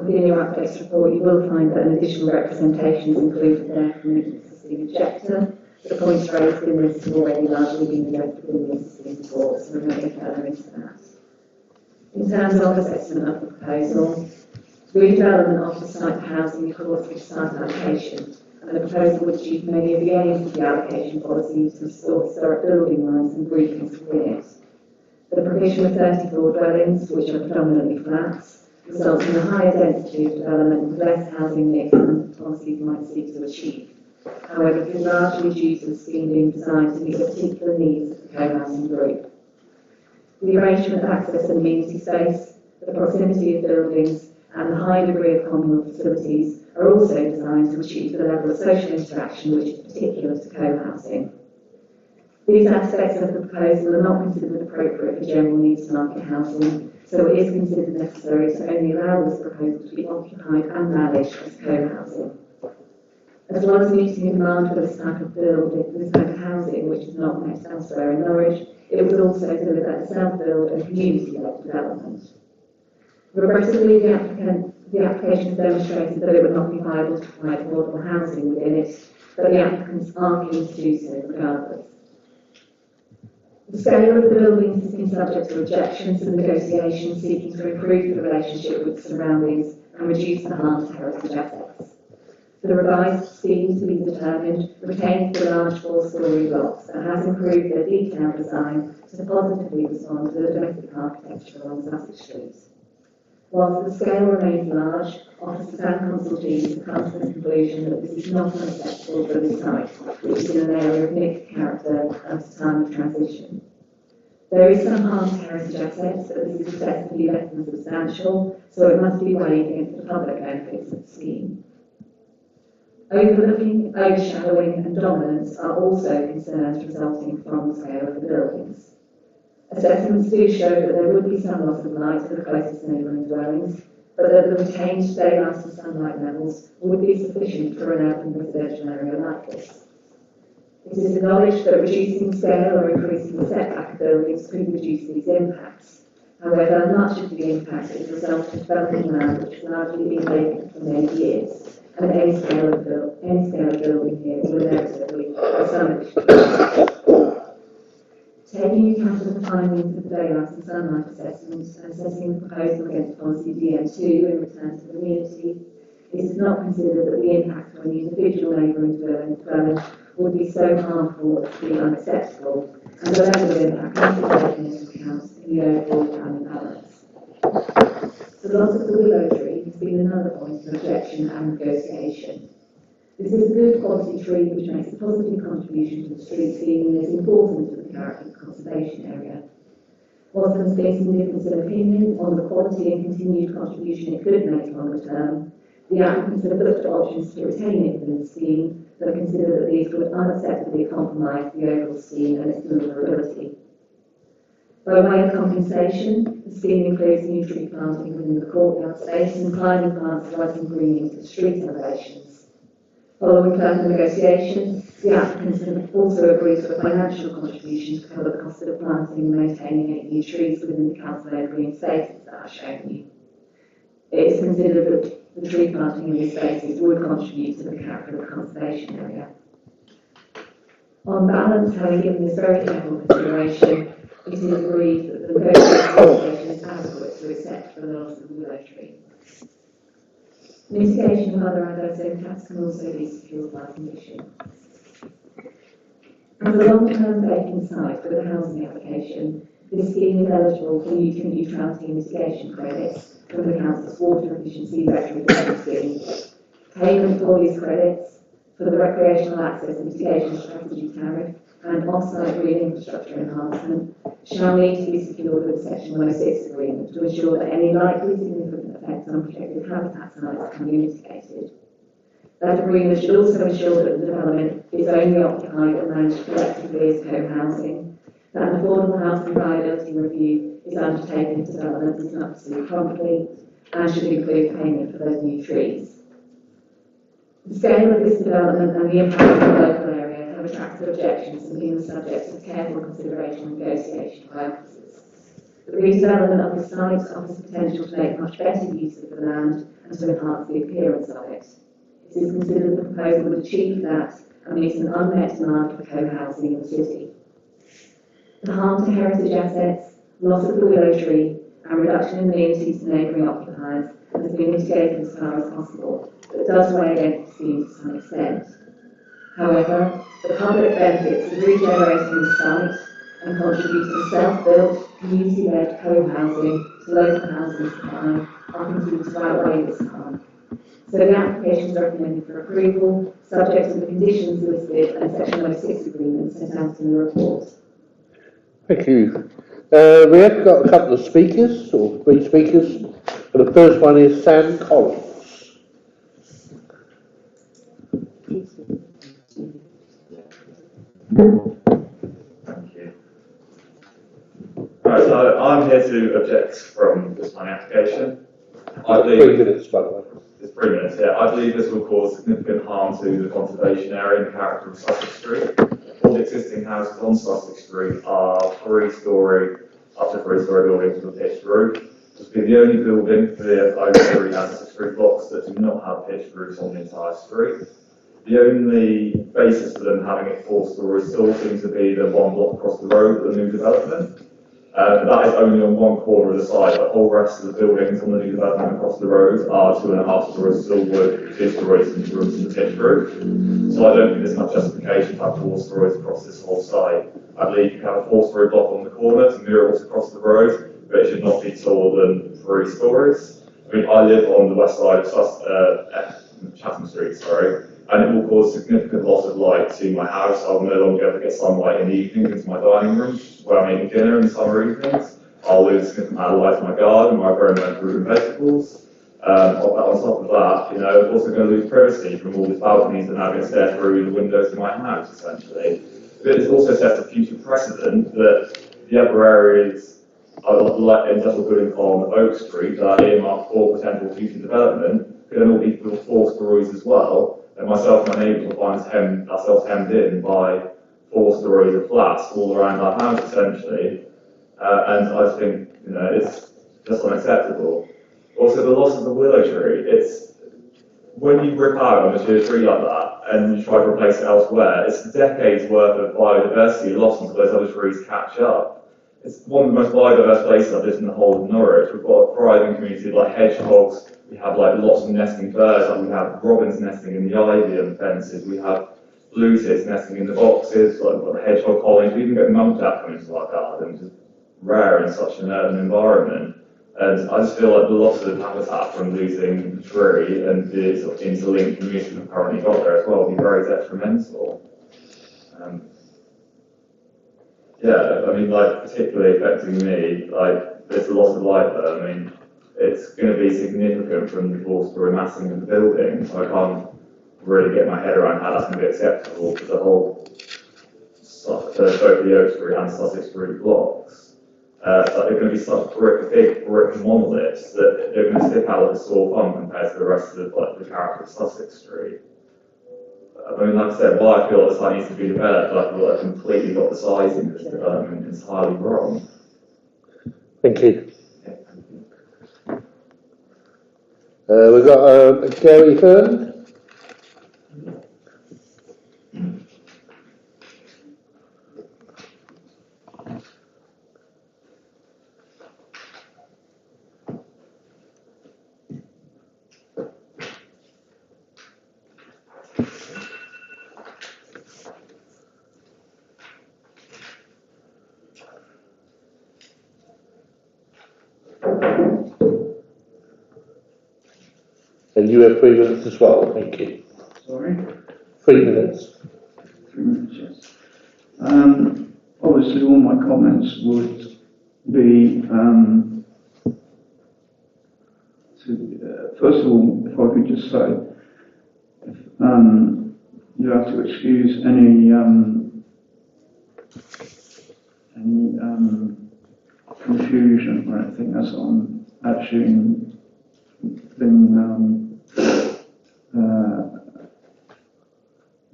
within your updates report you will find that an additional representation is included there from the existing objector. The points raised in this have already largely been addressed within the existing report, so we won't go further into that. In terms of assessment of the proposal, redevelopment of the site for housing across which site allocation, and the proposal would achieve many of the aims of the allocation policy to restore historic building lines and groupings within it. The provision of 34 dwellings, which are predominantly flats, results in a higher density of development with less housing mix than the policies might seek to achieve. However, this is largely due to the scheme being designed to meet the particular needs of the co-housing group. The arrangement of access and amenity space, the proximity of buildings, and the high degree of communal facilities are also designed to achieve the level of social interaction which is particular to co-housing. These aspects of the proposal are not considered appropriate for general needs market housing, so it is considered necessary to only allow this proposal to be occupied and managed as co-housing. As well as meeting demand for this type of building, this type of housing, which is not met elsewhere in Norwich, it would also deliver a self-build and community-led development. Regrettably, the application has demonstrated that it would not be viable to provide affordable housing within it, but the applicants are keen to do so regardless. The scale of the buildings has been subject to objections and negotiations seeking to improve the relationship with the surroundings and reduce the harm to heritage assets. The revised scheme to be determined retains the large four-storey blocks and has improved their detailed design to positively respond to the domestic architecture along Sussex Street. Whilst the scale remains large, officers and consultees have come to the conclusion that this is not unacceptable for this site, which is in an area of mixed character at a time of transition. There is some harm to heritage assets, but this is excessively less than substantial, so it must be weighed against the public benefits of the scheme. Overlooking, overshadowing and dominance are also concerns resulting from the scale of the buildings. Assessments do show that there would be some loss of light to the closest neighbouring dwellings, but that the retained daylight and sunlight levels would be sufficient for an urban residential area like this. It is acknowledged that reducing scale or increasing the setback of buildings could reduce these impacts. However, much of the impact is a result of developing land which has largely been vacant for many years, and any scale of building here will inevitably have some issues. Taking account of the findings of the daylight and sunlight assessments and assessing the proposal against policy DM2 in return to the community, it is not considered that the impact on the individual neighbouring dwelling would be so harmful as to be unacceptable, and the level of impact must be taken into account in the overall planning balance. The loss of the willow tree has been another point of objection and negotiation. This is a good quality tree which makes a positive contribution to the street scene and is important to the character of the conservation area. Whilst there has been some difference of opinion on the quality and continued contribution it could make longer term, the applicants have looked at options to retain it within the scheme, but consider that these would unacceptably compromise the overall scheme and its deliverability. By way of compensation, the scheme includes new tree planting within the courtyard space and climbing plants rising green into the street elevations. Following further negotiations, the applicants have also agreed to a financial contribution to cover the cost of planting and maintaining 8 new trees within the council-owned green spaces that I've shown you. It is considered that the tree planting in these spaces would contribute to the character of the conservation area. On balance, having given this very careful consideration, it is agreed that the negotiation is adequate to accept for the loss of the willow tree. Mitigation of other adverse impacts can also be secured by condition. As a long-term vacant site with a housing application, this scheme is eligible for new neutrality and mitigation credits from the council's water efficiency retrofit scheme. Payment for these credits for the recreational access and mitigation strategy tariff and off-site green infrastructure enhancement shall need to be secured with the Section 106 agreement to ensure that any likely significant effects on protected habitat sites can be mitigated. That agreement should also ensure that the development is only occupied and managed collectively as co-housing, that an affordable housing viability review is undertaken if development is not pursued promptly, and should include payment for those new trees. The scale of this development and the impact on the local area have attracted objections and been the subject of careful consideration and negotiation by officers. The redevelopment of the site offers potential to make much better use of the land and to enhance the appearance of it. It is considered the proposal would achieve that and meet an unmet demand for co-housing in the city. The harm to heritage assets, loss of the willow tree, and reduction in amenities to neighbouring occupiers has been mitigated as far as possible, but does weigh against the scheme to some extent. However, the public benefits of regenerating the site and contributing self-built, community-led co-housing to local housing supply are considered to outweigh this harm. So the application is recommended for approval, subject to the conditions listed and Section 106 agreement set out in the report. Thank you. We have got a couple of speakers, or 3 speakers, and the first one is Sam Collins. Thank you. Right, so I'm here to object from this planning application. I believe 3 minutes, by the way. It's 3 minutes, yeah. I believe this will cause significant harm to the conservation area and character of Sussex Street. All the existing houses on Sussex Street are 3-storey, up to 3-storey buildings with a pitched roof. This will be the only building for the over 3 Sussex Street blocks that do not have pitched roofs on the entire street. The only basis for them having it 4 stories still seems to be the one block across the road, the new development. That is only on one corner of the site. The whole rest of the buildings on the new development across the road are 2.5 stories still wood, 2 stories and rooms and pitched roof. So I don't think there's enough justification to have 4 stories across this whole site. I believe you can have a 4-story block on the corner to mirror what's across the road, but it should not be taller than 3 stories. I mean, I live on the west side of Chatham Street, and it will cause significant loss of light to my house. I'll no longer be able to get sunlight in the evening into my dining room, where I'm eating dinner in summer evenings. I'll lose a significant amount of light in my garden, where I grow my own fruit and vegetables. On top of that, I'm also going to lose privacy from all these balconies that are now going to stare through the windows of my house, essentially. But it also sets a future precedent that the other areas like industrial buildings on Oak Street that are earmarked for potential future development could then all be built 4 stories as well. And myself and my neighbours will find ourselves hemmed in by 4 stories of flats all around our house, essentially. And I just think, it's just unacceptable. Also, the loss of the willow tree. It's when you rip out a mature tree like that and you try to replace it elsewhere, it's decades worth of biodiversity lost until those other trees catch up. It's one of the most biodiverse places I've lived in the whole of Norwich. We've got a thriving community like hedgehogs. We have lots of nesting birds. We have robins nesting in the ivy and fences. We have blue tits nesting in the boxes. We've got the hedgehog colonies. We even get muntjac coming into our garden, which is rare in such an urban environment. And I just feel like the loss of habitat from losing the tree and the sort of interlinked community we've currently got there as well will be very detrimental. Particularly affecting me, there's a loss of light there. I mean, it's going to be significant from the 4-story massing of the building, so I can't really get my head around how that's going to be acceptable for the whole, both the Oak Street and Sussex Street blocks. They're going to be such big brick monoliths that they're going to stick out like a sore thumb compared to the rest of the character of Sussex Street. I mean, like I said, why I feel this site needs to be developed, I feel I completely got the sizing of this development entirely wrong. Thank you. We've got Gary Hearn. And you have 3 minutes as well, thank you. Sorry? 3 minutes. 3 minutes, yes. Obviously, all my comments would be first of all, if I could just say, you have to excuse any confusion or anything as I'm actually been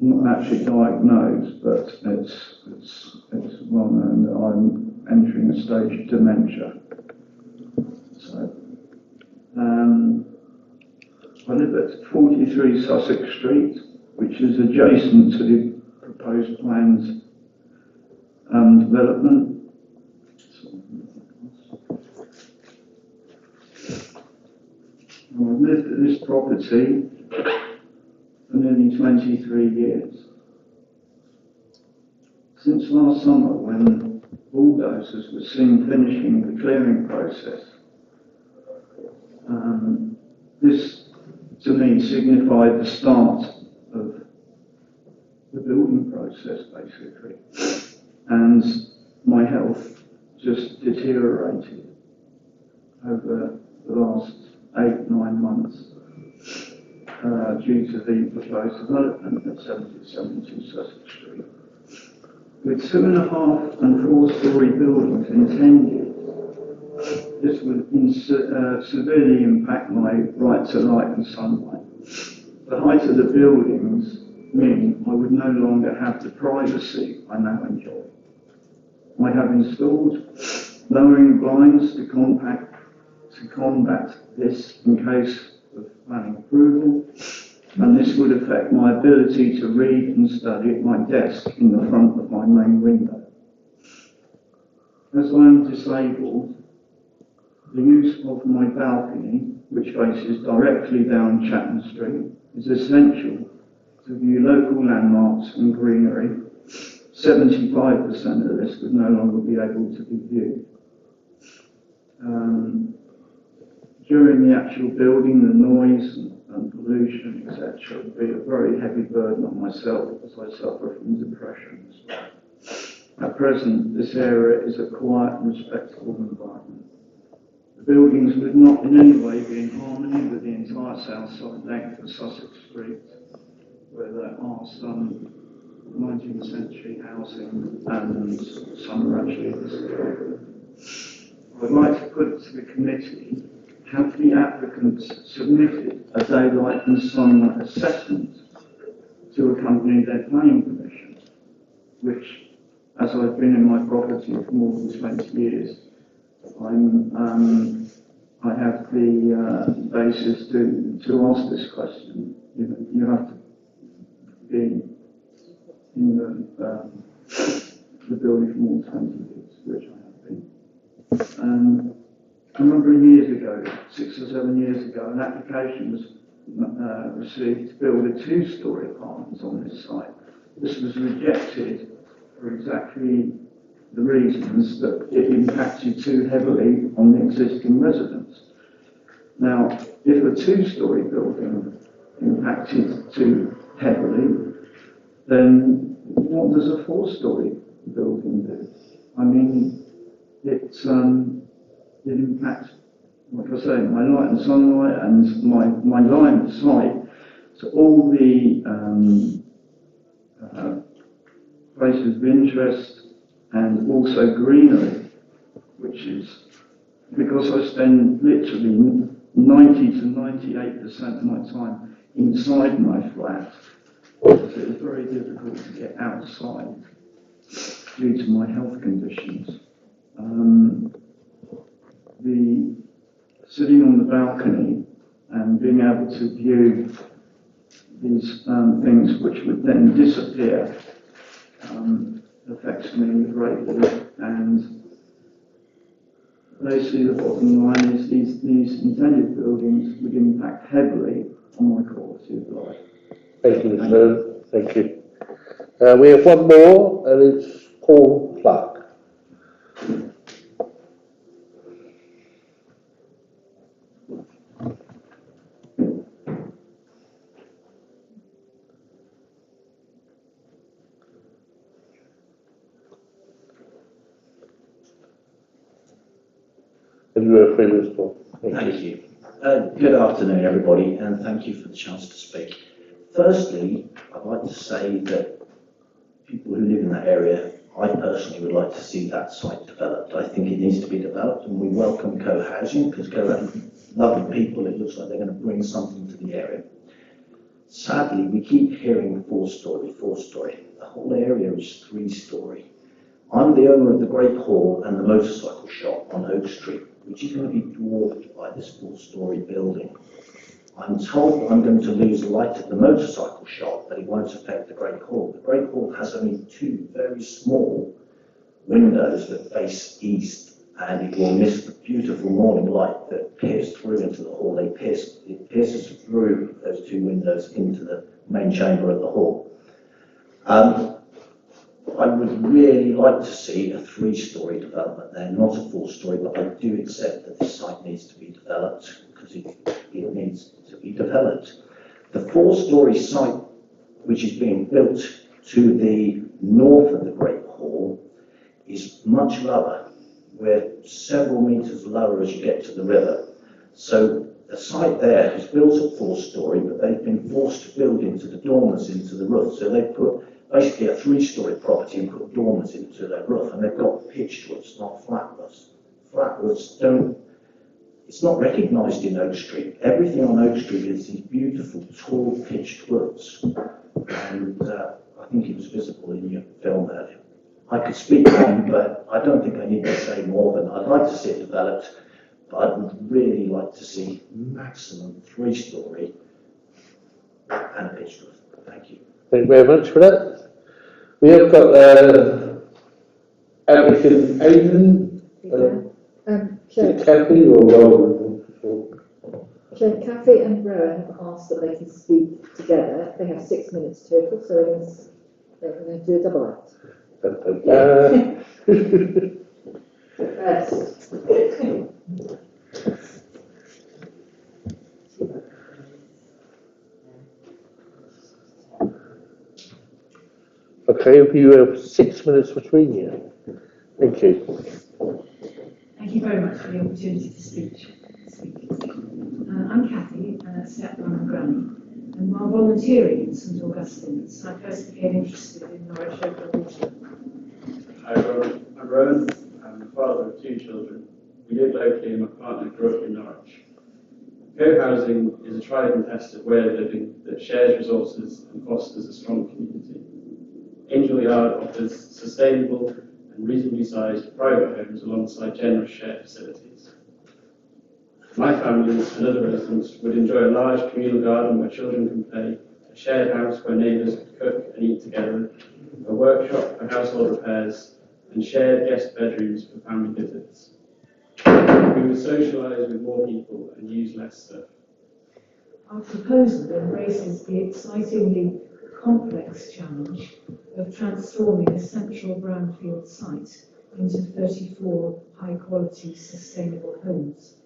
not actually diagnosed, but it's well known that I'm entering a stage of dementia. So, I live at 43 Sussex Street, which is adjacent to the proposed planned development. I've lived at this property for nearly 23 years. Since last summer, when bulldozers were seen finishing the clearing process, this to me signified the start of the building process, basically. And my health just deteriorated over the last 8-9 months due to the proposed development at 7072 Sussex Street. With 2.5 and 4-storey buildings intended, this would severely impact my right to light and sunlight. The height of the buildings mean I would no longer have the privacy I now enjoy. I have installed lowering blinds to combat this in case of planning approval, and this would affect my ability to read and study at my desk in the front of my main window. As I am disabled, the use of my balcony, which faces directly down Chatham Street, is essential to view local landmarks and greenery. 75% of this would no longer be able to be viewed. During the actual building, the noise and pollution, etc., would be a very heavy burden on myself as I suffer from depression as well. At present, this area is a quiet and respectable environment. The buildings would not in any way be in harmony with the entire south side length of Sussex Street, where there are some 19th century housing and some are actually historic. I'd like to put to the committee, have the applicants submitted a daylight and sunlight assessment to accompany their planning permission, which, as I've been in my property for more than 20 years, I have the basis to ask this question. You have to be in the building for more than 20 years, which I have been. A number of years ago, 6 or 7 years ago, an application was received to build a 2-storey apartment on this site. This was rejected for exactly the reasons that it impacted too heavily on the existing residents. Now, if a 2-storey building impacted too heavily, then what does a 4-storey building do? I mean, it impacts, like I say, my light and sunlight and my line of sight to all the places of interest and also greenery, which is because I spend literally 90 to 98% of my time inside my flat. It is very difficult to get outside due to my health conditions. The sitting on the balcony and being able to view these things which would then disappear affects me greatly, and basically the bottom line is these intended buildings would impact heavily on my quality of life. Thank you, Mr. Thank you. We have one more, and it's Paul Clark. And you were 3 minutes, Paul. Thank you. Good afternoon, everybody, and thank you for the chance to speak. Firstly, I'd like to say that people who live in that area, I personally would like to see that site developed. I think it needs to be developed, and we welcome co-housing because lovely people, it looks like they're going to bring something to the area. Sadly, we keep hearing 4-storey, 4-storey. The whole area is 3-storey. I'm the owner of the Great Hall and the motorcycle shop on Oak Street, which is going to be dwarfed by this 4-storey building. I'm told that I'm going to lose light at the motorcycle shop, but it won't affect the Great Hall. The Great Hall has only 2 very small windows that face east, and it will miss the beautiful morning light that pierces through into the hall. It pierces through those 2 windows into the main chamber of the hall. I would really like to see a 3-storey development there, not a 4-storey, but I do accept that this site needs to be developed because it needs to be developed. The 4-storey site, which is being built to the north of the Great Hall, is much lower. We're several metres lower as you get to the river. So the site there is built at 4-storey, but they've been forced to build into the dormers into the roof. So they've put basically a 3-storey property and put dormers into their roof, and they've got pitched roofs, not flat roofs. Flat roofs don't, it's not recognised in Oak Street. Everything on Oak Street is these beautiful, tall, pitched roofs. And I think it was visible in your film earlier. I could speak on, but I don't think I need to say more than I'd like to see it developed, but I would really like to see maximum 3-storey and a pitched roof. Thank you. Thank you very much for that. We have got applicant Aidan, Kathy or Rowan? Chair, Kathy and Rowan have asked that they can speak together. They have 6 minutes total, so they're going to do a double act. Okay, you have 6 minutes between you. Thank you. Thank you very much for the opportunity to speak. I'm Kathy, stepmom and granny, and while volunteering in St Augustine's, I first became interested in Norwich local water. Hi, I'm Rowan. I'm the father of 2 children. We live locally and my partner grew up in Norwich. Co-housing is a tried and tested way of living that shares resources and fosters a strong community. Angel Yard offers sustainable and reasonably sized private homes alongside generous shared facilities. My family and other residents would enjoy a large communal garden where children can play, a shared house where neighbours could cook and eat together, a workshop for household repairs, and shared guest bedrooms for family visits. We would socialise with more people and use less stuff. Our proposal embraces the excitingly complex challenge of transforming a central brownfield site into 34 high-quality sustainable homes.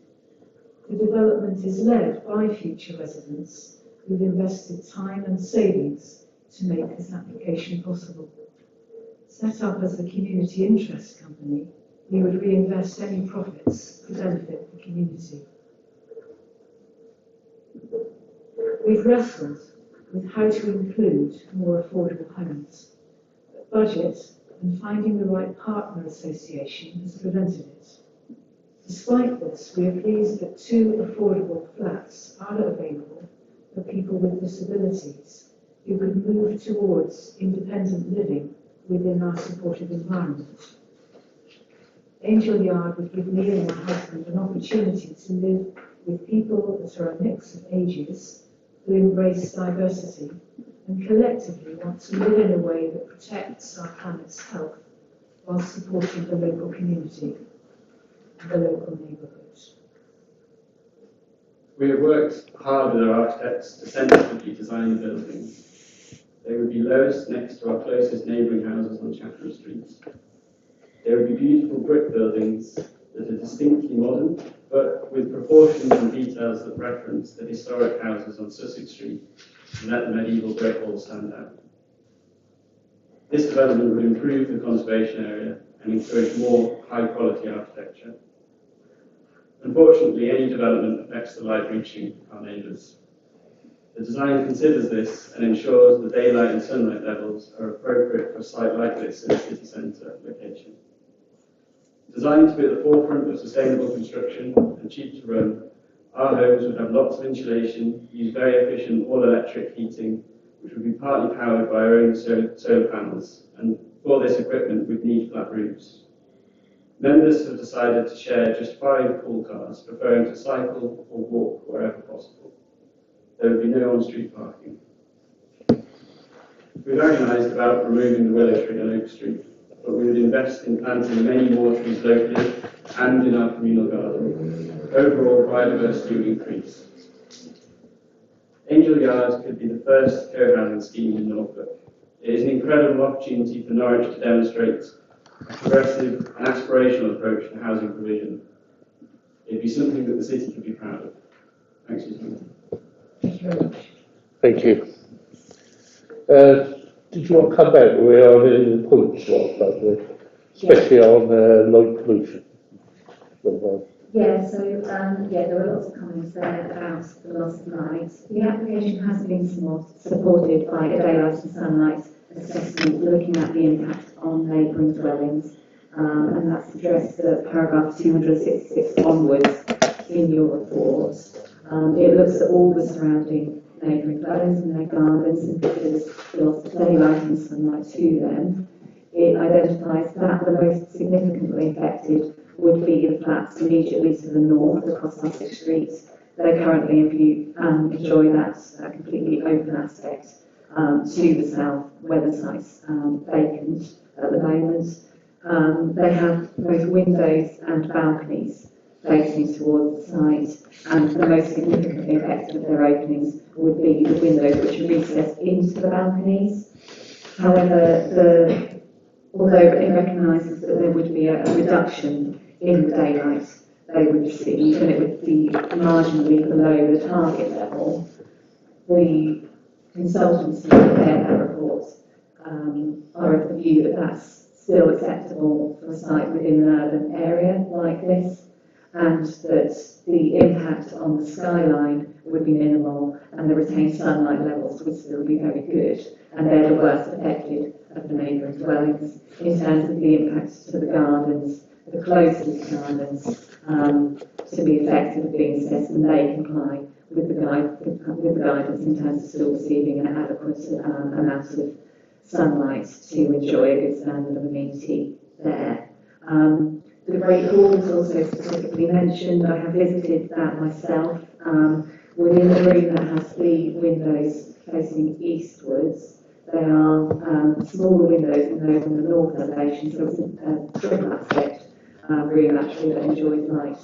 The development is led by future residents who've invested time and savings to make this application possible. Set up as a community interest company, we would reinvest any profits to benefit the community. We've wrestled with how to include more affordable homes, but budget and finding the right partner association has prevented it. Despite this, we are pleased that 2 affordable flats are available for people with disabilities who could move towards independent living within our supportive environment. Angel Yard would give me and my husband an opportunity to live with people that are a mix of ages, who embrace diversity and collectively want to live in a way that protects our planet's health while supporting the local community and the local neighbourhood. We have worked hard with our architects to sensitively design the buildings. They would be lowest next to our closest neighbouring houses on Chatham Street. They would be beautiful brick buildings that are distinctly modern, but with proportions and details that reference the historic houses on Sussex Street and let the medieval Great Hall stand out. This development would improve the conservation area and encourage more high-quality architecture. Unfortunately, any development affects the light reaching our neighbours. The design considers this and ensures the daylight and sunlight levels are appropriate for a site like this in a city centre location. Designed to be at the forefront of sustainable construction and cheap to run, our homes would have lots of insulation, use very efficient all-electric heating, which would be partly powered by our own solar panels, and for this equipment we'd need flat roofs. Members have decided to share just 5 pool cars, preferring to cycle or walk wherever possible. There would be no on-street parking. We've agonised about removing the willow tree on Oak Street, but we would invest in planting many more trees locally and in our communal garden. Overall, biodiversity would increase. Angel Yard could be the first co-housing scheme in Norfolk. It is an incredible opportunity for Norwich to demonstrate a progressive and aspirational approach to housing provision. It would be something that the city could be proud of. Thanks for your time. Thank you. Did you want to come back? We're on the points, especially on light pollution. Yeah, so there were lots of comments there about the loss of light. The application has been supported by a daylight and sunlight assessment looking at the impact on neighbouring dwellings, and that's addressed at paragraph 266 onwards in your report. It looks at all the surrounding neighbouring dwellings and their gardens and considers the loss of daylight and sunlight to them. It identifies that the most significantly affected would be the flats immediately to the north across Sussex Street. They currently enjoy that completely open aspect to the south, where the site's vacant at the moment. They have both windows and balconies facing towards the site, and the most significantly affected of their openings would be the windows which are recessed into the balconies. However, although it recognises that there would be a reduction in the daylight they would receive, and it would be marginally below the target level, the consultants who prepared that report are of the view that that's still acceptable for a site within an urban area like this, and that the impact on the skyline would be minimal and the retained sunlight levels would still be very good, and they're the worst affected of the neighbouring dwellings in terms of the impact to the gardens. The closest gardens to be affected have been assessed, and they comply with the guidance in terms of still receiving an adequate amount of sunlight to enjoy a good standard of amenity there. The Great Hall was also specifically mentioned. I have visited that myself. Within the room that has the windows facing eastwards, they are smaller windows than those on the north elevation, so it's a triple aspect room actually that enjoys light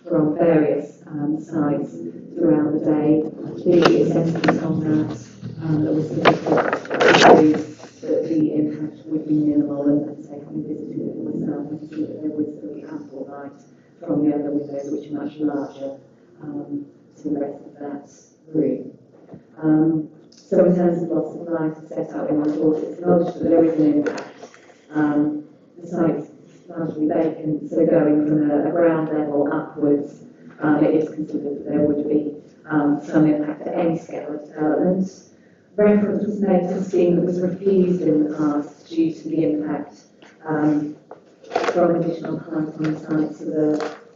from various sides throughout the day. The assessment on that was submitted that the impact would be minimal, and as I say, having visited it myself, I can see that there would still be ample light from the other windows, which are much larger to the rest of that room. So in terms of loss of light, as set out in the report, it's acknowledged that there is an impact. The site's largely vacant, so going from a ground level upwards, it is considered that there would be some impact at any scale of development. Reference was made to a scheme that was refused in the past due to the impact from additional height on the site to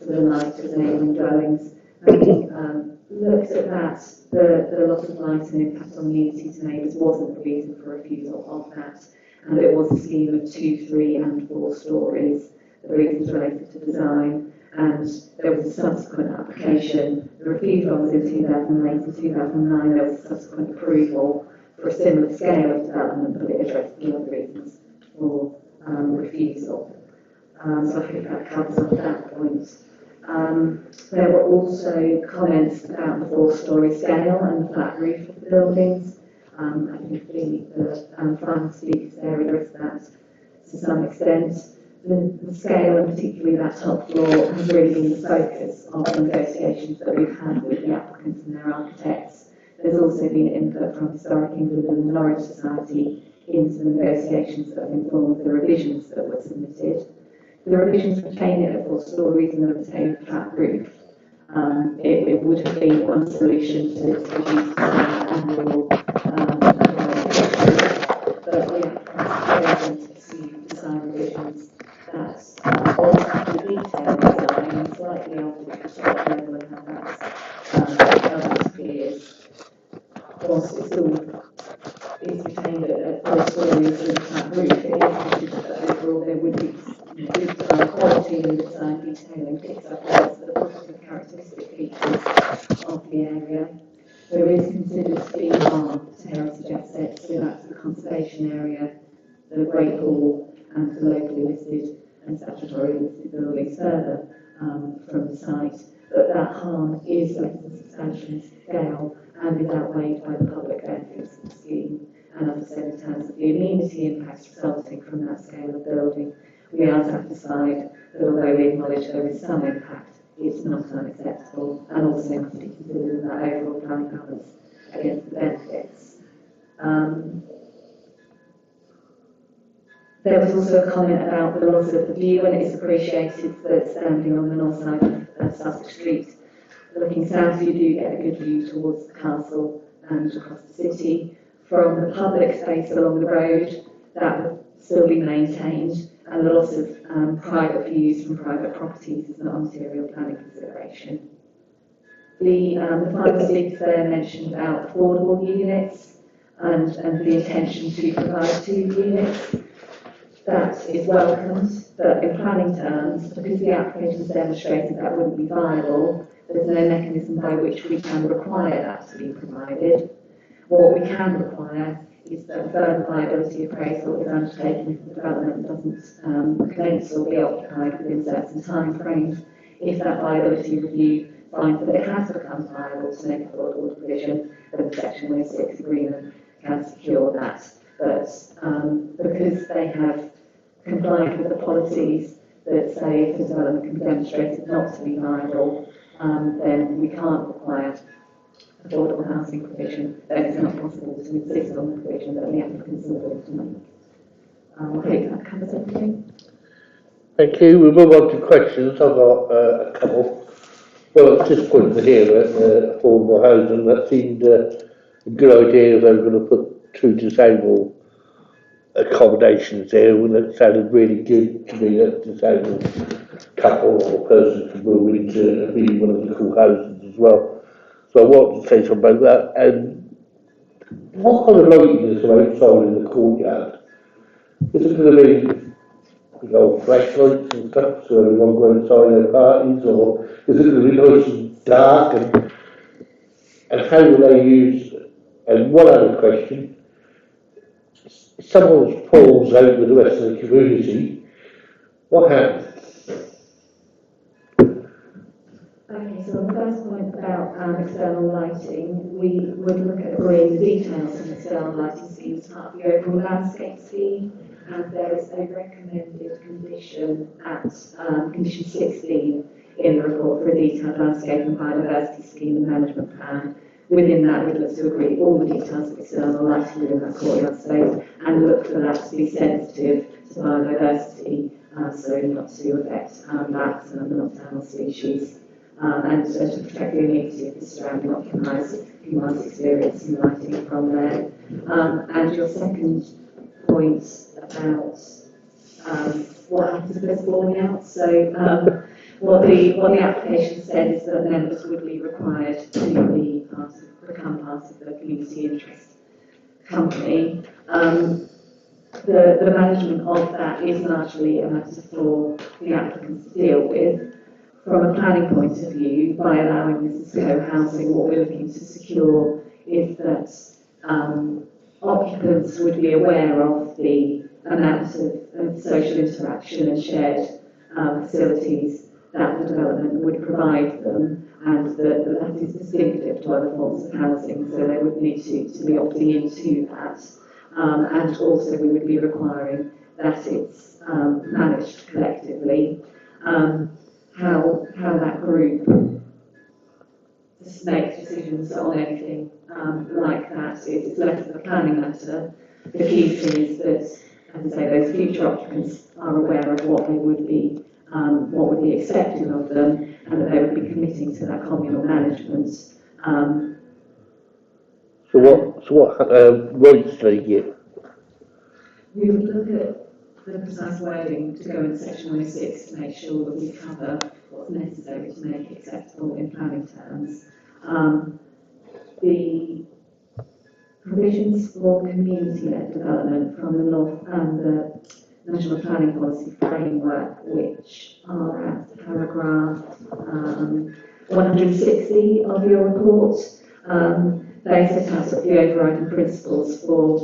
the light of neighbouring dwellings. And looked at that, the loss of light and impact on amenity to neighbours wasn't the reason for refusal of that, and it was a scheme of 2, 3 and 4 stories. The reasons related to design, and there was a subsequent application. The refusal was in 2008 and 2009. There was a subsequent approval for a similar scale of development, but it addressed the other reasons for refusal. So I think that covers off that point. There were also comments about the 4-storey scale and the flat roof of the buildings. I think the final speakers there addressed that to some extent. The scale, and particularly that top floor, has really been the focus of the negotiations that we've had with the applicants and their architects. There's also been input from Historic England and the Norwich Society into the negotiations that have informed the revisions that were submitted. The revisions retain it at 4 storeys and the retained flat roof. it would have been one solution to reduce the annual but the applicants to pursue design revisions that alter the detail design and slightly alter the construction level and how that's appears. Whilst it still is retained at political areas in that roof, it is considered that overall there would be good design quality and design detailing picks up on the positive characteristic features of the area. There is considered to be harm to heritage assets, so that's the conservation area, the Great Hall, and the locally listed and statutory listed buildings further from the site. But that harm is less than substantial in scale and is outweighed by the public benefits of the scheme. And as I said, in terms of the amenity impacts resulting from that scale of building, we are satisfied that although we acknowledge there is some impact, it's not unacceptable and also must be considered in that overall planning balance against the benefits. There was also a comment about the loss of the view, and it's appreciated that standing on the north side of Sussex Street, looking south, you do get a good view towards the castle and across the city. From the public space along the road, that would still be maintained, and the loss of private views from private properties is not a material planning consideration. The final speaker there mentioned about affordable units and the intention to provide 2 units. That is welcomed, but in planning terms, because the application has demonstrated that wouldn't be viable, there's no mechanism by which we can require that to be provided. What we can require is that a further viability appraisal is undertaken if the development doesn't commence or be occupied within certain time frames. If that viability review finds that it has become viable to make affordable provision, then the Section 106 agreement can secure that. But because they have complied with the policies that say if the development can be demonstrated not to be viable, then we can't require affordable housing provision, then it's not possible to insist on the provision that the applicants are willing to make. I hope that covers everything. Thank you. We'll move on to questions. I've got a couple. Well, it's just pointed to here that affordable housing, that seemed a good idea if they were going to put 2 disabled accommodations there, and it sounded really good to me that disabled couple or person could move into be one of the cool houses as well. So I want to say something about that. And what kind of lighting is outside in the courtyard? Is it going to be flashlights and stuff so everyone go inside their parties, or is it going to be nice and dark? And how will they use? And one other question: if someone falls out with the rest of the community, what happens? Okay, so on the first point about external lighting, we would look at agreeing the details of the external lighting scheme as part of the overall landscape scheme, and there is a recommended condition at condition 16 in the report for a detailed landscape and biodiversity scheme and management plan. Within that, we'd look to agree all the details of external lighting within that courtyard space and look for that to be sensitive to biodiversity, so not to affect bats and other nocturnal species. And to protect the immunity of the surrounding occupiers who might experience some lighting from there. And your second point about what happens if there's falling out. So what the application said is that members would be required to become part of the community interest company. The management of that is largely a matter for the applicants to deal with. From a planning point of view, by allowing this as co-housing, what we're looking to secure is that occupants would be aware of the amount of social interaction and shared facilities that the development would provide them, and that is distinctive to other forms of housing, so they would need to be opting into that. And also we would be requiring that it's managed collectively. How that group makes decisions on anything like that is less of a planning matter. The key thing is that, as I say, those future occupants are aware of what they would be what would be expected of them, and that they would be committing to that communal management. So what rights do they get? We would look at the precise wording to go into section 106 to make sure that we cover what's necessary to make it acceptable in planning terms. The provisions for community-led development from the the National Planning Policy Framework, which are at paragraph 160 of your report, they set out sort of the overriding principles for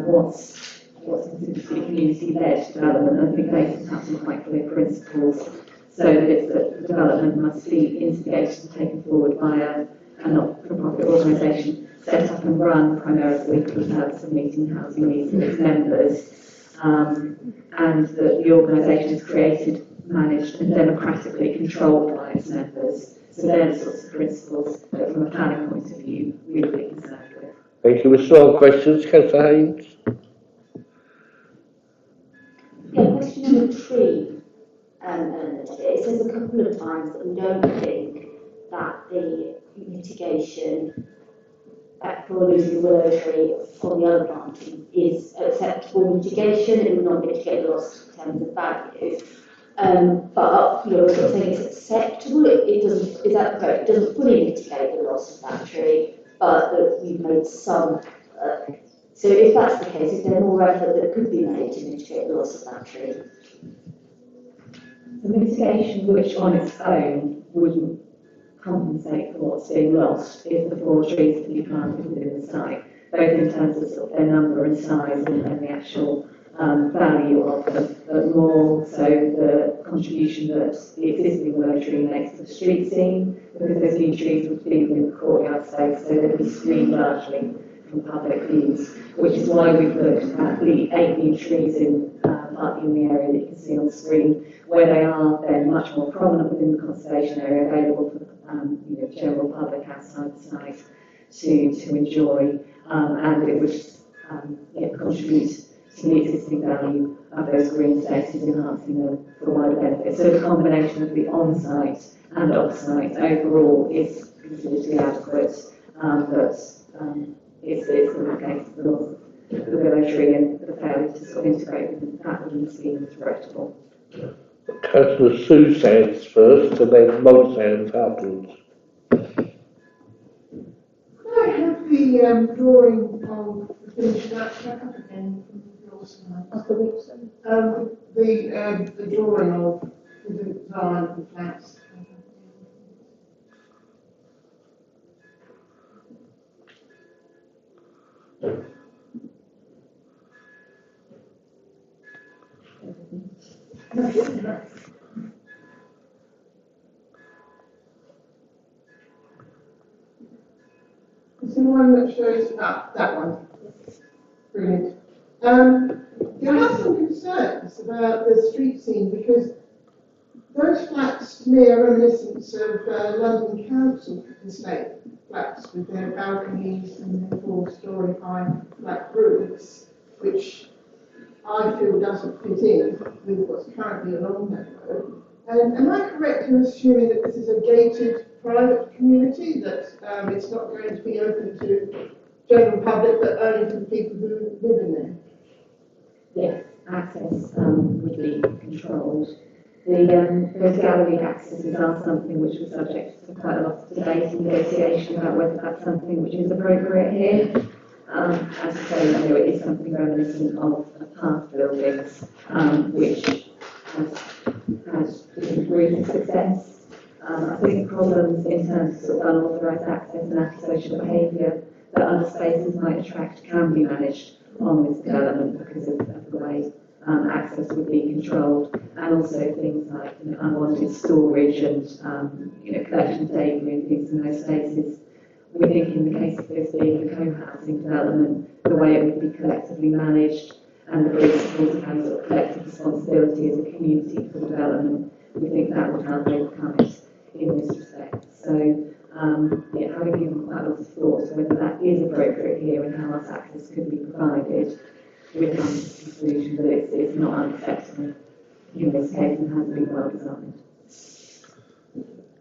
what's considered to be community-led development. And I think they set out some quite clear principles, so that it's that the development must be instigated and taken forward by a not-for-profit organisation set up and run primarily for the purpose of meeting housing needs of its members, and that the organisation is created, managed and democratically controlled by its members. So they're the sorts of principles that from a planning point of view we would be concerned with. Thank you. Mr. Questions, Councillor Haynes? Yeah, question on the tree element of it. It says a couple of times that we don't think that the mitigation for losing the willow tree from the other planting is acceptable mitigation. It would not mitigate the loss in terms of value. But we're sort of saying it's acceptable. It doesn't. Is that correct? It doesn't fully mitigate the loss of that tree, but that we've made some. So if that's the case, is there more effort that could be made to mitigate the loss of that tree? The mitigation, which on its own wouldn't compensate for what's being lost, if the 4 trees can be planted within the site, both in terms of sort of their number and size and the actual value of them, but more so the contribution that the existing willow tree makes to the street scene, because those new trees would be within the courtyard space, so they'd be screened largely from public views, which is why we've looked at the 8 new trees partly in the area that you can see on the screen, where they are then much more prominent within the conservation area, available for the general public outside the site to enjoy, and it would contribute to the existing value of those green spaces, enhancing them for wider benefit. So the combination of the on-site and off-site overall is considered to be adequate, but it's the case of the loss of the willow tree and the failure to sort of integrate with that within the scheme is regrettable. Councillor Sue Sands first, and then Mo Sands afterwards. Could I have the drawing of the finished work back up again from your side? Of the which one? The drawing of the design of the flats. Is the one that shows that one? Brilliant. I have some concerns about the street scene because those flats to me are reminiscent of London Council estate flats with their balconies and their 4-storey high flat roofs, which I feel doesn't fit in with what's currently along that road. And am I correct in assuming that this is a gated private community, that it's not going to be open to general public, but only to the people who live in there? Yes, access would be controlled. Those gallery accesses are something which was subject to quite a lot of debate and negotiation about whether that's something which is appropriate here. As I say, it is something reminiscent of past buildings, which has different degrees of success. I think problems in terms of sort of unauthorised access and antisocial behaviour that other spaces might attract can be managed on this development because of the way access would be controlled, and also things like unwanted storage and collection of debris and things in those spaces. We think in the case of this being a co-housing development, the way it would be collectively managed and the principles of having sort of collective responsibility as a community for the development, we think that would help overcome it in this respect. So, having given quite a lot of thought to whether that is appropriate here and how else access could be provided, we've come to the conclusion that it's not unacceptable. in this case and hasn't been well designed.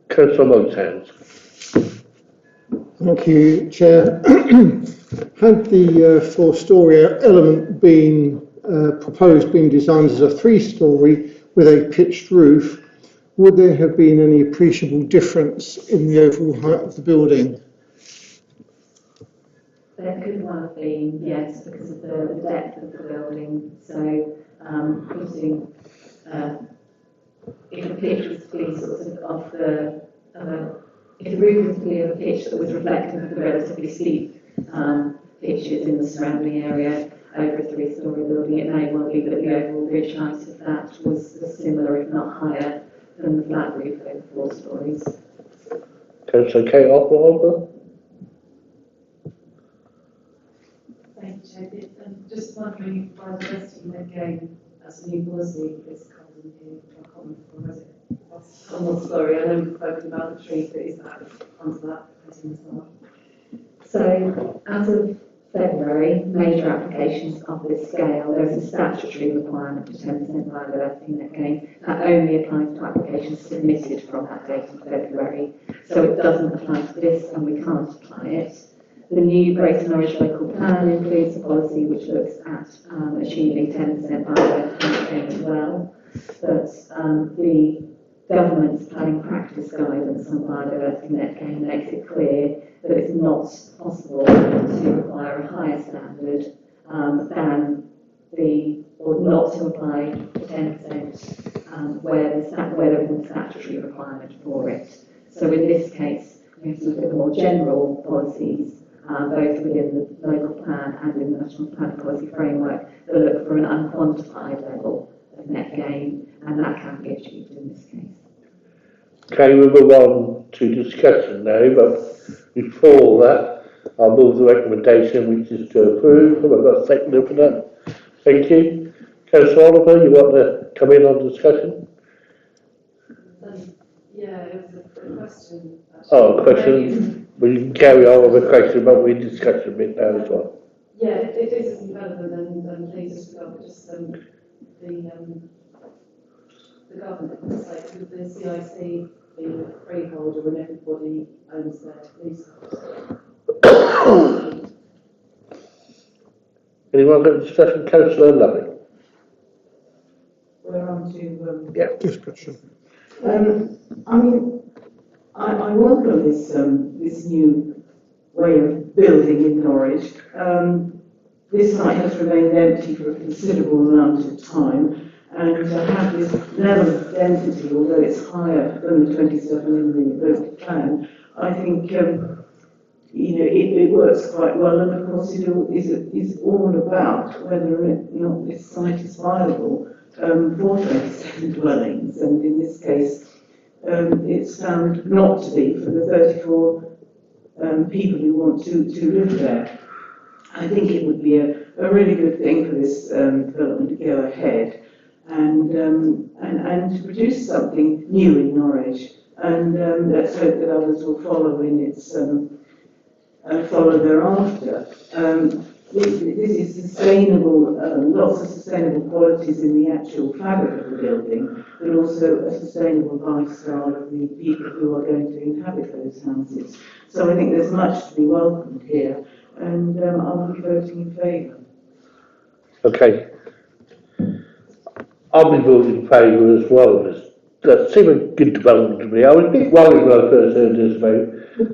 Councillor Montans. Thank you, Chair. Had the four-storey element been proposed, being designed as a three-storey with a pitched roof, would there have been any appreciable difference in the overall height of the building? There could well have been, yes, because of the depth of the building. So putting, if the pitch was to be sort of off the, if the roof was to be of a pitch that was reflective of the relatively steep pitches in the surrounding area over a three-storey building, it may well be that the overall ridge height of that was similar, if not higher, than the flat roof over 4 storeys. Councillor Kate Oppenheimer. Thank you, Chair. Just wondering why the vesting again as a new policy is covered in here, or common for it. I'm not sorry, I know we've spoken about the trees, but is that under that heading as well? So, as of February, major applications of this scale, there is a statutory requirement for 10% biodiversity net gain. That only applies to applications submitted from that date in February. So it doesn't apply to this, and we can't apply it. The new Greater Norwich Local Plan includes a policy which looks at achieving 10% biodiversity net gain as well. But the government's planning practice guidance on biodiversity net gain makes it clear that it's not possible to require a higher standard than or not to apply the 10% where there isn't a statutory requirement for it. So in this case, we have to look at more general policies, both within the local plan and in the national planning policy framework, that look for an unquantified level of net gain, and that can be achieved in this case. Okay, we'll move on to discussion now, but before that, I'll move the recommendation, which is to approve. Have I got a seconder for that? Thank you. Councillor Oliver, you want to come in on discussion? Yeah, it was a question. Actually. Oh, question. We can carry on with the question, but we discussion a bit now as well. Yeah, if it isn't relevant, then please just forgot just the governance, like with the CIC being a freeholder and everybody owns their leasehold. Anyone got a discussion? Councillor Loving. We're on to yeah, discussion. I mean, I welcome this this new way of building in Norwich. This site has remained empty for a considerable amount of time, and to have this level of density, although it's higher than the 27 in the local plan, I think it works quite well. And of course, it is all about whether or not this site is viable for 27 dwellings, and in this case, it's found not to be for the 34 people who want to live there. I think it would be a really good thing for this development to go ahead and to produce something new in Norwich. And let's hope that others will follow in its follow thereafter. This is sustainable, lots of sustainable qualities in the actual fabric of the building, but also a sustainable lifestyle of the people who are going to inhabit those houses. So I think there's much to be welcomed here, and I'll be voting in favour. Okay. I'll be voting in favour as well. That seemed a good development to me. I was a bit worried when I first heard this about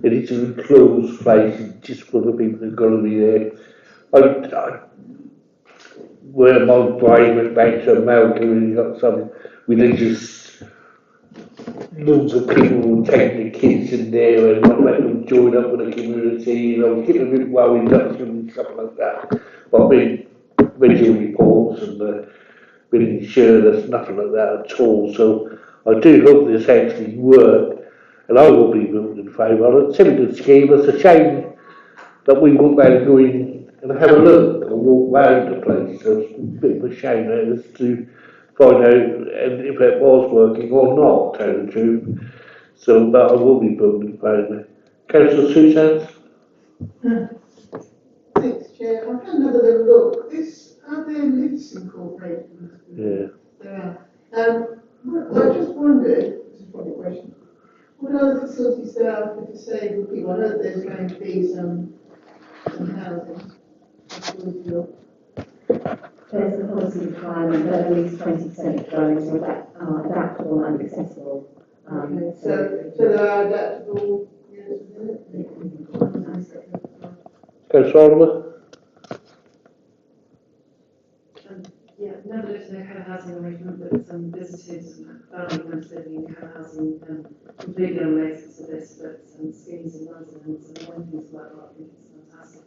it. It's an enclosed place, just for the people that are going to be there. Where my brain went back to America, and you got some religious loads of people taking the kids in there and not letting them join up with the community. I was getting a bit worried about stuff like that. But I've been reading reports and been sure there's nothing like that at all. So I do hope this actually works, and I will be voting in favour of it. It's a good scheme. It's a shame that we won't be able to go in and have a look and walk around the place. So it's a bit of a shame as to find out if it was working or not, to tell the truth. So, but I will be voting in favour. Councillor Susan? Thanks, Chair. I've had another little look. Are there lifts incorporated? Yeah. There are. housing. There's a policy requirement that at least 20% of dwellings are adaptable and accessible. So there are adaptable units within it? Councillor Oliver? Yeah, nevertheless, no co-housing arrangement, but some visitors and family members living in co-housing, completely unrelated to this, but some schemes in London and some when things work out, I think it's fantastic.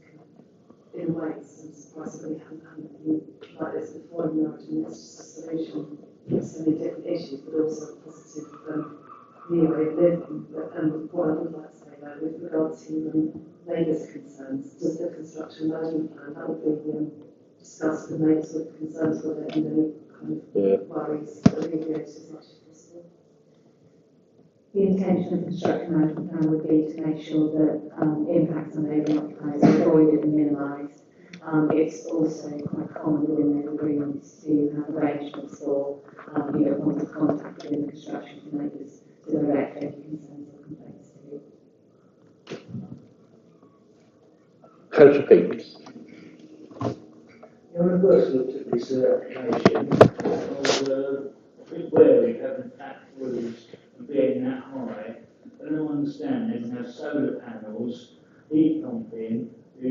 And in a way, it's surprising we haven't been like this before in Norwich, and it's just a solution to so many different issues, but also a positive new way of living. But what I would like to say though, with regard to neighbours' concerns, just the construction management plan, that would be discussed with neighbours with concerns whether any kind of worries alleviated as much as possible. The intention of the construction management plan would be to make sure that impacts on neighbouring occupiers are avoided and minimised. It's also quite common within their agreements to have arrangements for points of contact within the construction for neighbours to direct any concerns or complaints to. Councillor Peake? When I first looked at this application, I was a bit wary having tax rules and being that high. But I understand they can have solar panels, heat pumping, be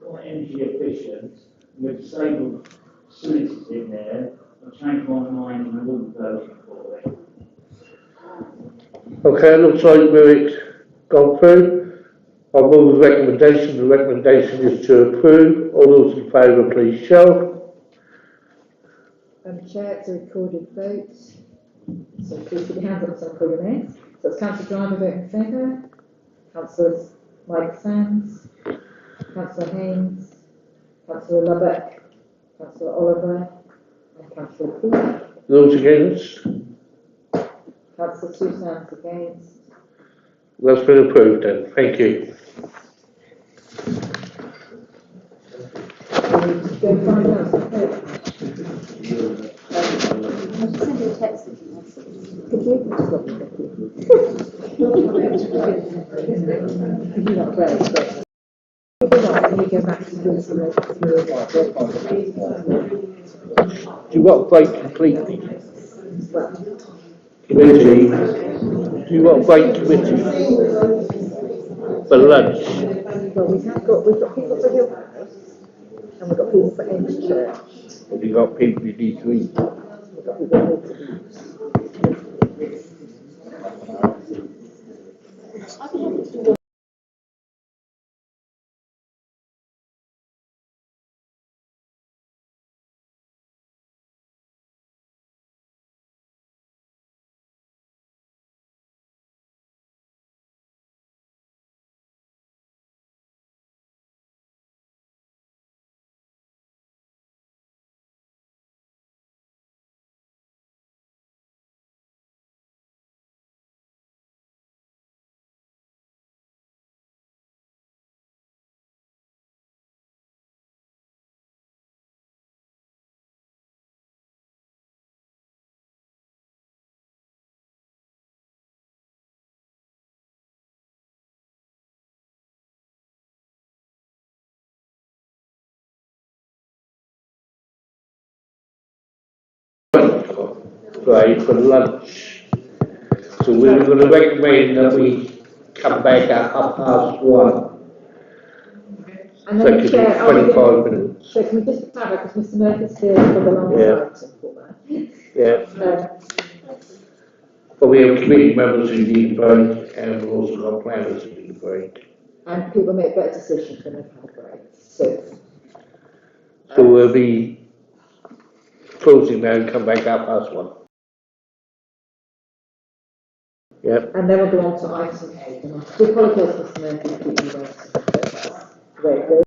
quite energy efficient, and with disabled facilities in there. I changed my mind and I wouldn't vote for it. Okay, looks like we've gone through. I'll move the recommendation. The recommendation is to approve. All those in favour, please show. Chair, it's a recorded vote. So please put your hands up so I'll call your names. So it's Councillor Driver voting in favour, Councillors Mike Sands, Councillor Haynes, Councillor Lubbock, Councillor Oliver, and Councillor Peake. Those against? Councillor Sue Sands against. That's been approved then. Thank you. Go find out. Send you a text if you want. Could you stop me? You're not great, but can you go back to the Do you want to break completely? Committee? Do you want to break committee? For lunch? Well, we've got people for Hill House, and we've got people for End Church. Have you got people you need to eat? We've got people who need to eat. Right, for lunch. So we're going to recommend that we come back at 1:30. And So then it could Chair, be 25 minutes. So can we just clarify, because Mr Murphy's here for the last item for that. Yeah. But we have committee members who need a break, and we've also got planners who need a break. And people make better decisions when they've had a break. So we'll be closing now and come back at 1:30. Yep. And then we'll go on to item 8. And I do apologise, Mr Murphy, for keeping you waiting, but that's the way it goes.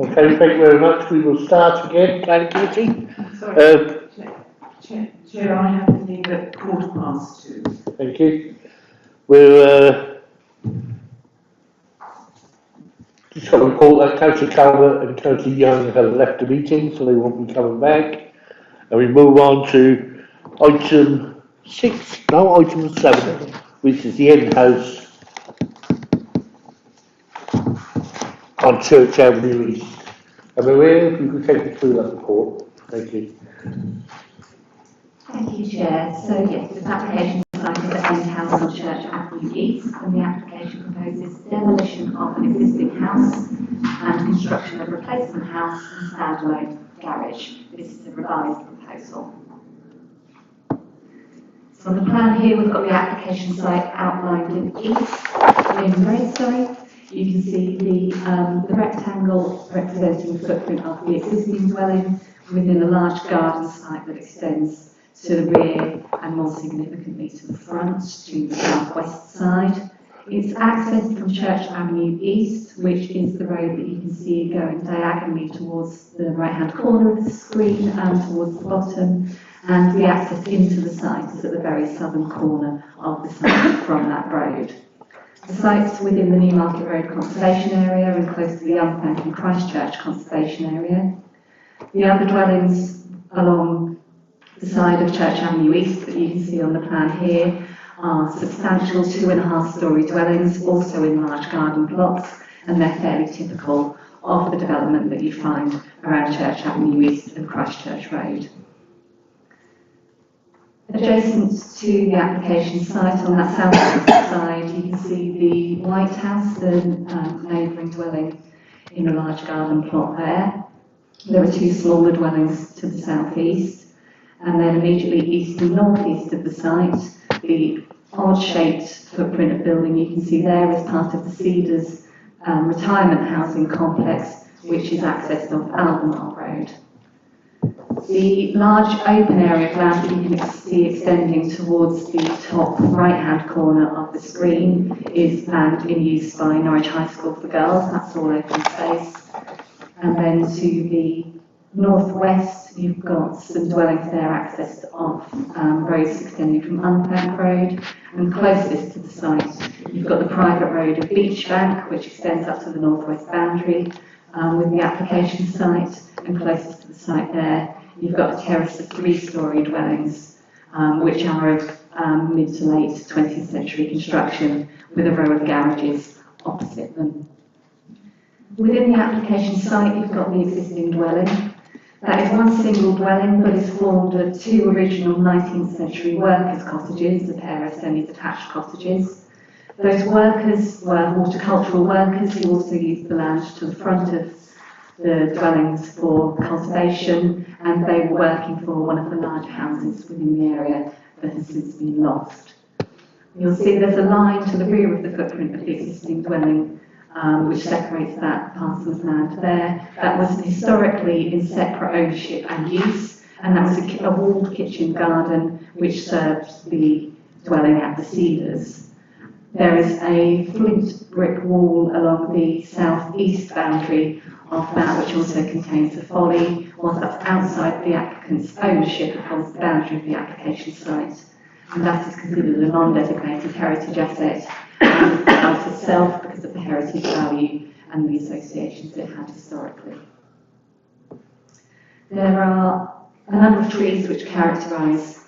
Okay, thank you very much. We will start again, planning committee. Sorry, Chair, I have to leave at 2:15. Thank you. We're just got to report that Councillor Calvert and Councillor Young have left the meeting, so they won't be coming back. And we move on to item 7, which is the end house on Church Avenue East. And Maria, if you could take me through that report. Thank you. Thank you, Chair. So yes, this application site is at End House on Church Avenue East, and the application proposes demolition of an existing house and construction of a replacement house and standalone garage. This is a revised proposal. So on the plan here, we've got the application site outlined in red, sorry. You can see the rectangle representing the footprint of the existing dwelling within a large garden site that extends to the rear and more significantly to the front, to the southwest side. It's accessed from Church Avenue East, which is the road that you can see going diagonally towards the right-hand corner of the screen and towards the bottom, and the access into the site is at the very southern corner of the site from that road. The site's within the Newmarket Road Conservation Area and close to the Unbank and Christchurch Conservation Area. The other dwellings along the side of Church Avenue East that you can see on the plan here are substantial 2.5-storey dwellings, also in large garden plots, and they're fairly typical of the development that you find around Church Avenue East and Christchurch Road. Adjacent to the application site on that south side, you can see the White House, the neighbouring dwelling in a large garden plot there. There are 2 smaller dwellings to the southeast, and then immediately east and northeast of the site, the odd-shaped footprint of building you can see there is part of the Cedars retirement housing complex, which is accessed off Albemarle Road. The large open area of land that you can see extending towards the top right-hand corner of the screen is land in use by Norwich High School for Girls. That's all open space. And then to the northwest, you've got some dwellings there accessed off roads extending from Unbank Road, and closest to the site, you've got the private road of Beach Bank, which extends up to the northwest boundary with the application site, and closest to the site there, you've got a terrace of 3-storey dwellings, which are of mid to late 20th century construction, with a row of garages opposite them. Within the application site, you've got the existing dwelling. That is one single dwelling, but is formed of 2 original 19th century workers' cottages, a pair of semi-detached cottages. Those workers were horticultural workers who also used the land to the front of the dwellings for cultivation, and they were working for one of the large houses within the area that has since been lost. You'll see there's a line to the rear of the footprint of the existing dwelling, which separates that parcel of land there. That was historically in separate ownership and use, and that was a walled kitchen garden which served the dwelling at the Cedars. There is a flint brick wall along the south-east boundary of that, which also contains a folly. Whilst that's outside the applicant's ownership, it forms the boundary of the application site, and that is considered a non-designated heritage asset of the house itself because of the heritage value and the associations it had historically. There are a number of trees which characterise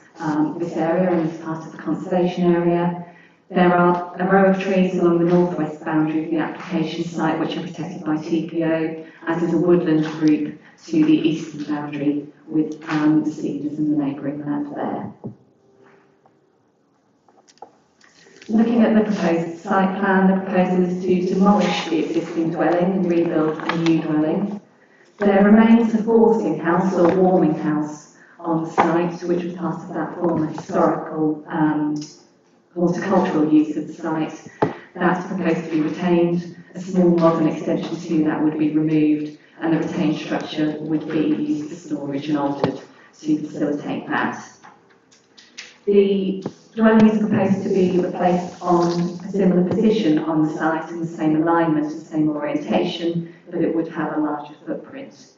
this area and is part of the conservation area. There are a row of trees along the northwest boundary of the application site which are protected by TPO, as is a woodland group to the eastern boundary with the Cedars and the neighbouring land there. Looking at the proposed site plan, the proposal is to demolish the existing dwelling and rebuild a new dwelling. There remains a forcing house or warming house on the site, which was part of that former historical horticultural use of the site. That's proposed to be retained. A small modern extension to that would be removed, and the retained structure would be used for storage and altered to facilitate that. The dwelling is proposed to be placed on a similar position on the site in the same alignment and same orientation, but it would have a larger footprint.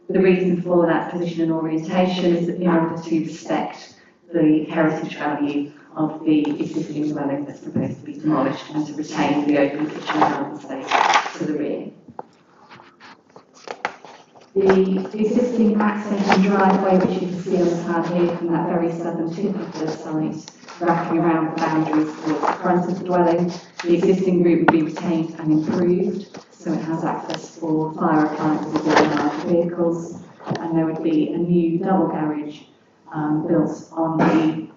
The reason for that position and orientation is that in order to respect the heritage value of the existing dwelling that's proposed to be demolished and to retain the open kitchen garden space to the rear. The existing access and driveway, which you can see on the plan here from that very southern tip of the site, wrapping around the boundaries towards the front of the dwelling. The existing route would be retained and improved, so it has access for fire appliances and large vehicles, and there would be a new double garage built on the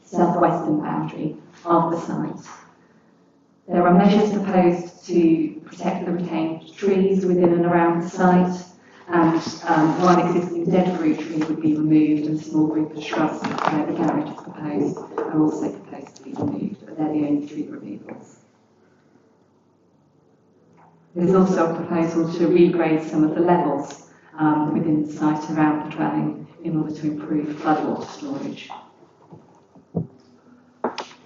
southwestern boundary of the site. There are measures proposed to protect the retained trees within and around the site, and one existing dead fruit tree would be removed, and a small group of shrubs where the garage is proposed are also proposed to be removed, but they're the only tree removals. There's also a proposal to regrade some of the levels within the site around the dwelling in order to improve floodwater storage.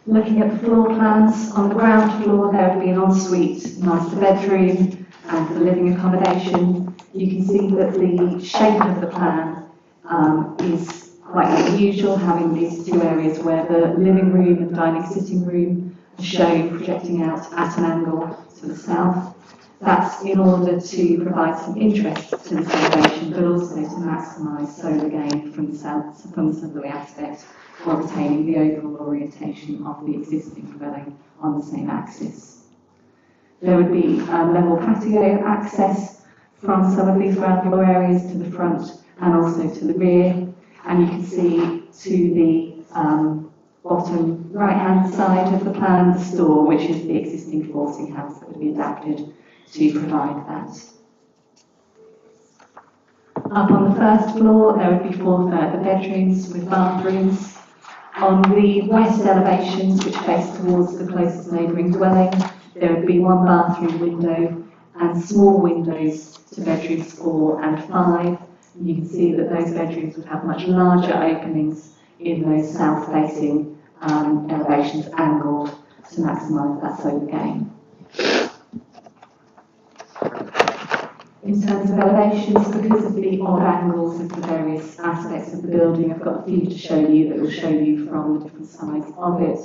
Looking at the floor plans, on the ground floor there would be an ensuite master bedroom and the living accommodation. You can see that the shape of the plan is quite unusual, having these two areas where the living room and dining sitting room are shown projecting out at an angle to the south. That's in order to provide some interest to this elevation, but also to maximise solar gain from the southerly aspect, while retaining the overall orientation of the existing dwelling on the same axis. There would be level patio access from some of these ground floor areas to the front and also to the rear, and you can see to the bottom right hand side of the plan the store, which is the existing forcing house that would be adapted to provide that. Up on the first floor there would be 4 further bedrooms with bathrooms. On the west elevations, which face towards the closest neighbouring dwelling, there would be 1 bathroom window and small windows to bedrooms 4 and 5. You can see that those bedrooms would have much larger openings in those south-facing elevations, angled to maximise that solar gain. In terms of elevations, because of the odd angles of the various aspects of the building, I've got a few to show you that will show you from the different sides of it.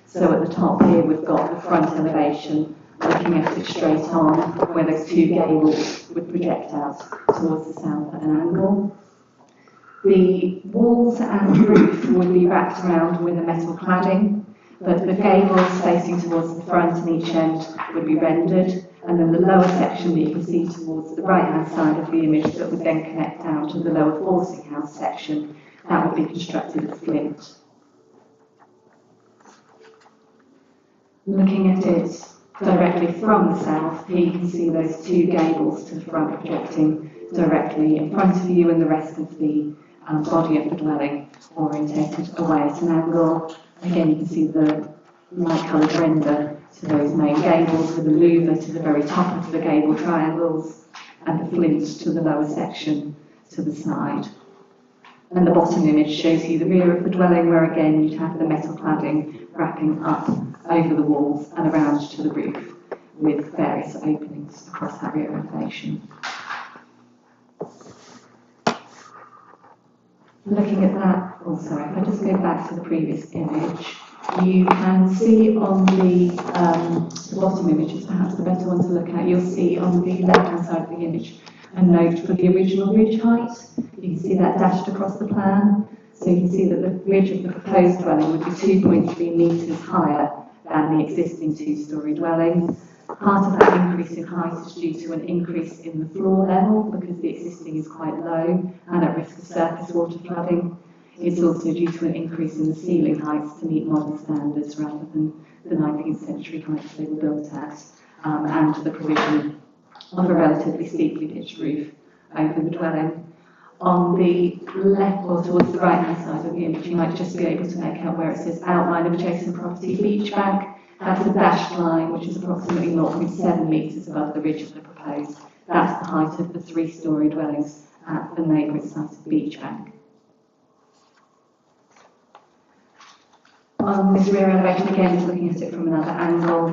So at the top here we've got the front elevation, looking at it straight on, where those 2 gables would project out towards the south at an angle. The walls and roof would be wrapped around with a metal cladding, but the gables facing towards the front and each end would be rendered, and then the lower section that you can see towards the right hand side of the image that would then connect down to the lower forcing house section, that would be constructed of flint. Looking at it directly from the south, here you can see those 2 gables to the front projecting directly in front of you, and the rest of the body of the dwelling orientated away at an angle. Again, you can see the light coloured render to those main gables with the louver to the very top of the gable triangles and the flint to the lower section to the side. And the bottom image shows you the rear of the dwelling, where again you'd have the metal cladding wrapping up over the walls and around to the roof with various openings across that rear elevation. Looking at that, if I just go back to the previous image, you can see on the bottom image, is perhaps the better one to look at, you'll see on the left-hand side of the image a note for the original ridge height. You can see that dashed across the plan. So you can see that the ridge of the proposed dwelling would be 2.3 metres higher than the existing 2-storey dwelling. Part of that increase in height is due to an increase in the floor level because the existing is quite low and at risk of surface water flooding. It's also due to an increase in the ceiling heights to meet modern standards rather than the 19th century heights they were built at, and the provision of a relatively steeply pitched roof over the dwelling. On the left or towards the right hand side of the image, you might just be able to make out where it says outline of adjacent property beach bank. That's a dashed line which is approximately 0.7 metres above the ridge of the proposed. That's the height of the 3-storey dwellings at the neighbouring site of beach bank. on this rear elevation, again, just looking at it from another angle,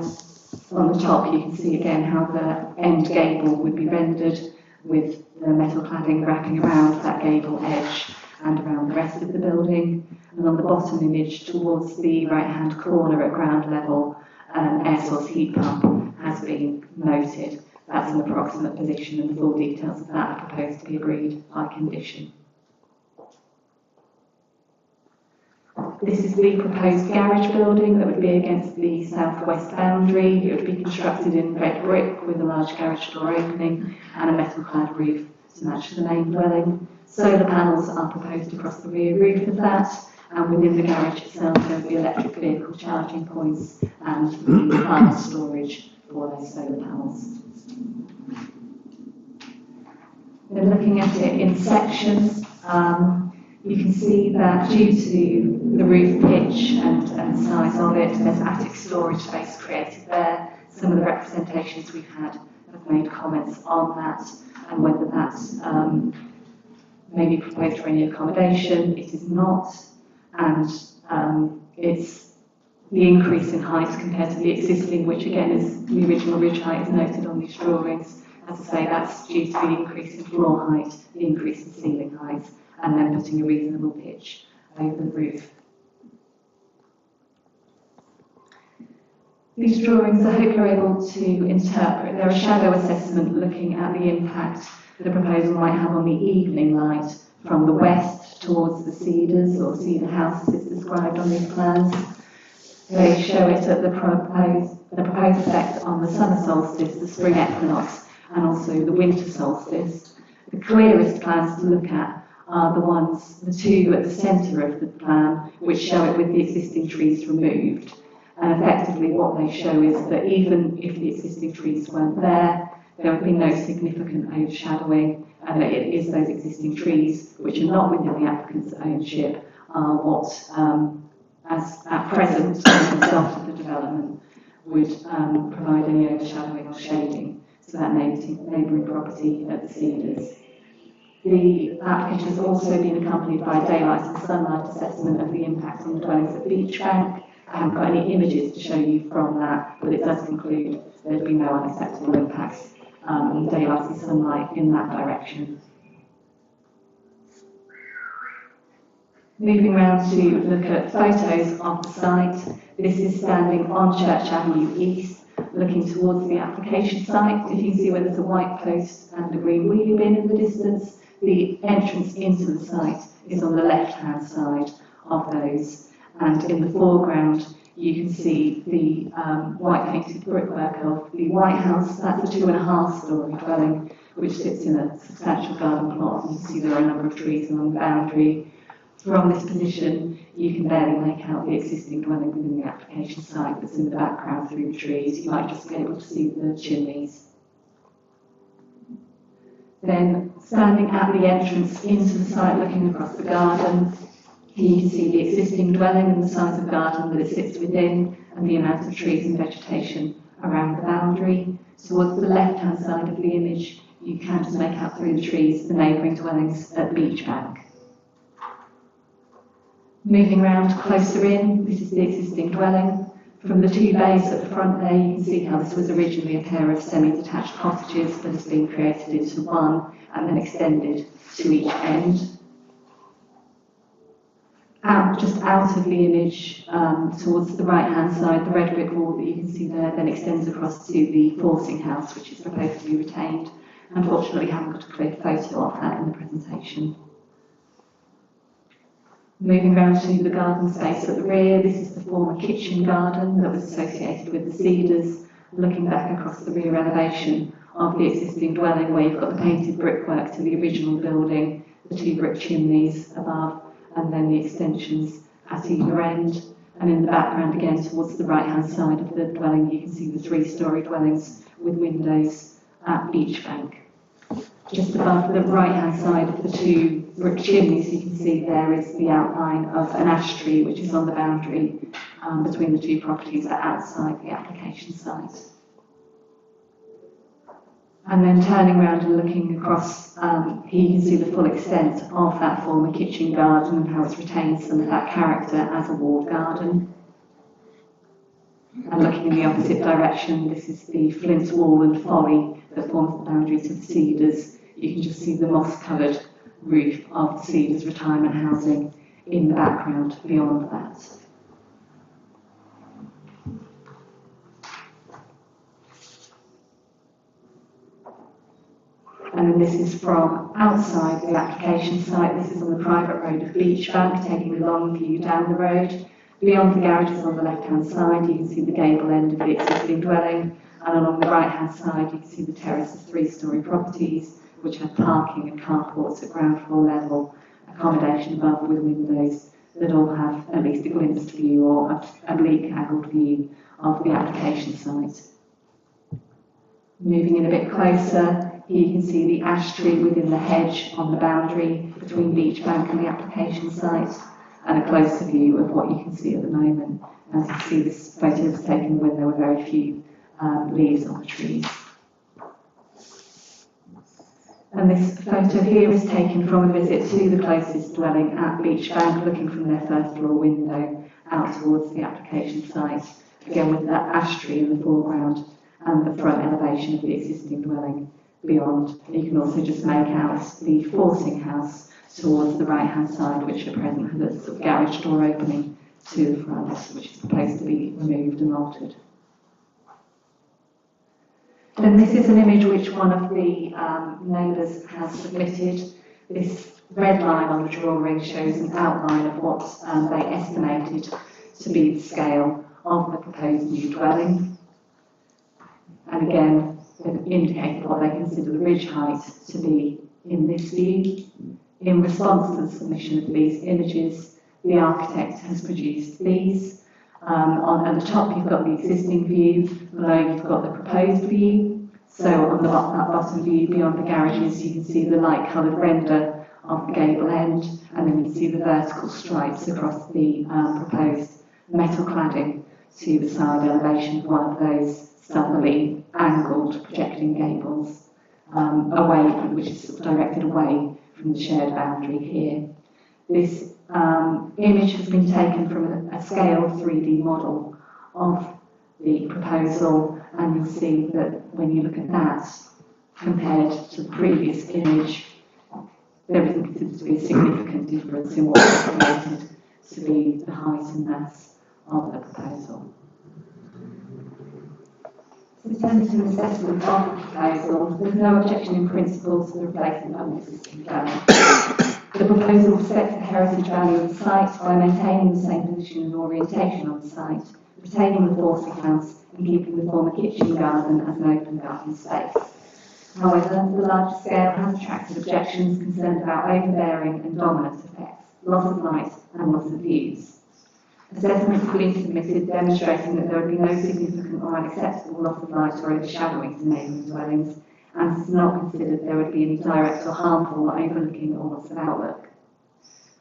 on the top you can see again how the end gable would be rendered with the metal cladding wrapping around that gable edge and around the rest of the building. And on the bottom image, towards the right-hand corner at ground level, an air source heat pump has been noted. That's an approximate position, and the full details of that are proposed to be agreed by condition. This is the proposed garage building that would be against the southwest boundary. It would be constructed in red brick with a large garage door opening and a metal clad roof to match the main dwelling. Solar panels are proposed across the rear roof of that, and within the garage itself there will be electric vehicle charging points and the panel storage for those solar panels. Then looking at it in sections, you can see that due to the roof pitch and size of it, there's attic storage space created there. Some of the representations we've had have made comments on that and whether that's may be proposed for any accommodation. It is not, and it's the increase in height compared to the existing, which again is the original ridge height is noted on these drawings. As I say, that's due to the increase in floor height, the increase in ceiling height, and then putting a reasonable pitch over the roof. These drawings, I hope you're able to interpret. They're a shadow assessment looking at the impact that a proposal might have on the evening light from the west towards the cedars or cedar house as it's described on these plans. They show it at the proposed effect on the summer solstice, the spring equinox, and also the winter solstice. The clearest plans to look at are the two at the centre of the plan, which show it with the existing trees removed. And effectively what they show is that even if the existing trees weren't there, there would be no significant overshadowing, and that it is those existing trees, which are not within the applicant's ownership, are what, as at present, at the start of the development, would provide any overshadowing or shading to that neighbouring property at the Cedars. The application has also been accompanied by a daylight and sunlight assessment of the impact on the dwellings at Beach Bank. I haven't got any images to show you from that, but it does conclude there'd be no unacceptable impacts on daylight and sunlight in that direction. Moving round to look at photos of the site, this is standing on Church Avenue East, looking towards the application site. If you can see where there's a white post and a green wheelie bin in the distance, the entrance into the site is on the left-hand side of those. And in the foreground, you can see the white painted brickwork of the White House. That's a 2.5-storey dwelling, which sits in a substantial garden plot. You can see there are a number of trees along the boundary. From this position, you can barely make out the existing dwelling within the application site that's in the background through the trees. You might just be able to see the chimneys. Then, standing at the entrance into the site, looking across the garden, you can see the existing dwelling and the size of garden that it sits within and the amount of trees and vegetation around the boundary. Towards the left-hand side of the image, you can just make out through the trees the neighbouring dwellings at Beach Bank. Moving round closer in, this is the existing dwelling. From the two bays at the front there, you can see how this was originally a pair of semi-detached cottages that has been created into one and then extended to each end. Just out of the image, towards the right-hand side, the red brick wall that you can see there then extends across to the forcing house, which is proposed to be retained. Unfortunately, I haven't got a clear photo of that in the presentation. Moving round to the garden space at the rear, this is the former kitchen garden that was associated with the Cedars, looking back across the rear elevation of the existing dwelling where you've got the painted brickwork to the original building, the two brick chimneys above, and then the extensions at either end. And in the background again towards the right-hand side of the dwelling, you can see the 3-storey dwellings with windows at Beach Bank. Just above the right-hand side of the two brick chimneys, you can see there is the outline of an ash tree which is on the boundary between the two properties outside the application site. And then turning around and looking across, here you can see the full extent of that former kitchen garden and how it's retained some of that character as a walled garden. And looking in the opposite direction, this is the flint wall and folly that forms the boundary to the Cedars. You can just see the moss-covered roof of the Cedars retirement housing in the background beyond that. And then this is from outside the application site. This is on the private road of Beachbank, taking a long view down the road. Beyond the garages on the left-hand side, you can see the gable end of the existing dwelling, and along the right-hand side, you can see the terrace of three-storey properties, which have parking and carports at ground floor level, accommodation above with windows that all have at least a glimpsed view or a oblique angled view of the application site. Moving in a bit closer, here you can see the ash tree within the hedge on the boundary between Beachbank and the application site, and a closer view of what you can see at the moment. As you see, this photo was taken when there were very few leaves on the trees. And this photo here is taken from a visit to the closest dwelling at Beachbank, looking from their first floor window out towards the application site, again with that ash tree in the foreground and the front elevation of the existing dwelling beyond. You can also just make out the forcing house towards the right-hand side, which at present has a sort of garage door opening to the front, which is proposed to be removed and altered. And this is an image which one of the neighbours has submitted. This red line on the drawing shows an outline of what they estimated to be the scale of the proposed new dwelling. And again, they've indicated what they consider the ridge height to be in this view. In response to the submission of these images, the architect has produced these. At the top you've got the existing view, below you've got the proposed view. So on that bottom view beyond the garages you can see the light coloured render of the gable end, and then you can see the vertical stripes across the proposed metal cladding to the side elevation of one of those southerly angled projecting gables, which is sort of directed away from the shared boundary here. This image has been taken from a scaled 3D model of the proposal, and you'll see that when you look at that compared to the previous image, there isn't considered to be a significant difference in what is estimated to be the height and mass of the proposal. In terms of assessment of the proposal, there's no objection in principle to the replacement of an existing dwelling. The proposal respects the heritage value of the site by maintaining the same position and orientation on the site, retaining the forcing house and keeping the former kitchen garden as an open garden space. However, the larger scale has attracted objections concerned about overbearing and dominant effects, loss of light and loss of views. Assessments have been submitted demonstrating that there would be no significant or unacceptable loss of light or overshadowing to neighbouring dwellings, and it's not considered there would be any direct or harmful overlooking or loss of outlook.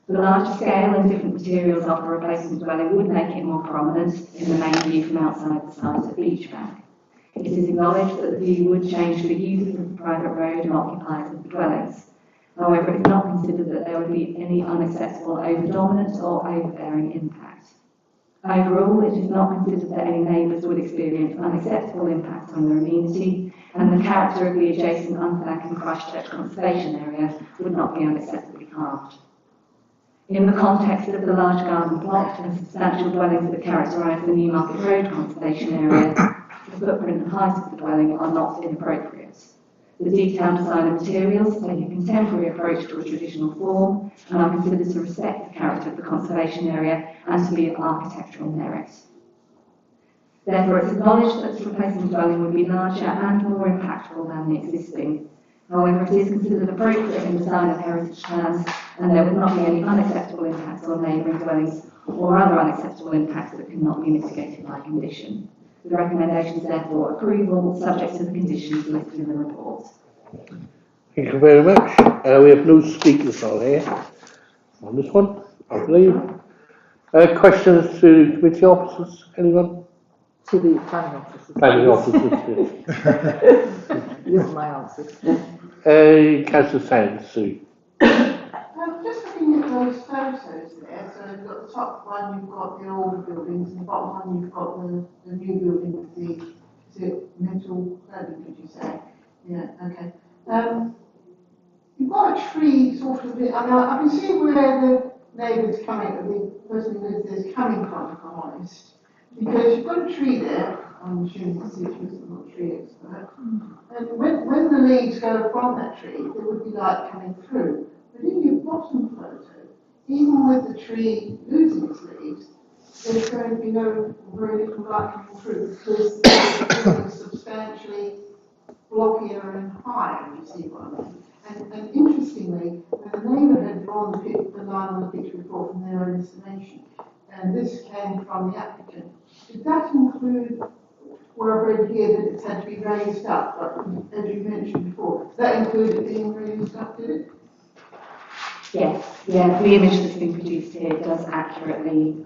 The larger scale and different materials of a replacement dwelling would make it more prominent in the main view from outside the site at Beachbank. It is acknowledged that the view would change for the users of the private road and occupiers of the dwellings. However, it is not considered that there would be any unacceptable over-dominant or overbearing impact. Overall, it is not considered that any neighbours would experience unacceptable impact on their amenity, and the character of the adjacent Unthank and Christchurch conservation area would not be unacceptably harmed. In the context of the large garden plot and substantial dwellings that characterise the Newmarket Road conservation area, the footprint and height of the dwelling are not inappropriate. The detailed design of materials take a contemporary approach to a traditional form and are considered to respect the character of the conservation area and to be of architectural merit. Therefore, it's acknowledged that the replacement dwelling would be larger and more impactful than the existing. However, it is considered appropriate in design of heritage plans, and there would not be any unacceptable impacts on neighbouring dwellings or other unacceptable impacts that cannot be mitigated by condition. The recommendation is therefore approval, subject to the conditions listed in the report. Thank you very much. We have no speakers on here on this one, I believe. Questions to committee officers? Anyone? To the planning officers. Planning officers. You're my answer. Councillor Sands, Sue. Just looking at those photos there, so you've got the top one, you've got the old buildings, and the bottom one, you've got the new building with the, is it metal cladding, did you say? Yeah, okay. You've got a tree sort of, I can see where the neighbour's coming, the person who lives there is coming from, if I'm honest. Because you've got a tree there, I'm assuming it's citrus, I'm not a tree expert. And when the leaves go from that tree, there would be light coming through. But in your bottom photo, even with the tree losing its leaves, there's going to be no very little light coming through because the tree is substantially blockier and higher, you see what I mean? And interestingly, when the neighbour had drawn the line on the picture before from their own estimation, and this came from the applicant, did that include where I've read here that it's had to be raised up, but as you mentioned before, does that include it being raised up, did it? Yes, yeah, the image that's been produced here does accurately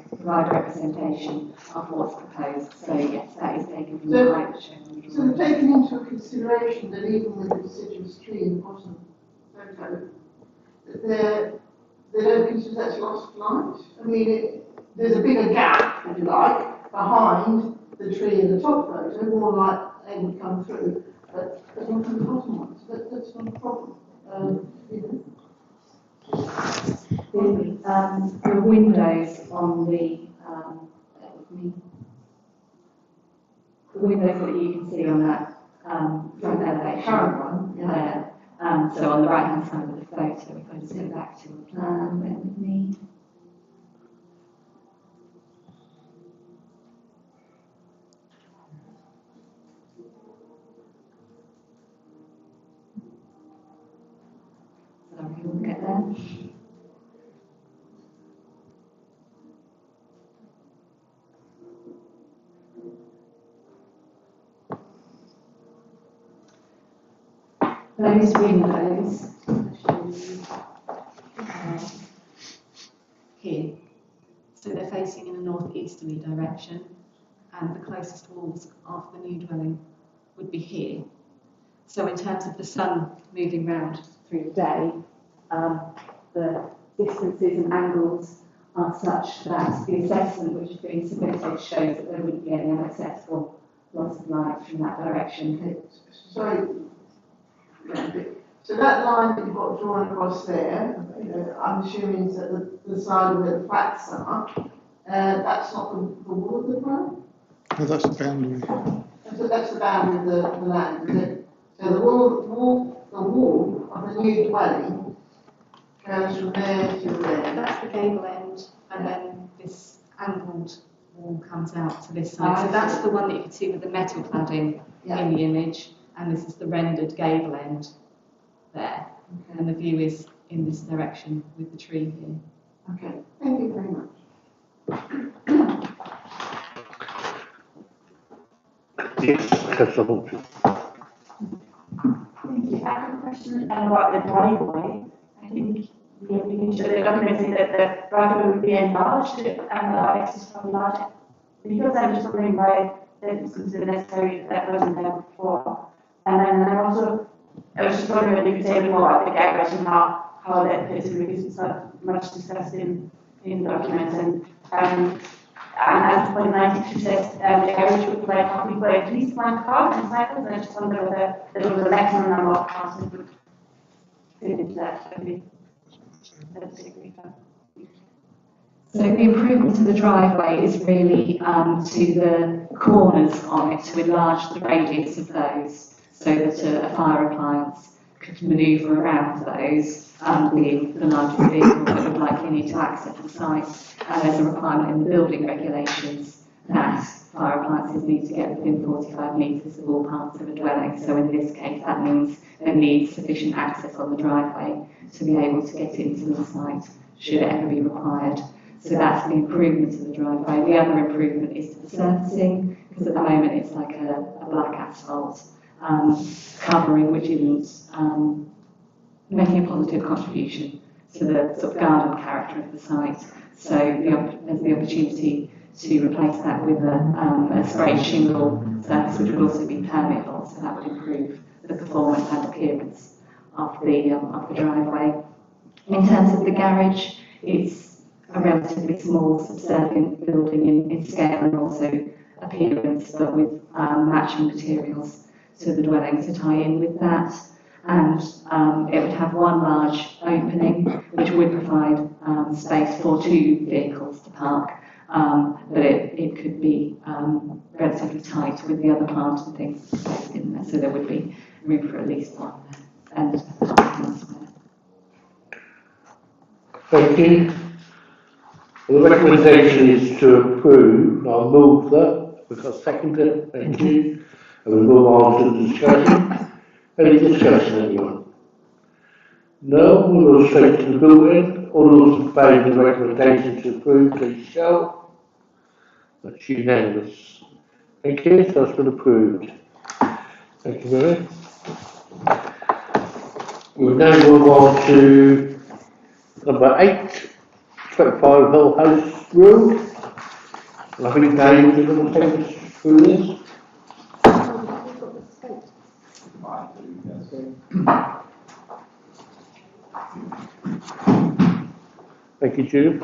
provide a representation of what's proposed. So yes, that is taken from the height shown. So taking into consideration that even with the deciduous tree in the bottom photo, that they don't consider that's loss of light. I mean, there's a bigger gap, if you like, behind the tree in the top photo, more light able to come through, but not from the bottom one. So that's not a problem. The windows on the windows that you can see on that front elevation. Current one, yeah. So on the right hand side of the photo, if I just go back to the plan, bear with me. Sorry, we'll get there. Those windows here, so they're facing in a northeasterly direction, and the closest walls of the new dwelling would be here. So in terms of the sun moving round through the day, the distances and angles are such that the assessment which has been submitted shows that there wouldn't be any unacceptable loss of light from that direction. Sorry. So that line that you've got drawn across there, I'm assuming is at the side of where the flats are. That's not the wall of the dwelling? No, that's the boundary. So that's the boundary of the land, is it? So the wall of the new dwelling goes from there to there. That's the gable end, and then this angled wall comes out to this side. So that's the one that you can see with the metal cladding in the image, and this is the rendered gable end there. Okay. And the view is in this direction with the tree here. Okay, thank you very much. Yes, Councillor Hawtrey. Thank you. I have a question about the driveway. I think the application, the document says that the driveway will be enlarged and the access will be larger. Because I'm just wondering why that is considered necessary, that wasn't there before. And then I was just wondering whether you could say a bit more about the garage and how that fits in, because it's not much discussed in documents. And at point 92 says the garage would like parking for at least one car and cycles. And I just wonder whether there was a maximum number of cars that would fit into that. That's a great one. So the improvement to the driveway is really to the corners on it, to enlarge the radius of those, so that a fire appliance could manoeuvre around those, being the largest vehicle that would likely need to access the site. And there's a requirement in the building regulations that fire appliances need to get within 45 metres of all parts of a dwelling. So in this case, that means there needs sufficient access on the driveway to be able to get into the site, should it ever be required. So that's the improvement to the driveway. The other improvement is to the surfacing, because at the moment it's like a black asphalt covering, which isn't making a positive contribution to the sort of garden character of the site. So there's the opportunity to replace that with a sprayed shingle surface, which would also be permeable, so that would improve the performance and appearance of the driveway. In terms of the garage, it's a relatively small, subservient building in scale and also appearance, but with matching materials to the dwelling to tie in with that. And it would have one large opening, which would provide space for 2 vehicles to park, but it could be relatively tight with the other plant and things placed in there, so there would be room for at least one and Thank you. The recommendation is to approve. I'll move that. We've got seconded. Thank you. And we move on to the discussion. Any discussion, anyone? No, we'll go straight to the voting. All those in favour of the recommendation to approve, please show. That's unanimous. Thank you, so that's been approved. Thank you, Mary. We'll now move on to number 8, 25 Hill House Road. And I think David is going to take us through this. Thank you, Jude.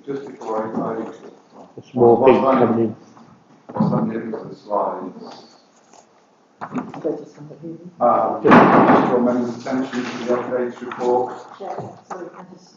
Just before I There's more people coming in. whilst I'm getting to the slides, Sorry, just draw members' attention to the updates report. can I just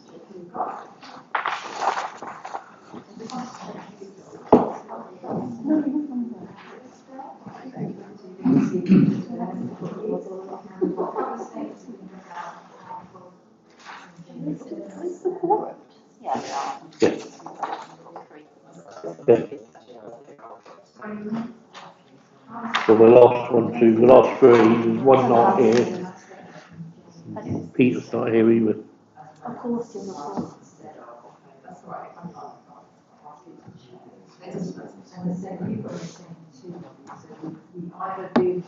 So the last one, two, the last 3, there's one not here. Peter's not here either. Of course, you're not. Either do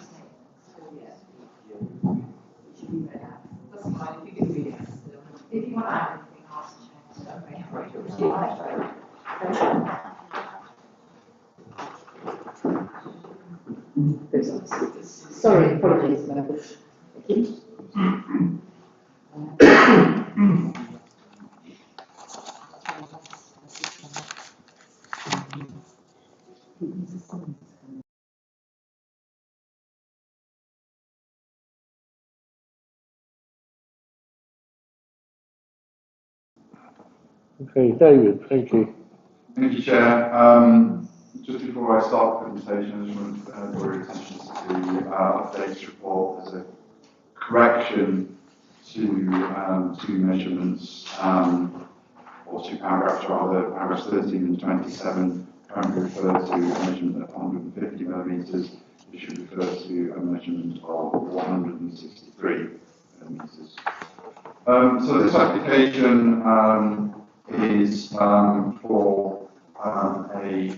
that's fine, if you can read it. If you want to add anything else, Sorry, apologies, members. Thank you. Okay, David, thank you. Thank you, Chair. Just before I start the presentation, I just want to draw your attention to the updates report. There's a correction to 2 measurements, or 2 paragraphs rather, paragraphs 13 and 27 currently refer to a measurement of 150 millimetres. It should refer to a measurement of 163 millimetres. So this application is for a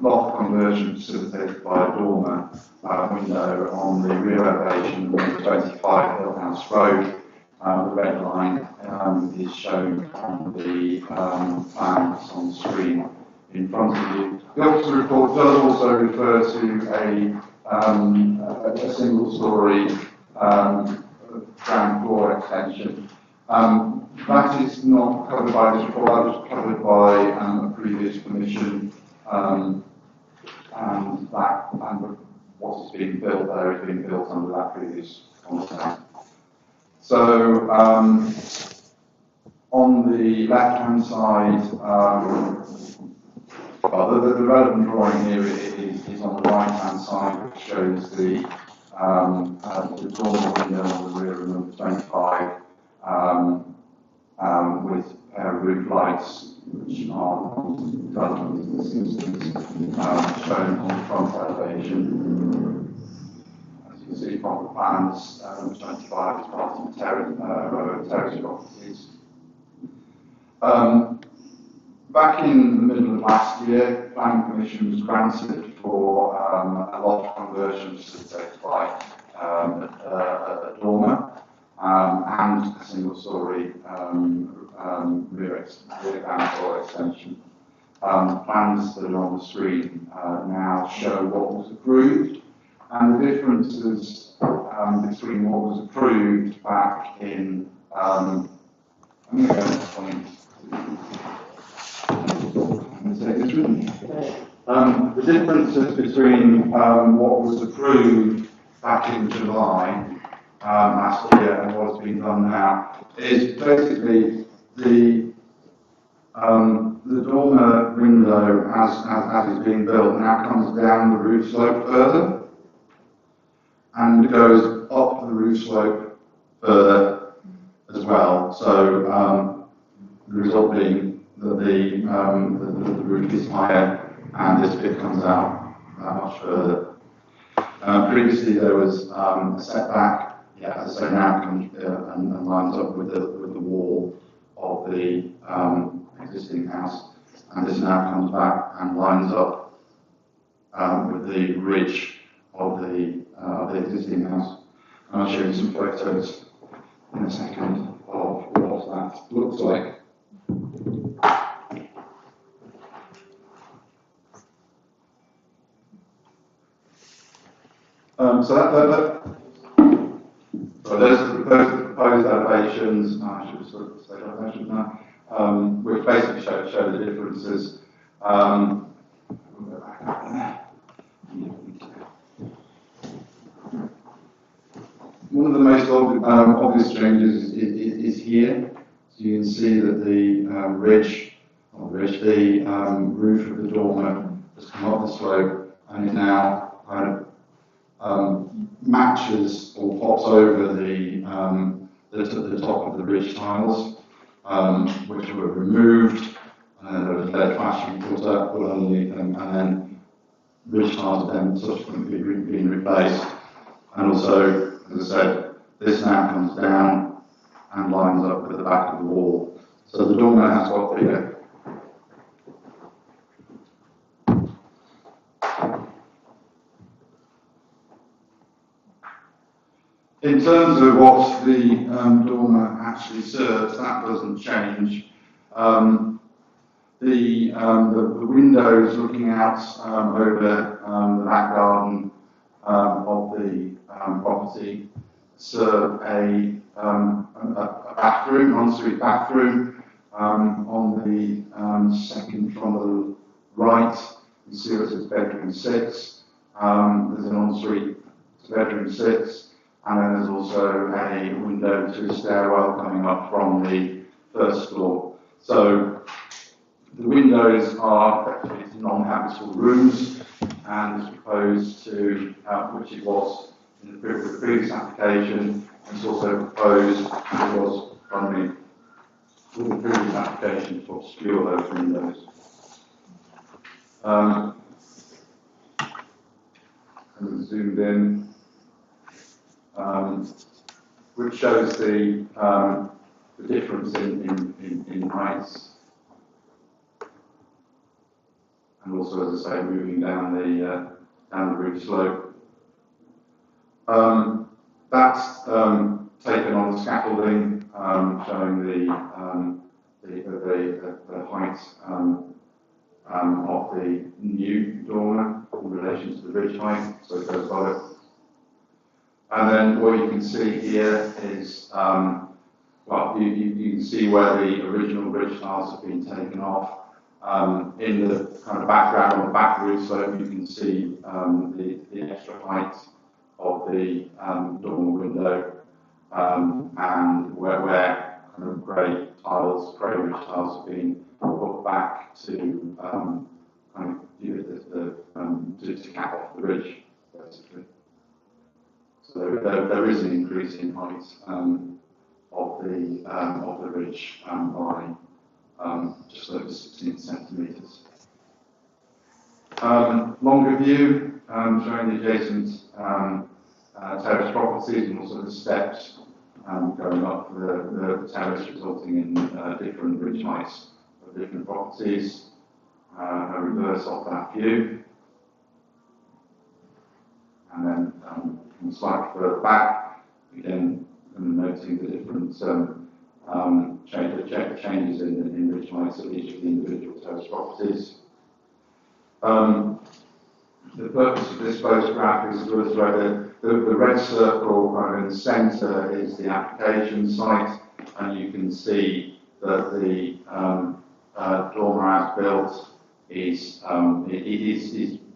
loft conversion facilitated by a dormer window on the rear elevation of 25 Hill House Road. The red line is shown on the plans on the screen in front of you. The officer report does also refer to a single-storey ground floor extension. That is not covered by this report, that was covered by a previous permission, and what is being built there is being built under that previous consent. So, on the left-hand side, well, the relevant drawing here is on the right-hand side, which shows the dormer window on the rear of number 25, with roof lights, which are relevant in this instance, shown on the front elevation. As you can see from the plans, number 25 is part of the terrace properties. Back in the middle of last year, planning permission was granted for a loft conversion facilitated by a dormer and a single-storey rear ground floor extension. Plans plans that are on the screen now show what was approved, and the differences between what was approved back in, I'm going to go to point. Take this with me. The differences between what was approved back in July last year and what's been done now is basically the dormer window as it's being built now comes down the roof slope further and goes up the roof slope further as well. So the result being that the roof is higher and this bit comes out much further. Previously there was a setback, as I say, now it comes and lines up with the wall of the existing house, and this now comes back and lines up with the ridge of the existing house. And I'll show you some photos in a second of what that looks like. So those are the proposed elevations. I should have sort of said elevation now, which basically show the differences. We'll go back up there. One of the most obvious changes is here. So you can see that the roof of the dormer has come up the slope and is now kind of matches or pops over the top of the ridge tiles, which were removed, and there was lead flashing put underneath them, and then ridge tiles have then subsequently been replaced. And also, as I said, this now comes down and lines up with the back of the wall. So the dormer has got bigger. In terms of what the dormer actually serves, that doesn't change. The windows looking out over the back garden of the property serve a bathroom, ensuite bathroom. On the second from the right, you see it says bedroom 6. There's an ensuite to bedroom 6. And then there's also a window to a stairwell coming up from the first floor. So the windows are effectively non-habitable rooms, and as opposed to, which it was in the previous application, it's also proposed, it was from the previous application to obscure those windows. And zoomed in. Which shows the difference in heights, and also, as I say, moving down the roof slope. That's taken on the scaffolding, showing the height of the new dormer in relation to the ridge height, so it goes above it. And then what you can see here is, you can see where the original ridge tiles have been taken off. In the kind of background on the back roof slope, you can see the extra height of the dormer window, and where kind of grey ridge tiles have been put back to kind of to cap off the ridge, basically. So there is an increase in height of the ridge by just over 16 centimetres. Longer view showing the adjacent terrace properties and also the steps going up the terrace, resulting in different ridge heights of different properties. A reverse of that view, and then slightly further back, again noting the different changes in ridge heights of each of the individual terrace properties. The purpose of this photograph is to illustrate the red circle kind of in the centre is the application site, and you can see that the dormer as built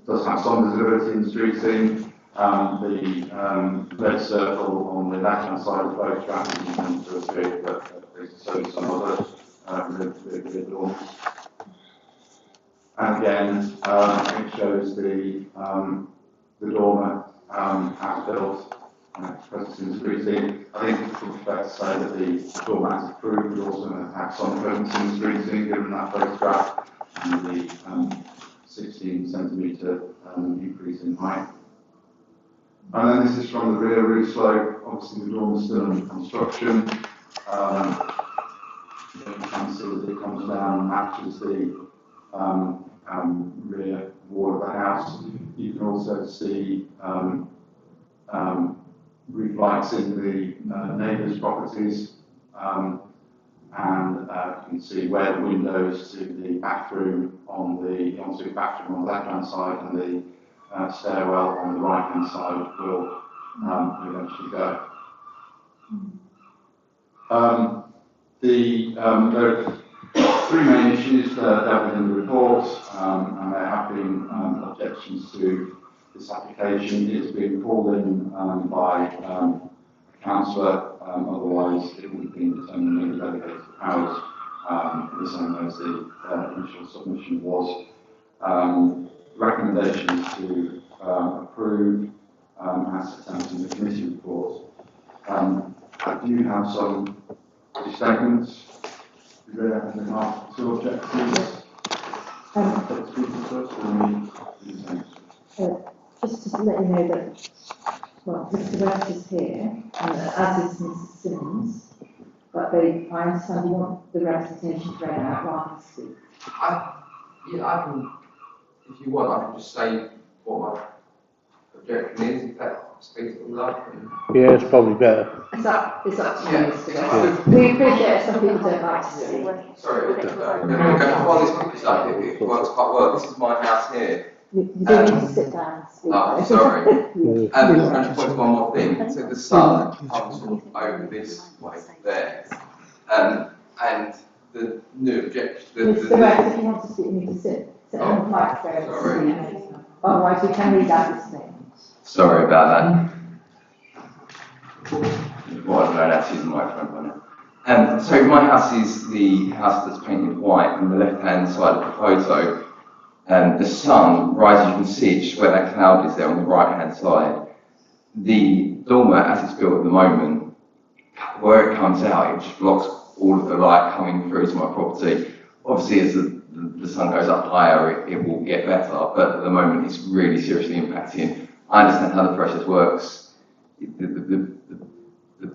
does have some visibility in the street scene. The red circle on the left-hand side of the photograph is intended to illustrate that there's some other the dormers. And again, it shows the dormer as built and expressed in the street scene. I think it's fair to say that the dormer as approved would also have some presence in the street scene given that photograph and the 16 centimetre increase in height. And then this is from the rear roof slope. Obviously the dormer is still under construction. You can see that it comes down and matches the rear wall of the house. You can also see roof lights in the neighbours' properties, and you can see where the windows to the bathroom on the ensuite bathroom on the left-hand side and the stairwell on the right-hand side will eventually go. There are three main issues that are dealt with in the report, and there have been objections to this application. It has been called in by a councillor, otherwise it would have been determined in the delegated powers, the same way as the initial submission was. Recommendations to approve as set out in the committee report. I do have some statements. Do you have anything after two objectives? Just to let you know that, well, Mr. West is here, as is Mrs. Simmons, but I understand you want the representations read out rather than speak. I can, if you want, I can just say what my objection is, if that speaks to that. Yeah, it's probably better. It's up to you, Mr. West. We appreciate some people don't like to speak. Sorry, while this picks up, it works quite well. This is my house here. You do need to sit down and speak. Oh, sorry. I'm just point one more thing. So the sun comes over this way there, and the new objection. Mr. West, if you want to speak, you need to sit on the microphone. Sorry. Otherwise, we can read out the statement. Sorry about that. Well, I don't know how to use the microphone by now. So my house is the house that's painted white on the left-hand side of the photo. The sun rises, you can see just where that cloud is there on the right-hand side. The dormer, as it's built at the moment, where it comes out, it just blocks all of the light coming through to my property. Obviously, as the sun goes up higher, it will get better, but at the moment it's really seriously impacting. I understand how the process works. The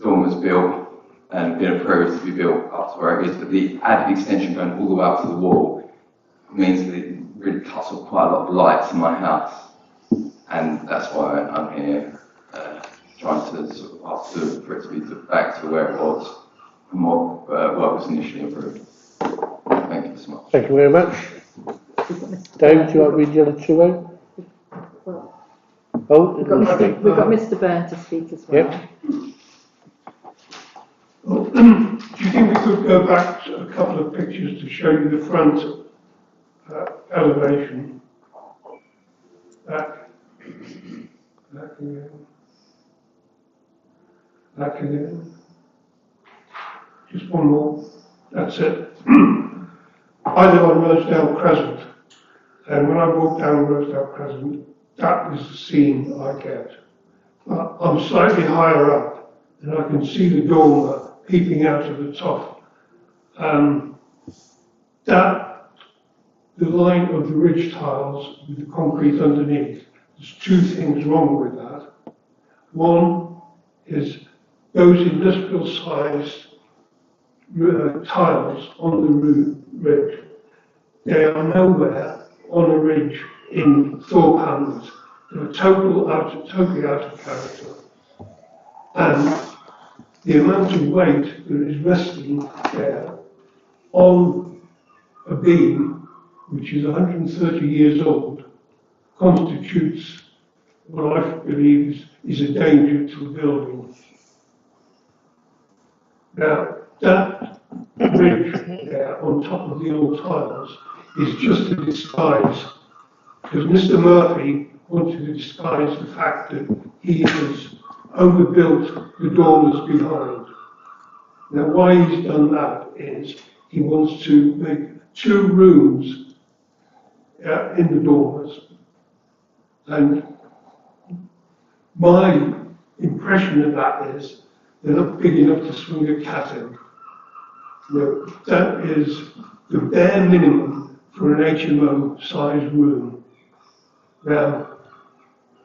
dormer's built and been approved to be built up to where it is, but the added extension going all the way up to the wall means that it really cuts off quite a lot of light to my house, and that's why I'm here trying to sort of ask for it to be back to where it was and what was initially approved. Thank you so much. Thank you very much. Dave, do you want to read the other two out? Oh, we've got Mr. Byrne to speak as well. Yep. Well, do you think we could go back to a couple of pictures to show you the front elevation? Back again. Just one more. That's it. I live on Rosedale Crescent, and when I walk down Rosedale Crescent, that is the scene I get. I'm slightly higher up, and I can see the dormer peeping out of the top. The line of the ridge tiles with the concrete underneath, there's two things wrong with that. One is those industrial-sized tiles on the ridge. They are nowhere on a ridge in Thorpe Hamlet. They're totally out of character. And the amount of weight that is resting there on a beam which is 130 years old, constitutes what I believe is a danger to the building. Now, that ridge there on top of the old tiles is just a disguise, because Mr. Murphy wanted to disguise the fact that he has overbuilt the dormers behind. Now, why he's done that is he wants to make 2 rooms in the dormers, and my impression of that is they're not big enough to swing a cat in. You know, that is the bare minimum for an HMO sized room. Now,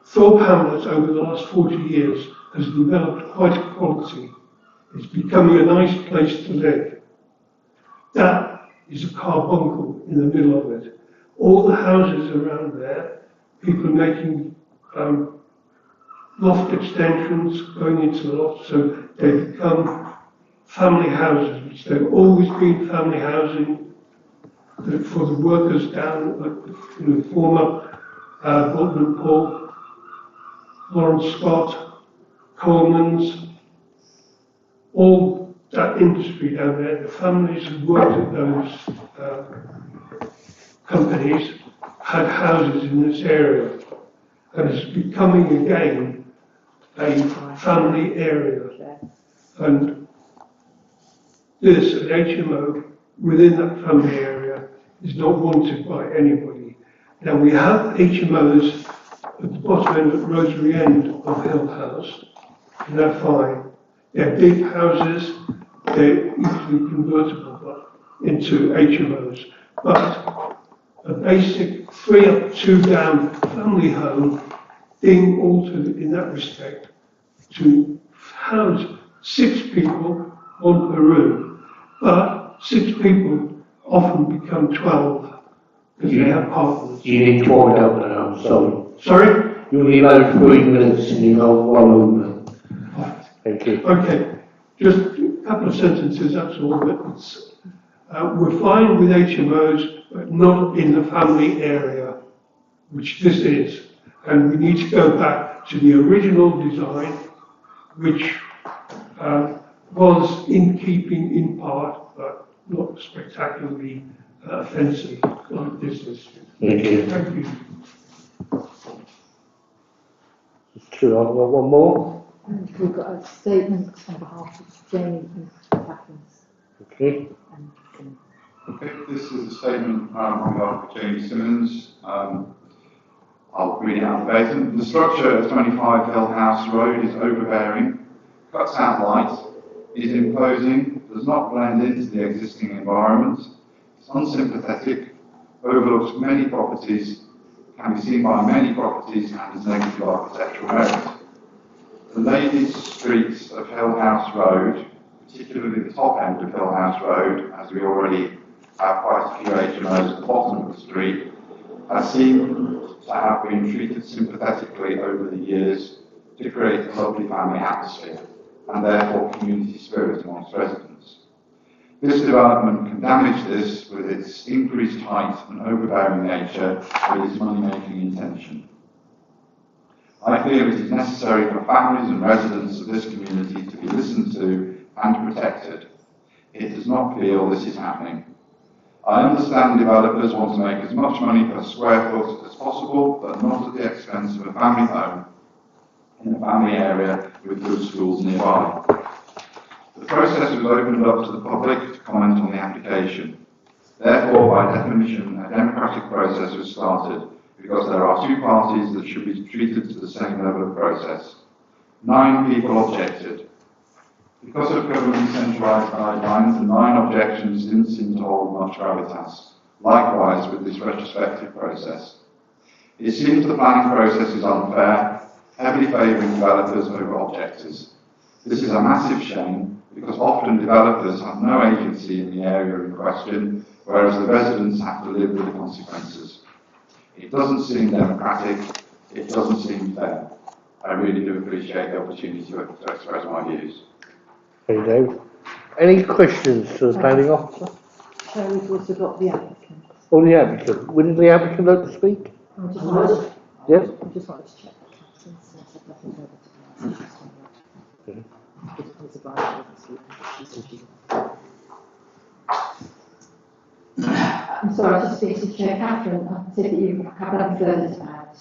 Thorpe Hamlet over the last 40 years has developed quite a quality. It's becoming a nice place to live. That is a carbuncle in the middle of it. All the houses around there, people are making loft extensions going into the loft, so they become family houses, which they've always been family housing for the workers down at the former Bolton and Paul, Lawrence Scott, Coleman's, all that industry down there, the families who worked at those companies had houses in this area, and it's becoming again a family area. And this, an HMO within that family area, is not wanted by anybody. Now we have HMOs at the bottom end, at Rosary End of Hill House, and they're fine. They're big houses, they're easily convertible into HMOs, but a basic 3 up, 2 down family home being altered in that respect to house 6 people, 1 per room, but 6 people often become 12 because they have partners. You need to wind up now, sorry. Sorry? You need those 3 minutes in your one room. Thank you. Okay, just a couple of sentences, that's all. But it's, we're fine with HMOs, but not in the family area, which this is. And we need to go back to the original design, which was in keeping in part, but not spectacularly offensive like this is. Thank you. Thank you. True, I've got one more. And we've got a statement on behalf of Jamie and Catherines. Okay. Okay, this is a statement on behalf of Jamie Simmons. I'll read it out verbatim. The structure of 25 Hill House Road is overbearing, cuts out light, is imposing, does not blend into the existing environment, is unsympathetic, overlooks many properties, can be seen by many properties, and has negative architectural merit. The ladies' streets of Hill House Road, particularly the top end of Hill House Road, as we already have quite a few HMOs at the bottom of the street, seem to have been treated sympathetically over the years to create a lovely family atmosphere and therefore community spirit amongst residents. This development can damage this with its increased height and overbearing nature with its money-making intention. I feel it is necessary for families and residents of this community to be listened to and protected. It does not feel this is happening. I understand developers want to make as much money per square foot as possible, but not at the expense of a family home in a family area with good schools nearby. The process was opened up to the public to comment on the application. Therefore, by definition, a democratic process was started because there are 2 parties that should be treated to the same level of process. 9 people objected. Because of government centralised guidelines, the 9 objections didn't seem to hold much gravitas. Likewise with this retrospective process. It seems the planning process is unfair, heavily favouring developers over objectors. This is a massive shame because often developers have no agency in the area in question, whereas the residents have to live with the consequences. It doesn't seem democratic, it doesn't seem fair. I really do appreciate the opportunity to express my views. Thank you, Dave. Any questions to the planning officer? So we've also got the applicants. Or the applicant? Would the applicant like to speak? I just wanted, Yes? I just wanted to check the council, since I've nothing over to the council, just on that. Because it was advised, obviously. I'm sorry, to speak to Chair Catherine, I can see that you have nothing further to add.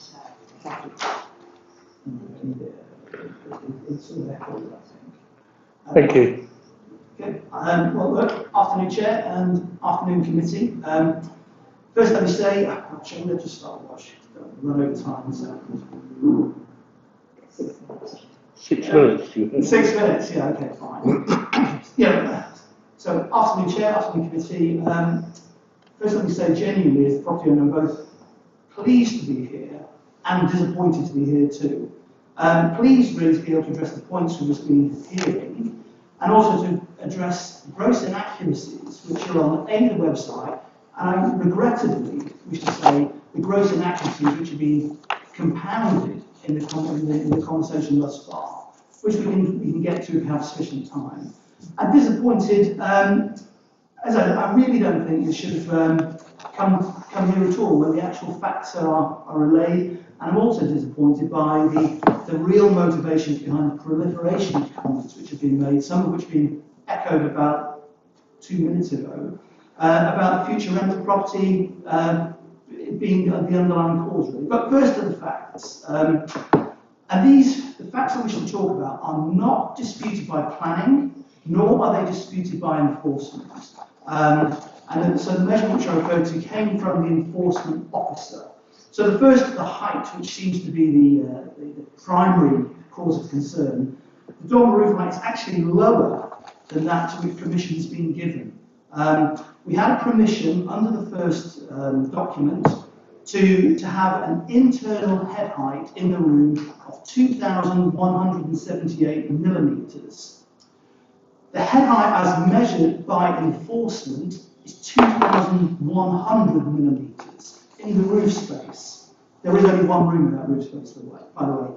Thank you. Thank you. Okay. Well, look, afternoon Chair and afternoon committee. First let me say, actually I'm going to just start watch, don't run over time. So. 6 minutes. You have. 6 minutes, yeah, okay, fine. Yeah, so afternoon Chair, afternoon committee. First let me say genuinely as the property owner, I'm both pleased to be here and disappointed to be here too. Pleased really to be able to address the points we've just been hearing and also to address gross inaccuracies which are on the website, and I regrettably wish to say the gross inaccuracies which have been compounded in the conversation thus far, which we can get to if we have sufficient time. I'm disappointed, as I really don't think it should have come here at all when the actual facts are relayed, and I'm also disappointed by the real motivations behind the proliferation of comments which have been made, some of which have been echoed about 2 minutes ago, about the future rental property being the underlying cause, really. But first to the facts. And the facts I wish to talk about are not disputed by planning, nor are they disputed by enforcement. So the measurement which I referred to came from the enforcement officer. So the first, the height, which seems to be the primary cause of concern. The dormer roof height is actually lower than that to which permission has been given. We had a permission under the first document to have an internal head height in the room of 2,178 millimetres. The head height as measured by enforcement is 2,100 millimetres in the roof space. There is only one room in that roof space, by the way.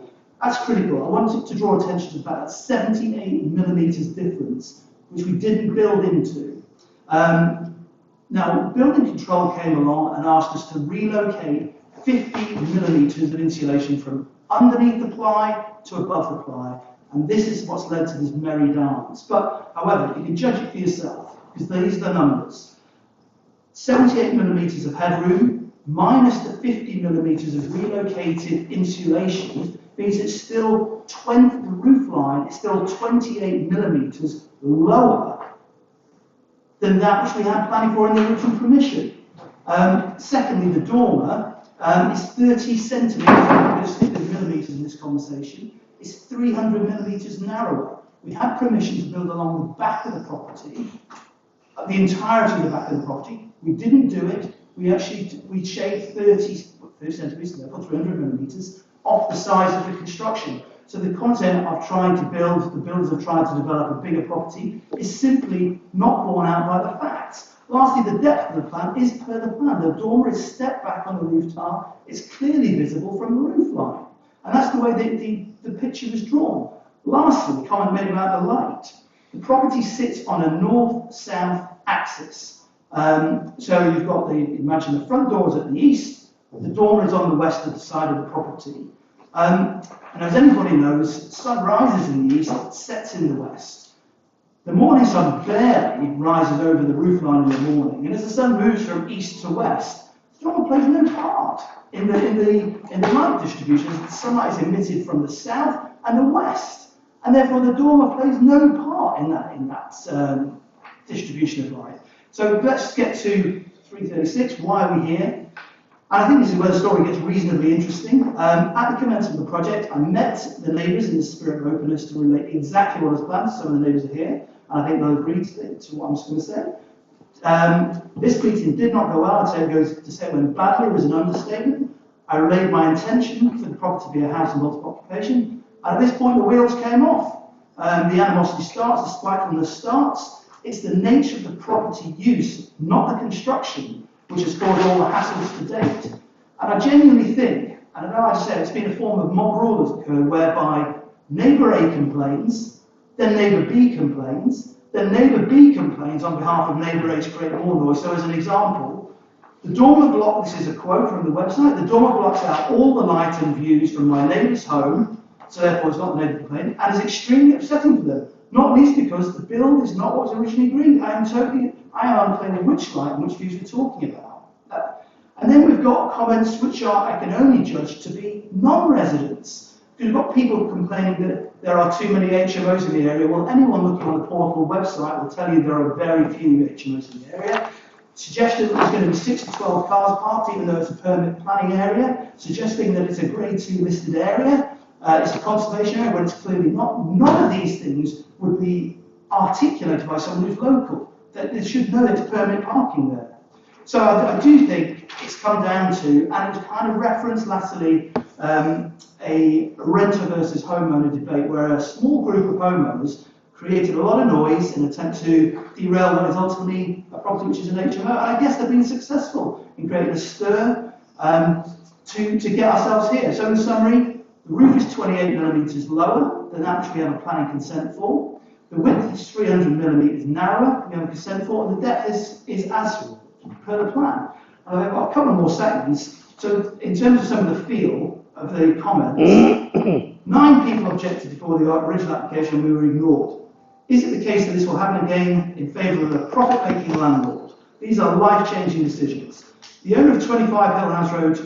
That's critical. I wanted to draw attention to the fact that 78 millimetres difference, which we didn't build into. Now, building control came along and asked us to relocate 50 millimetres of insulation from underneath the ply to above the ply. And this is what's led to this merry dance. But, however, you can judge it for yourself, because these are the numbers. 78 millimetres of headroom minus the 50 millimetres of relocated insulation means it's still the roof line is still 28 millimetres lower than that which we had planning for in the original permission. Secondly, the dormer is 30 centimetres, I'm going to stick with millimetres in this conversation, is 300 millimetres narrower. We had permission to build along the back of the property, the entirety of the back of the property. We didn't do it. We shaved 30 centimetres, therefore 300 millimetres, off the size of the construction. So the content of trying to build, the builders have tried to develop a bigger property, is simply not borne out by the facts. Lastly, the depth of the plan is per the plan. The dormer is stepped back on the roof tile. It's clearly visible from the roof line. And that's the way the picture was drawn. Lastly, comment made about the light. The property sits on a north-south axis. So you've got imagine the front door is at the east, the dormer is on the west of the side of the property. And as anybody knows, the sun rises in the east, it sets in the west. The morning sun barely rises over the roof line in the morning, and as the sun moves from east to west, the dormer plays no part in the light distribution, as the sunlight is emitted from the south and the west, and therefore the dormer plays no part in that distribution of light. So let's get to 336. Why are we here? And I think this is where the story gets reasonably interesting. At the commencement of the project, I met the neighbours in the spirit of openness to relate exactly what was planned. Some of the neighbours are here, and I think they'll agree to what I'm just going to say. This meeting did not go well. I'd say it went badly. It was an understatement. I relayed my intention for the property to be a house of multiple occupation. And at this point, the wheels came off. The animosity starts, the spitefulness starts. It's the nature of the property use, not the construction, which has caused all the hassles to date. And I genuinely think, and I know I said it's been a form of mob rule that's occurred, whereby neighbour A complains, then neighbour B complains, then neighbour B complains on behalf of neighbour A to create more noise. So as an example, The dormer block, this is a quote from the website, the dormer blocks out all the light and views from my neighbour's home, so therefore it's not neighbour complaint, and is extremely upsetting for them, not least because the build is not what was originally agreed. I am unclear which light and which views we're talking about. And then we've got comments which I can only judge to be non-residents. We've got people complaining that there are too many HMOs in the area. Well, anyone looking on the portal website will tell you there are very few HMOs in the area. Suggestion that there's going to be 6 to 12 cars parked, even though it's a permit planning area, suggesting that it's a Grade 2 listed area, it's a conservation area, when it's clearly not. None of these things would be articulated by someone who's local, that they should know there's permit parking there. So I do think it's come down to, and it was kind of referenced lastly, a renter versus homeowner debate where a small group of homeowners created a lot of noise in an attempt to derail what is ultimately a property which is an HMO. And I guess they've been successful in creating a stir to get ourselves here. So in summary, the roof is 28 millimetres lower than actually we have a planning consent for. The width is 300 millimetres narrower than we have a consent for, and the depth is as per the plan. And I've got a couple more seconds. So in terms of some of the feel of the comments, 9 people objected before the original application and we were ignored. Is it the case that this will happen again in favour of a profit-making landlord? These are life-changing decisions. The owner of 25 Hill House Road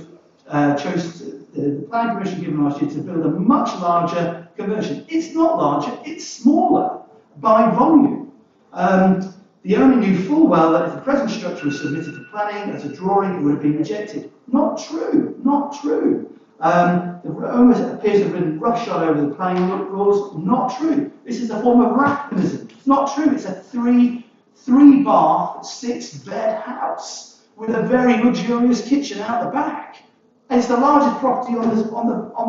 chose the planning permission given last year to build a much larger conversion. It's not larger, it's smaller by volume. The owner knew full well that if the present structure was submitted to planning as a drawing, it would have been rejected. Not true, not true. The owner appears to have been roughshod over the planning rules. Not true. This is a form of racconism. Not true. It's a three bath, 6-bed house with a very luxurious kitchen out the back. And it's the largest property on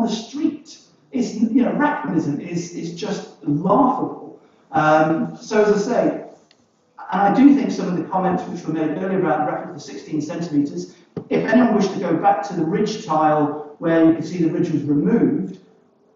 the street. It's, you know, racconism is just laughable. So as I say, and I do think some of the comments which were made earlier about reference to 16 centimetres, if anyone wished to go back to the ridge tile where you could see the ridge was removed,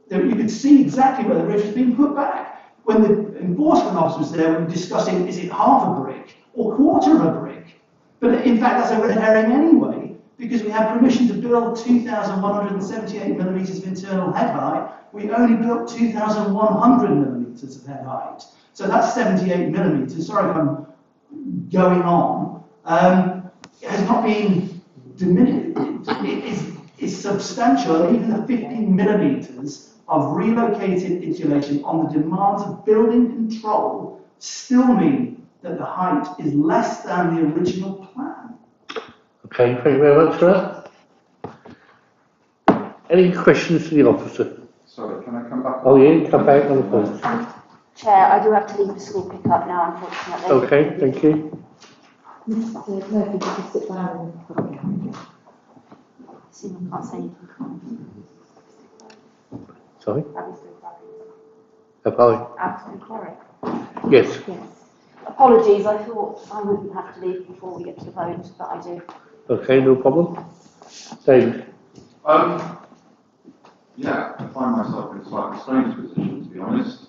then you could see exactly where the ridge was being put back. When the enforcement officer was there, we were discussing, is it half a brick or quarter of a brick? But in fact, that's a red herring anyway, because we have permission to build 2,178 millimetres of internal head height. We only built 2,100 millimetres of head height. So that's 78 millimetres. Sorry if I'm going on. It has not been diminished. It is substantial, and even the 15 millimetres of relocated insulation on the demands of building control still mean that the height is less than the original plan. Okay, thank you very much for that. Any questions to the officer? Sorry, can I come back? Oh, yeah, come back on the phone. Chair, I do have to leave the school pick-up now, unfortunately. Okay, thank you. Mr. Murphy, could you sit down and Assuming I can't say anything. Sorry? Absolutely correct. Yes. Yes. Apologies, I thought I wouldn't have to leave before we get to the vote, but I do. Okay, no problem. David? Yeah, I find myself in a slightly strange position, to be honest,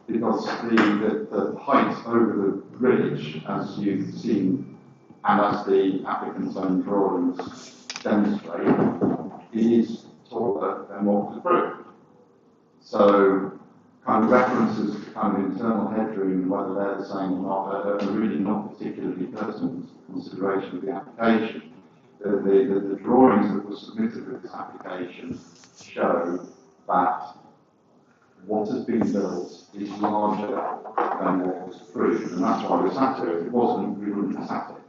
because the height over the ridge, as you've seen, and as the applicant's own drawings demonstrate, is taller than what was approved. So, kind of references to kind of internal headroom, whether they're the same or not, are really not particularly pertinent consideration of the application. The drawings that were submitted with this application show that what has been built is larger than what was approved, and that's why we're sat here. If it wasn't, we wouldn't have sat here.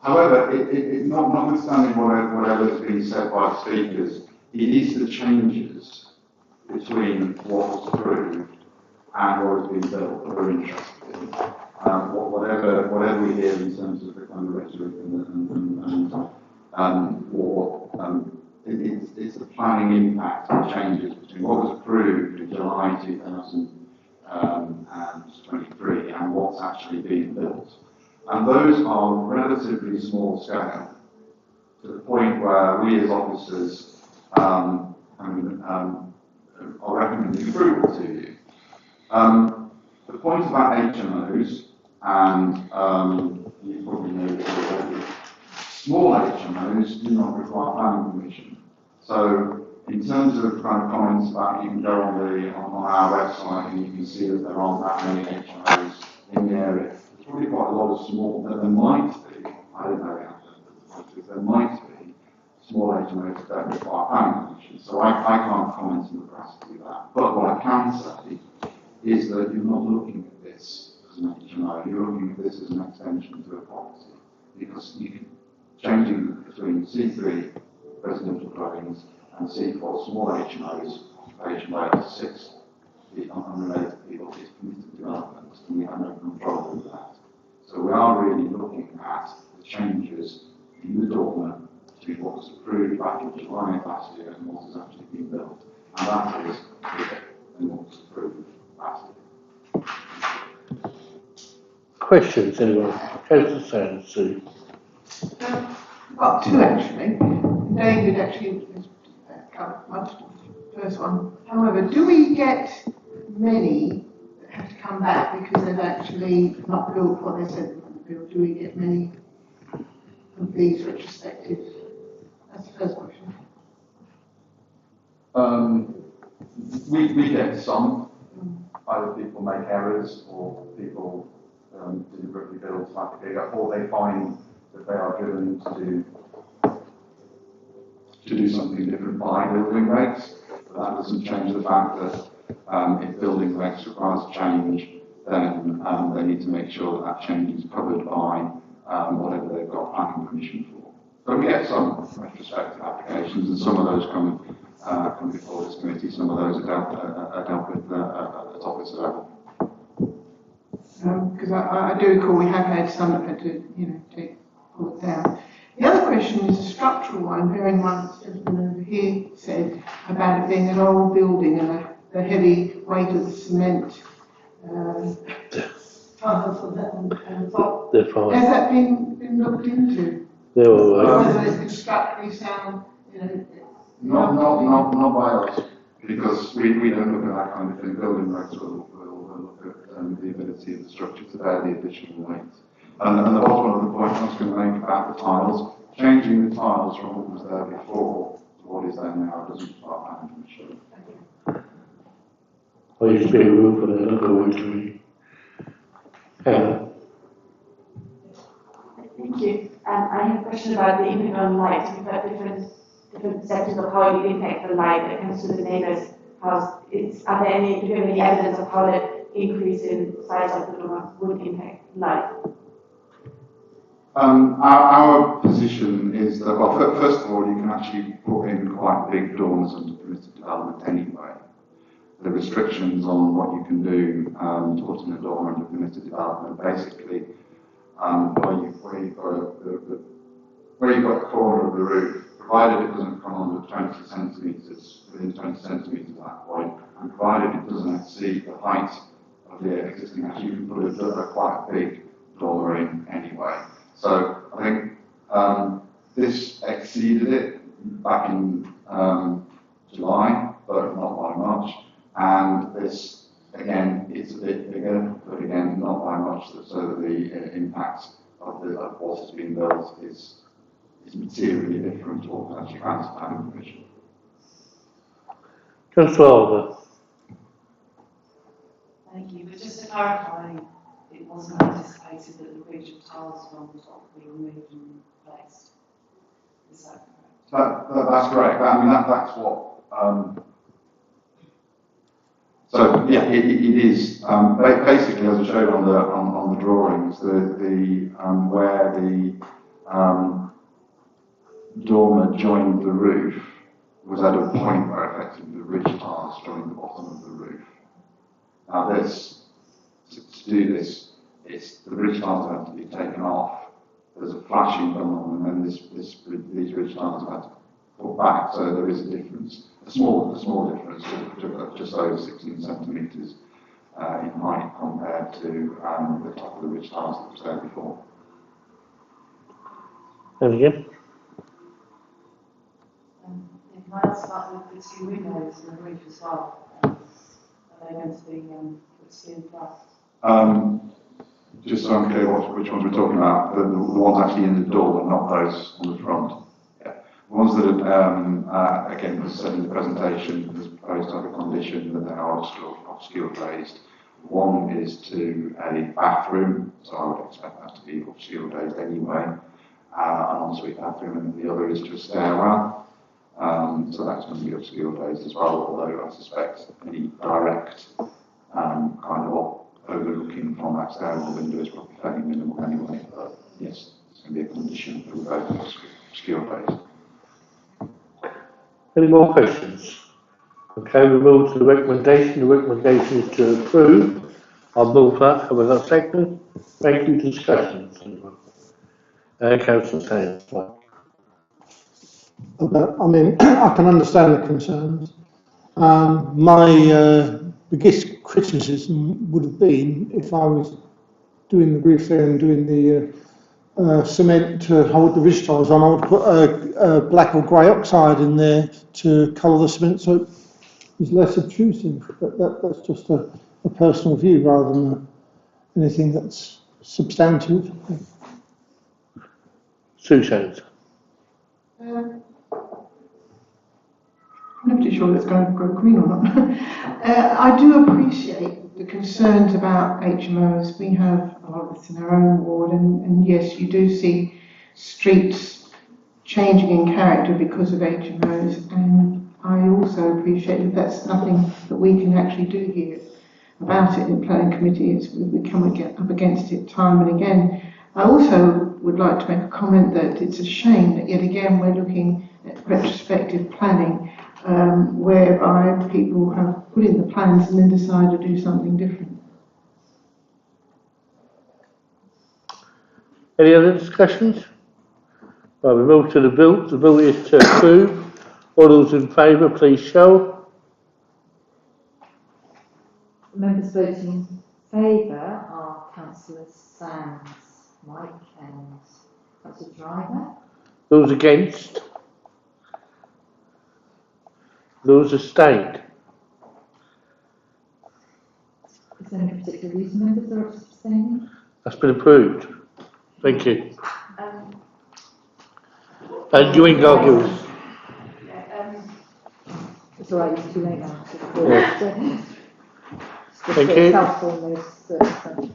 However, notwithstanding whatever has been said by the speakers, it is the changes between what was approved and what has been built that we're interested in. Whatever we hear in terms of the kind of rhetoric it's the planning impact and changes between what was approved in July 2023 and what's actually being built. And those are relatively small scale, to the point where we as officers are recommending approval to you. The point about HMOs and you probably know this already, small HMOs do not require planning permission. So in terms of kind of comments about, you can go on our website and you can see that there aren't that many HMOs in the area. There's probably quite a lot of small, there might be, I don't know if there might be small HMOs that don't require planning permission. So I can't comment on the veracity of that. But what I can say is that you're not looking at this as an HMO, you're looking at this as an extension to a property. Because you can, changing between C3 residential dwellings and C4 small HMOs, HMO to 6 unrelated people is permitted development, and we have no control over that. So we are really looking at the changes in the dormer between what was approved back in July of last year and what has actually been built. And that is bigger than what was approved last year. Questions, anyone? Councillor Sands, Sue. Well, two actually. David actually covered most of the first one. However, do we get many that have to come back because they've actually not built what they said they were going to build? Do we get many of these retrospectives? That's the first question. We get some. Either people make errors or people deliberately build slightly bigger, or they find that they are driven to do something different by building regs. But that doesn't change the fact that if building regs requires change, then they need to make sure that that change is covered by whatever they've got planning permission for. But we get some retrospective applications, and some of those come before this committee, some of those are dealt with at office level. Because I do recall we have had some that had to pull it down. The other question is a structural one, bearing in mind what the gentleman over here said about it being an old building and the heavy weight of the cement tiles on top. They're fine. Has that been looked into? They're all right. Whether it's constructively sound, Not by us, because we don't look at that kind of thing. Building regs will look at the ability of the structure to bear the additional weight. And there was one of the points I was going to make about the tiles. Changing the tiles from what was there before to what is there now doesn't require planning permission. I used to be a roofer there, look always to me. Thank you. I have a question about the impact on light. We've got different perceptions of how you impact the light that comes to the neighbor's house. Do you have any evidence of how the increase in size of the dormer would impact light? Our position is that, well, first of all, you can actually put in quite big dormers under permitted development anyway. The restrictions on what you can do to put in a dormer under permitted development, basically, where you've got the corner of the roof, provided it doesn't come under 20 centimetres, within 20 centimetres at that point, and provided it doesn't exceed the height of the existing house, you can put quite a big dormer in anyway. So I think this exceeded it back in July, but not by much. And this, again, is a bit bigger, but again, not by much. So that the impact of what has been built is materially different to what actually grants planning permission. Councillor Oliver. Thank you. But just to clarify, it wasn't anticipated that the ridge of tiles from the top would be removed and replaced. Is that correct? That's correct. I mean, that's what. So yeah, it is basically, as I showed on the drawings, where the dormer joined the roof was at a point where effectively the ridge tiles joined the bottom of the roof. Now to do this, the ridge tiles have to be taken off. There's a flashing going on, and then these ridge tiles have to put back. So there is a difference, a small difference of just over 16 centimetres in height compared to the top of the ridge tiles that was there before. And again? It might start with the two windows in the roof as well. Are they going to be put steel glass? Just so I'm clear which ones we're talking about, the ones actually in the door and not those on the front. Yeah. The ones that are, again, as said in the presentation, there's proposed to have a condition that they are obscure glazed. One is to a bathroom, so I would expect that to be obscure glazed anyway, an ensuite bathroom, and the other is to a stairwell. So that's going to be obscure glazed as well, although I suspect any direct kind of overlooking from that stairwell window is probably fairly minimal anyway. But yes, it's going to be a condition for both obscure glazed. Any more questions? Okay, we move to the recommendation. The recommendation is to approve. I'll move that. Have a got a second? Thank you. Discussions. Councillor Sanders. I mean, I can understand the concerns. My biggest criticism would have been if I was doing the roof there and doing the cement to hold the ridge tiles on, I would put a black or grey oxide in there to colour the cement so it's less obtrusive. But that's just a personal view rather than anything that's substantive. Sue Sanders. I'm not too sure that's going to go green or not. I do appreciate the concerns about HMOs. We have a lot of this in our own ward, and yes, you do see streets changing in character because of HMOs, and I also appreciate that that's nothing that we can actually do here about it in the planning committee. We come up against it time and again. I also would like to make a comment that it's a shame that yet again we're looking at retrospective planning, whereby people have put in the plans and then decide to do something different. Any other discussions? Well, we move to the vote. The vote is to approve. All those in favour, please show. Members voting in favour are Councillor Sands, Mike and Councillor Driver. Those against? Those abstained? Is there any particular reason members are abstaining? That's been approved. Thank you. And you ain't arguing. It's all right, it's too late now. Yeah. Thank you. It's helpful in those circumstances.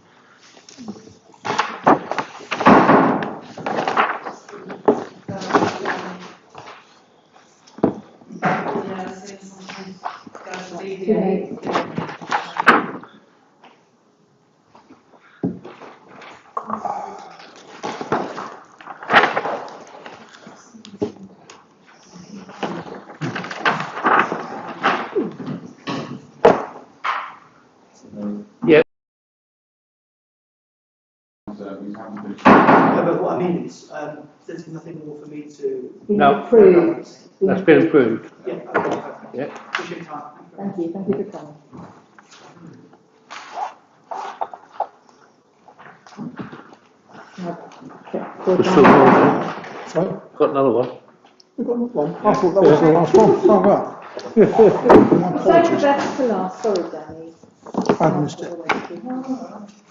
Yeah. Yeah, but what I mean is, there's nothing more for me to... No. Approved. That's been approved. Yeah, okay. Yeah. Appreciate your time. Thank you for coming. There's still more there. Sorry? Got another one. We've got another one. I thought that was the last one. Oh, well. My Save the apologies. best to last. Sorry, Danny. I've missed it.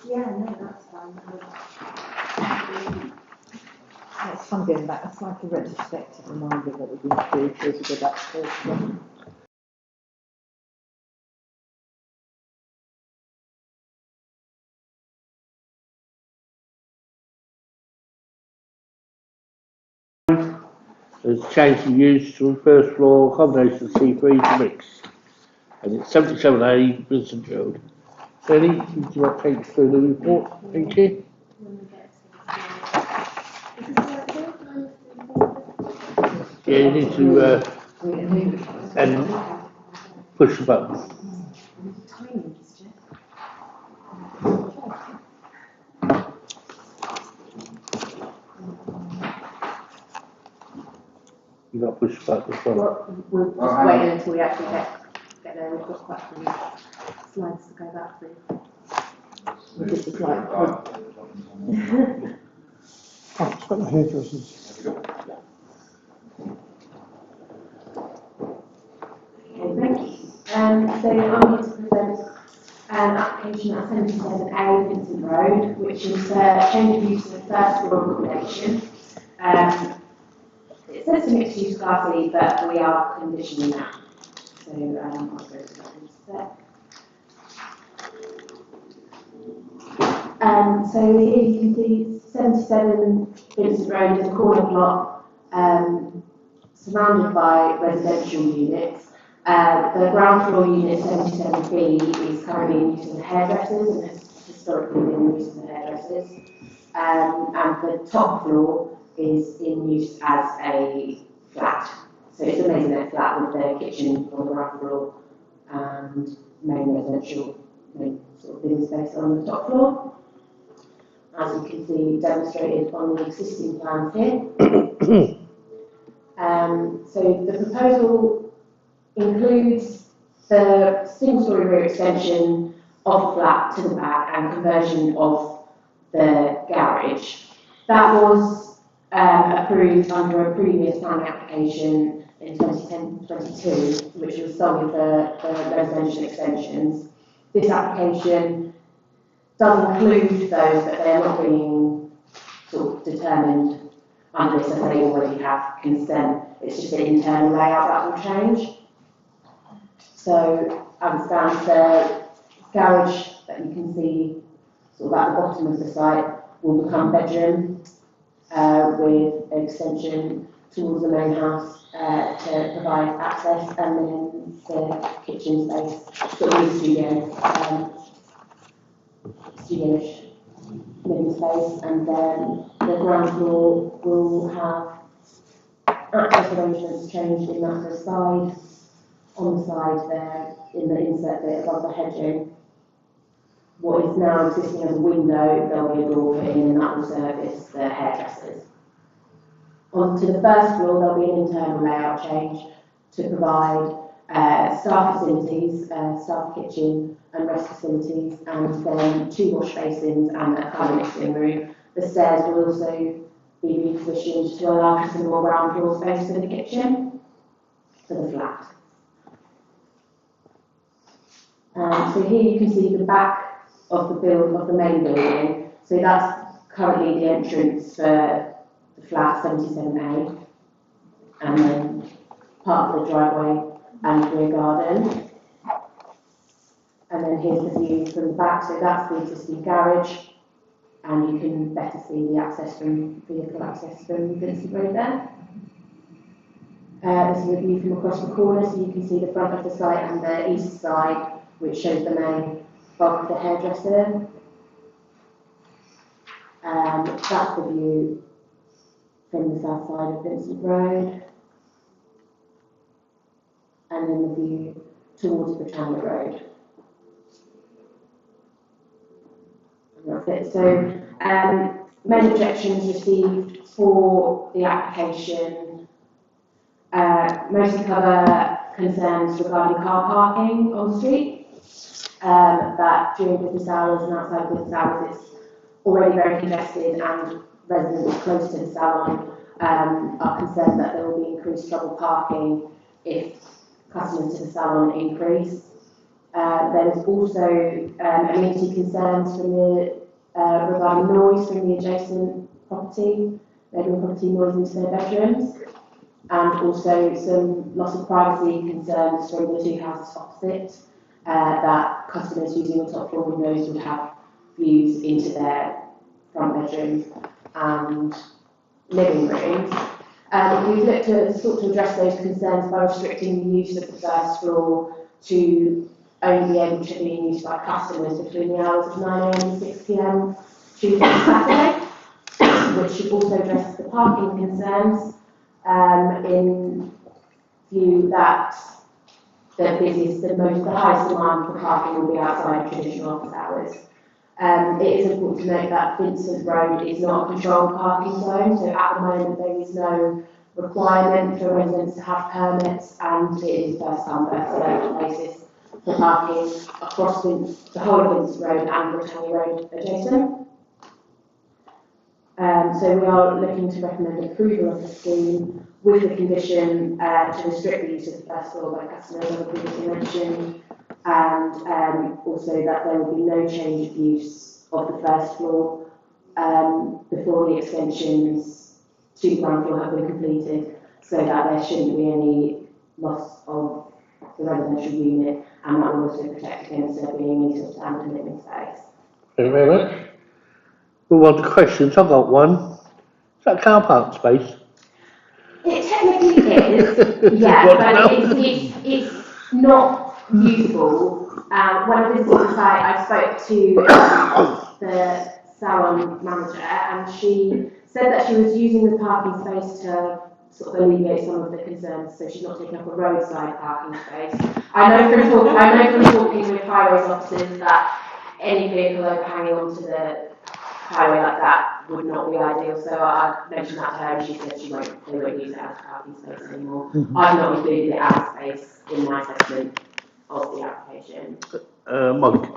Yeah, no, that's fine. It's fun going back. It's like a retrospective reminder that we've been through as we go back to first one. Has changed the use from first floor combination C3 to mix. And it's 77A Vincent Road. Jenny, would you like to take us through the report? Thank you. Yeah, you need to and push the button. You got to push the button as well. Well, we'll just wait until we actually get there. We've got quite a few slides to go back through. This is like, Oh, it's got the hairdressers. Okay, thank you. So I'm here to present application at 77A Vincent Road, which is change of use of the first floor accommodation. It says to mixed use class E, but we are conditioning that. So I'll go to that in a sec. So here you can see 77 Vincent Road is a corner plot surrounded by residential units. The ground floor unit 77B is currently in use as hairdressers and has historically been in use as hairdressers. And the top floor is in use as a flat. So it's a maisonette flat with the kitchen on the ground floor and main residential sort of living space on the top floor. As you can see demonstrated on the existing plans here. So the proposal includes the single-storey rear extension of the flat to the back and conversion of the garage. That was approved under a previous planning application in 2010-22, which was solely for residential extensions. This application does include those, but they are not being sort of determined under this as they already have consent. It's just the internal layout that will change. So, as it stands, the garage that you can see sort of at the bottom of the site will become bedroom with an extension towards the main house to provide access, and then the kitchen space, sort of studio, studio-ish living space, and then the ground floor will have access arrangements changed in that side, on the side there, in the inset bit above the hedging. What is now existing as a window, there'll be a door put in, and that will service the hairdressers. Onto the first floor, there'll be an internal layout change to provide staff facilities, staff kitchen and rest facilities, and then 2 wash basins and a colour mixing room. The stairs will also be repositioned to allow for some more ground floor space for the kitchen, for the flat. So here you can see the back of the main building. So that's currently the entrance for the flat 77A, and then part of the driveway and rear garden. And then here's the view from the back. So that's the existing garage, and you can better see the vehicle access from Vincent Road there. This is a view from across the corner, so you can see the front of the site and the east side, which shows the main bulk of the hairdresser. That's the view from the south side of Vincent Road. And then the view towards Britannia Road. And that's it. So, main objections received for the application mostly cover concerns regarding car parking on the street. That during business hours and outside business hours it's already very congested, and residents close to the salon are concerned that there will be increased trouble parking if customers to the salon increase. There's also amenity concerns from regarding noise from the adjacent property, bedroom property noise into their bedrooms, and also some loss of privacy concerns from the 2 houses opposite, that customers using the top floor windows would have views into their front bedrooms and living rooms. We've looked to sort of address those concerns by restricting the use of the first floor to only be able to be used by customers between the hours of 9 AM and 6 PM Tuesday and Saturday, which should also address the parking concerns in view that the highest demand for parking will be outside of traditional office hours. It is important to note that Vincent Road is not a controlled parking zone, so at the moment there is no requirement for residents to have permits, and it is first come first served basis for parking across the whole of Vincent Road and Britannia Road adjacent. So we are looking to recommend approval of the scheme with the condition to restrict the use of the first floor by customers, as I previously mentioned, and also that there will be no change of use of the first floor before the extensions to the ground floor have been completed, so that there shouldn't be any loss of the residential unit, and that will also protect against there being any sort of standard living space. Thank you very much. Move on to questions. I've got one. Is that car park space? It technically is, yeah, but it's not usable. When I visited the site, I spoke to the salon manager, and she said that she was using the parking space to sort of alleviate some of the concerns, so she's not taking up a roadside parking space. I know from talking with highways officers that any vehicle overhanging onto the highway like that would not be ideal, so I mentioned that to her and she said they won't use it as a parking space anymore. I've not included it as space in my assessment of the application. Mike.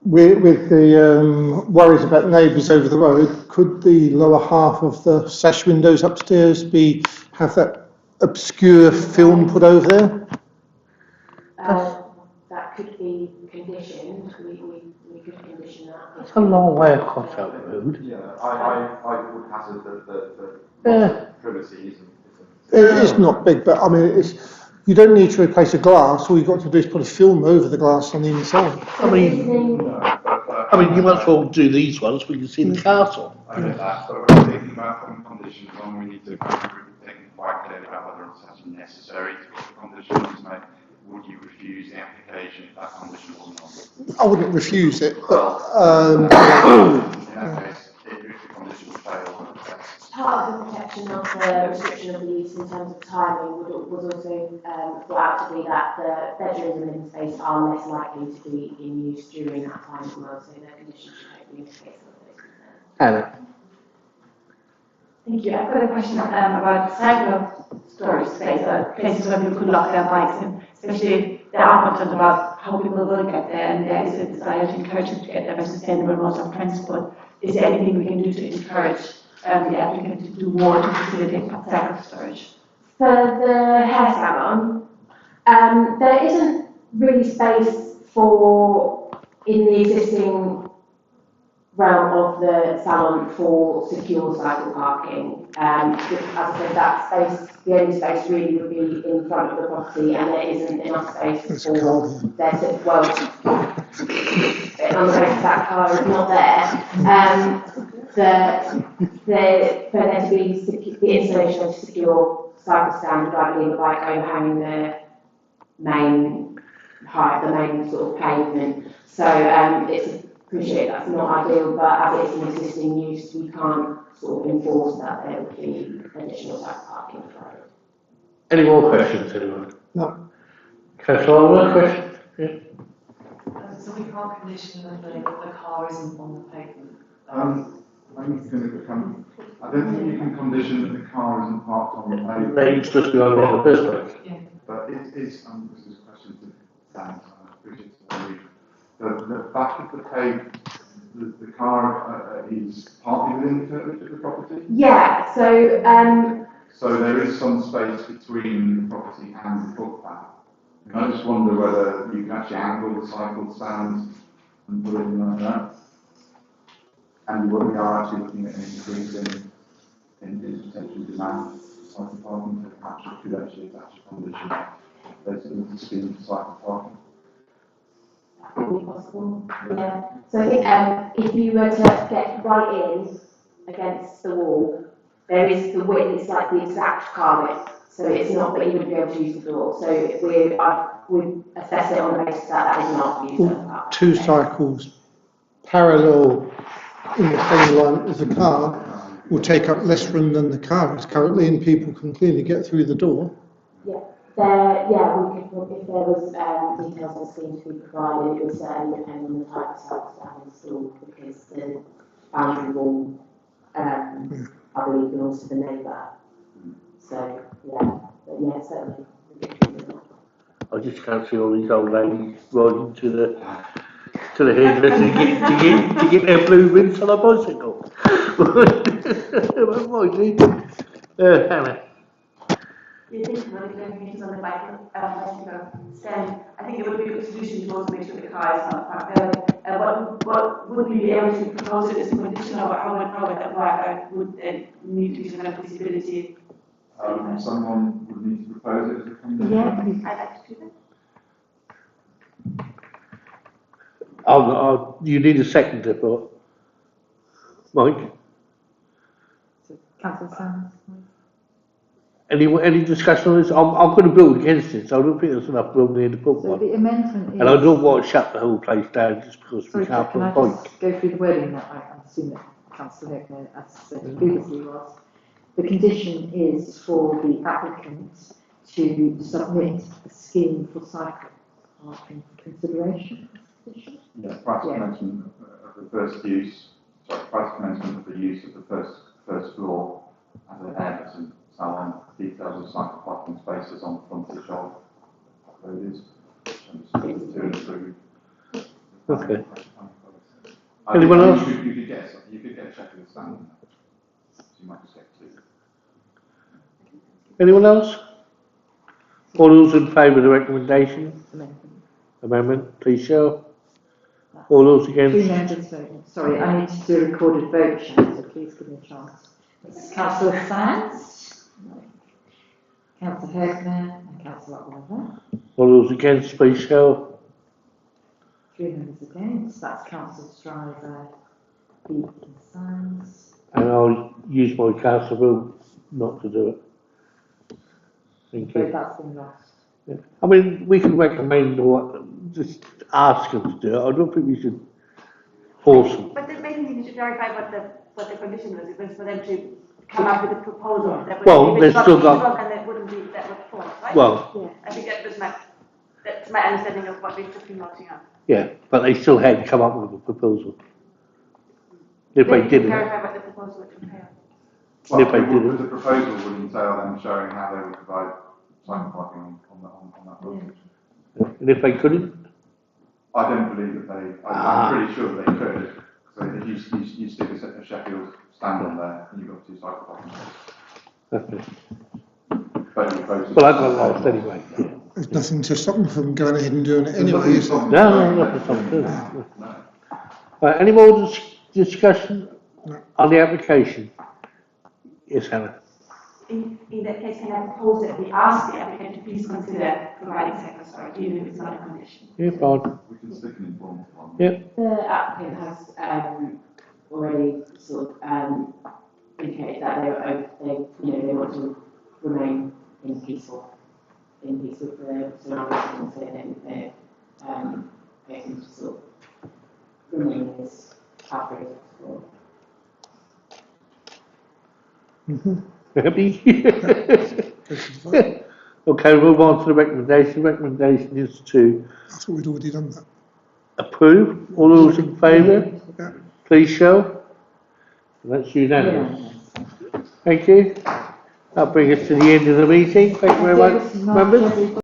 With the worries about neighbours over the road, could the lower half of the sash windows upstairs have that obscure film put over there? That could be conditioned. We could condition that. That's a long way across that road. Yeah, I would hazard the privacy isn't. It's not big, but I mean, you don't need to replace a glass. All you've got to do is put a film over the glass on the inside. I mean, you might as well do these ones when you see the castle. I get that, but when we're thinking about putting conditions on, we need to kind of think quite clearly about whether it's actually necessary to put the conditions. Would you refuse the application if that condition wasn't on? I wouldn't refuse it, but in that case, if the condition fails, part of the protection of the restriction of the use in terms of timing was also thought out to be that the bedrooms and living space are less likely to be in use during that time as well, so the conditions should hopefully indicate some of those concerns. Anna. Thank you. I've got a question about cycle storage space, places where people could lock their bikes in, especially if there are concerns about how people will get there, and there is a desire to encourage them to get there by sustainable modes of transport. Is there anything we can do to encourage the applicant to do more to facilitate cycle storage? For the hair salon, there isn't really space in the existing realm of the salon for secure cycle parking. As I said, that space, the only space really would be in front of the property, and there isn't enough space for there to, well, on the basis that car is not there. For there to be the installation of a secure cycle stand would either leave a bike overhanging the main height, the main sort of pavement. So appreciate that's not ideal, but as it's an existing use, we can't sort of enforce that there would be additional cycle parking for it. Any more questions, anyone? No. Councillor, one question? Yeah. So we can't condition that the car isn't on the pavement? I think it's going to become. I don't think you can condition that the car isn't parked on the pavement. It's supposed to be on the first place. Yeah. But it is. This is a question to Dan. The back of the pavement, the car is partly within the curtilage of the property. Yeah. So there is some space between the property and the footpath. I just wonder whether you can actually angle the cycle stand and put it in like that. And what we are actually looking at an increase in potential demand for cycle parking, so perhaps we could actually attach a condition basically to speed for cycle parking. Possible. Yeah. So I think if you were to get right in against the wall, there is the width, it's like the exact car width. So it's not that you wouldn't be able to use the door. So we assess it on the basis that that is not used as a car. Two cycles parallel in the same line as the car will take up less room than the car is currently, and people can clearly get through the door. Yeah. We could, if there was details on the scheme to be provided, it would certainly depend on the type of cycle stand installed, because the boundary wall, I believe, belongs to the neighbour. So, certainly. I just can't see all these old ladies riding to the hairdresser to get their blue rinse on a bicycle. Hannah. You think about it, when meters on the bicycle stand, I think it would be a good solution to also make sure the car is not parked there. What would we be able to propose it as a condition, or how would that work? Would it need to be some kind of feasibility? Someone would need to propose it as a condition. Yeah, I'd like to do that. You need a seconder for Mike. Councillor Sands. Any discussion on this? I'm going to vote against it. So I don't think there's enough room there to put So one. the amendment is. And I don't want to shut the whole place down just because we can't put Can a I point. just go through the wording that I've seen that Councillor Hickman, as said previously, was the condition is for the applicant to submit a scheme for cycle parking for consideration. Yeah, price commencement of the first use, price commencement of the use of the first floor as an Everton salon, details of cycle parking spaces on the frontage of roads. Okay. Anyone else? You could get a check of the standard. So you might just get two. Anyone else? All those in favour of the recommendation? Amendment, please show. All those against? Three members voting. Sorry, I need to do a recorded vote, Sharon, so please give me a chance. It's Councillor Sands, Councillor Hickman, and Councillor Oliver. All those against, please show. Three members against. That's Councillor Stryver, Beak and Sands. And I'll use my council vote not to do it. Thank So you. that's been lost. Yeah. I mean, we can recommend or just ask them to do it. I don't think we should force them. But then maybe you should clarify what the condition was. It was for them to come up with a proposal that would Well, be they've still got. and that wouldn't be that would fall, right? Well, yeah. I think that's my understanding of what we're talking about here. yeah, but they still had to come up with a proposal. If they didn't. Clarify what the proposal would entail. Well, if they didn't. The proposal would entail them showing how they would provide cycle parking on that frontage. And if they couldn't? I don't believe that they. I'm pretty sure that they could. So if you stick a Sheffield stand on there, and you've got two cycle parking Okay. But you propose. Well, I got lost anyway. There's nothing to stop them from going ahead and doing it anyway, is there? No, nothing to stop doing it. Any more discussion on the application? Yes, Hannah. In that case, can I propose that we ask the applicant to please consider providing cycle storage, even if it's not a condition? Yeah, fine. We can stick an informal one. Yep. The applicant has already sort of indicated that they want to remain in peace with the surroundings, and they're going to sort of remain as happy as possible. Happy? Okay, we'll move on to the recommendation. Recommendation is to I thought we'd already done that. approve. All those in favour? Yeah. Please show. That's unanimous. Thank you. That brings us to the end of the meeting. Thank you very much, members.